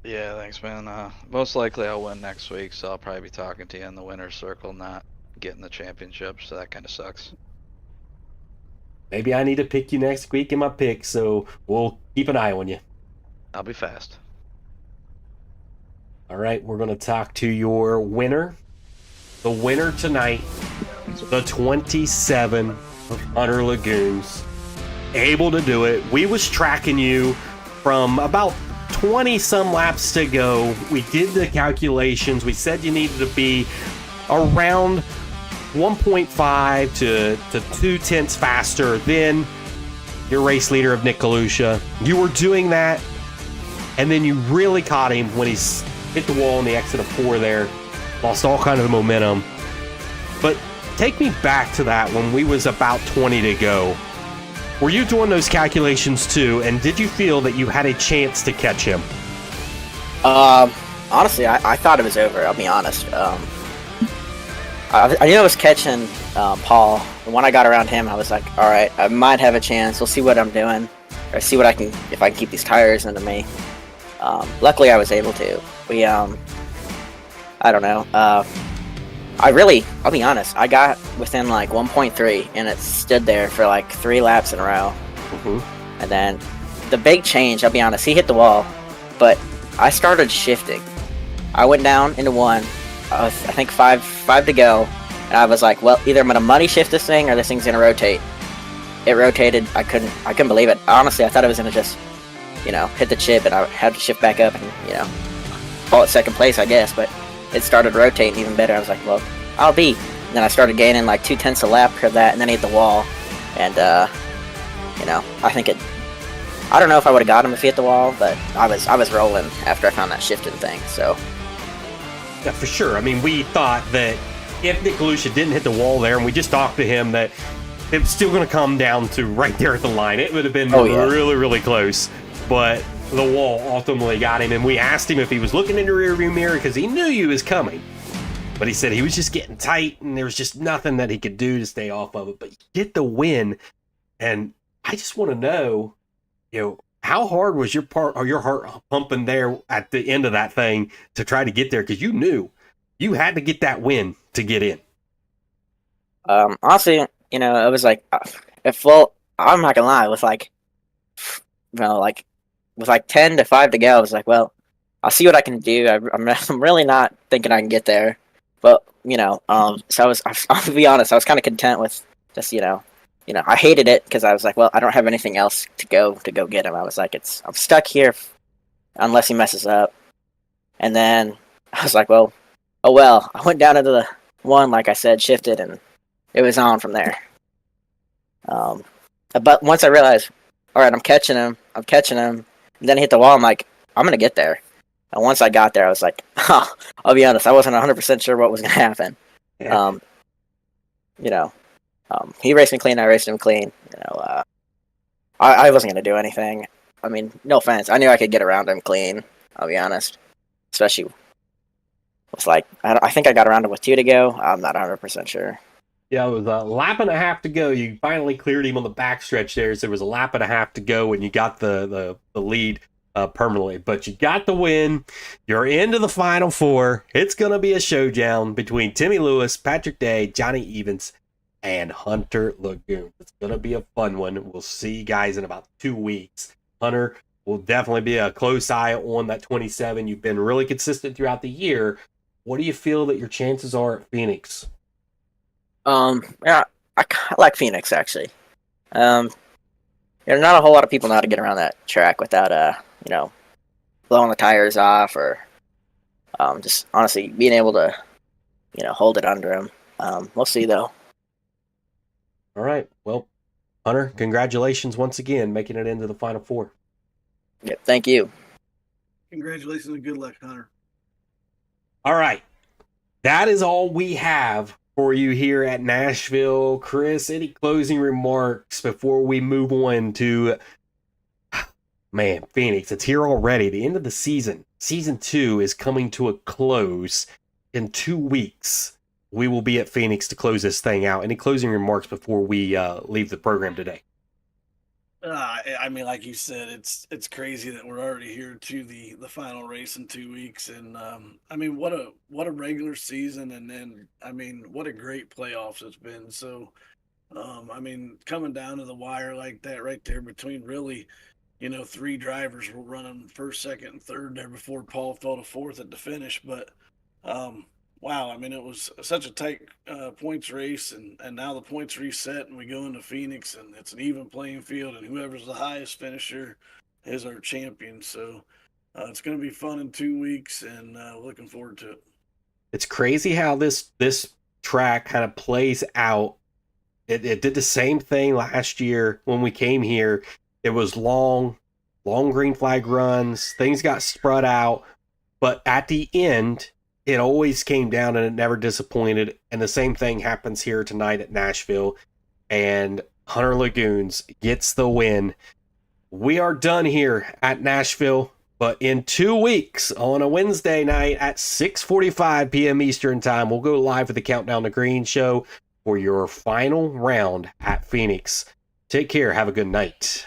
Yeah, thanks, man. Most likely I'll win next week, so I'll probably be talking to you in the winner's circle, not getting the championship, so that kind of sucks. Maybe I need to pick you next week in my pick, so we'll keep an eye on you. I'll be fast. All right, we're going to talk to your winner. The winner tonight, the 27 of Hunter Lagoons. Able to do it. We was tracking you from about 20-some laps to go. We did the calculations. We said you needed to be around 1.5 to 2/10 faster than your race leader of Nick Kalusha. You were doing that, and then you really caught him when he's hit the wall on the exit of 4 there. Lost all kind of momentum. But take me back to that when we was about 20 to go. Were you doing those calculations too, and did you feel that you had a chance to catch him? Honestly, I thought it was over, I'll be honest. I knew I was catching Paul, and when I got around him, I was like, all right, I might have a chance. We'll see what I'm doing, or see what if I can keep these tires into me. Luckily, I was able to. I don't know. I'll be honest, I got within like 1.3, and it stood there for like 3 laps in a row. And then the big change, I'll be honest, he hit the wall, but I started shifting. I went down into 1. I think 5 to go, and I was like, well, either I'm gonna money shift this thing or this thing's gonna rotate. It rotated. I couldn't believe it. Honestly, I thought it was gonna just, hit the chip, and I had to shift back up and, call it second place, I guess. But it started rotating even better. I was like, well, I'll be. And then I started gaining like 2/10 a lap for that, and then he hit the wall, and I think it. I don't know if I would have got him if he hit the wall, but I was rolling after I found that shifting thing. So. Yeah, for sure. I mean, we thought that if Nick Kalusha didn't hit the wall there, and we just talked to him, that it was still going to come down to right there at the line. It would have been really, really close. But the wall ultimately got him, and we asked him if he was looking in the rearview mirror because he knew you was coming. But he said he was just getting tight, and there was just nothing that he could do to stay off of it. But you get the win, and I just want to know, how hard was your heart pumping there at the end of that thing to try to get there? Because you knew you had to get that win to get in. Honestly, it was like, I'm not gonna lie, with with 10 to 5 to go, I was like, well, I'll see what I can do. I'm really not thinking I can get there, but so I'll be honest, I was kind of content with just I hated it because I was like, well, I don't have anything else to go get him. I was like, I'm stuck here unless he messes up. And then I was like, well, I went down into the 1, like I said, shifted, and it was on from there. But once I realized, all right, I'm catching him, and then he hit the wall, I'm like, I'm going to get there. And once I got there, I was like, I'll be honest, I wasn't 100% sure what was going to happen. Yeah. He raced me clean, I raced him clean. I wasn't going to do anything. I mean, no offense. I knew I could get around him clean, I'll be honest. Especially with I think I got around him with 2 to go. I'm not 100% sure. Yeah, it was a lap and a half to go. You finally cleared him on the backstretch there. So there was a lap and a half to go, and you got the lead permanently. But you got the win. You're into the Final Four. It's going to be a showdown between Timmy Lewis, Patrick Day, Johnny Evans, and Hunter Lagoon. It's going to be a fun one. We'll see you guys in about 2 weeks. Hunter will definitely be a close eye on that 27. You've been really consistent throughout the year. What do you feel that your chances are at Phoenix? Yeah, I like Phoenix, actually. Not a whole lot of people know how to get around that track without, blowing the tires off or just honestly being able to, hold it under them. We'll see, though. All right. Well, Hunter, congratulations once again, making it into the Final Four. Yep, thank you. Congratulations and good luck, Hunter. All right. That is all we have for you here at Nashville. Chris, any closing remarks before we move on to, man, Phoenix? It's here already. The end of the season. Season 2 is coming to a close in 2 weeks. We will be at Phoenix to close this thing out. Any closing remarks before we leave the program today? I mean, like you said, it's crazy that we're already here to the final race in 2 weeks, and I mean, what a regular season, and then I mean, what a great playoffs it's been. So, I mean, coming down to the wire like that right there between really, 3 drivers were running first, second, and third there before Paul fell to fourth at the finish, but wow, I mean, it was such a tight points race, and now the points reset, and we go into Phoenix, and it's an even playing field, and whoever's the highest finisher is our champion. So it's going to be fun in 2 weeks, and looking forward to it. It's crazy how this track kind of plays out. It did the same thing last year when we came here. It was long green flag runs. Things got spread out, but at the end, it always came down and it never disappointed. And the same thing happens here tonight at Nashville. And Hunter Lagoons gets the win. We are done here at Nashville. But in 2 weeks, on a Wednesday night at 6:45 p.m. Eastern Time, we'll go live with the Countdown to Green show for your final round at Phoenix. Take care. Have a good night.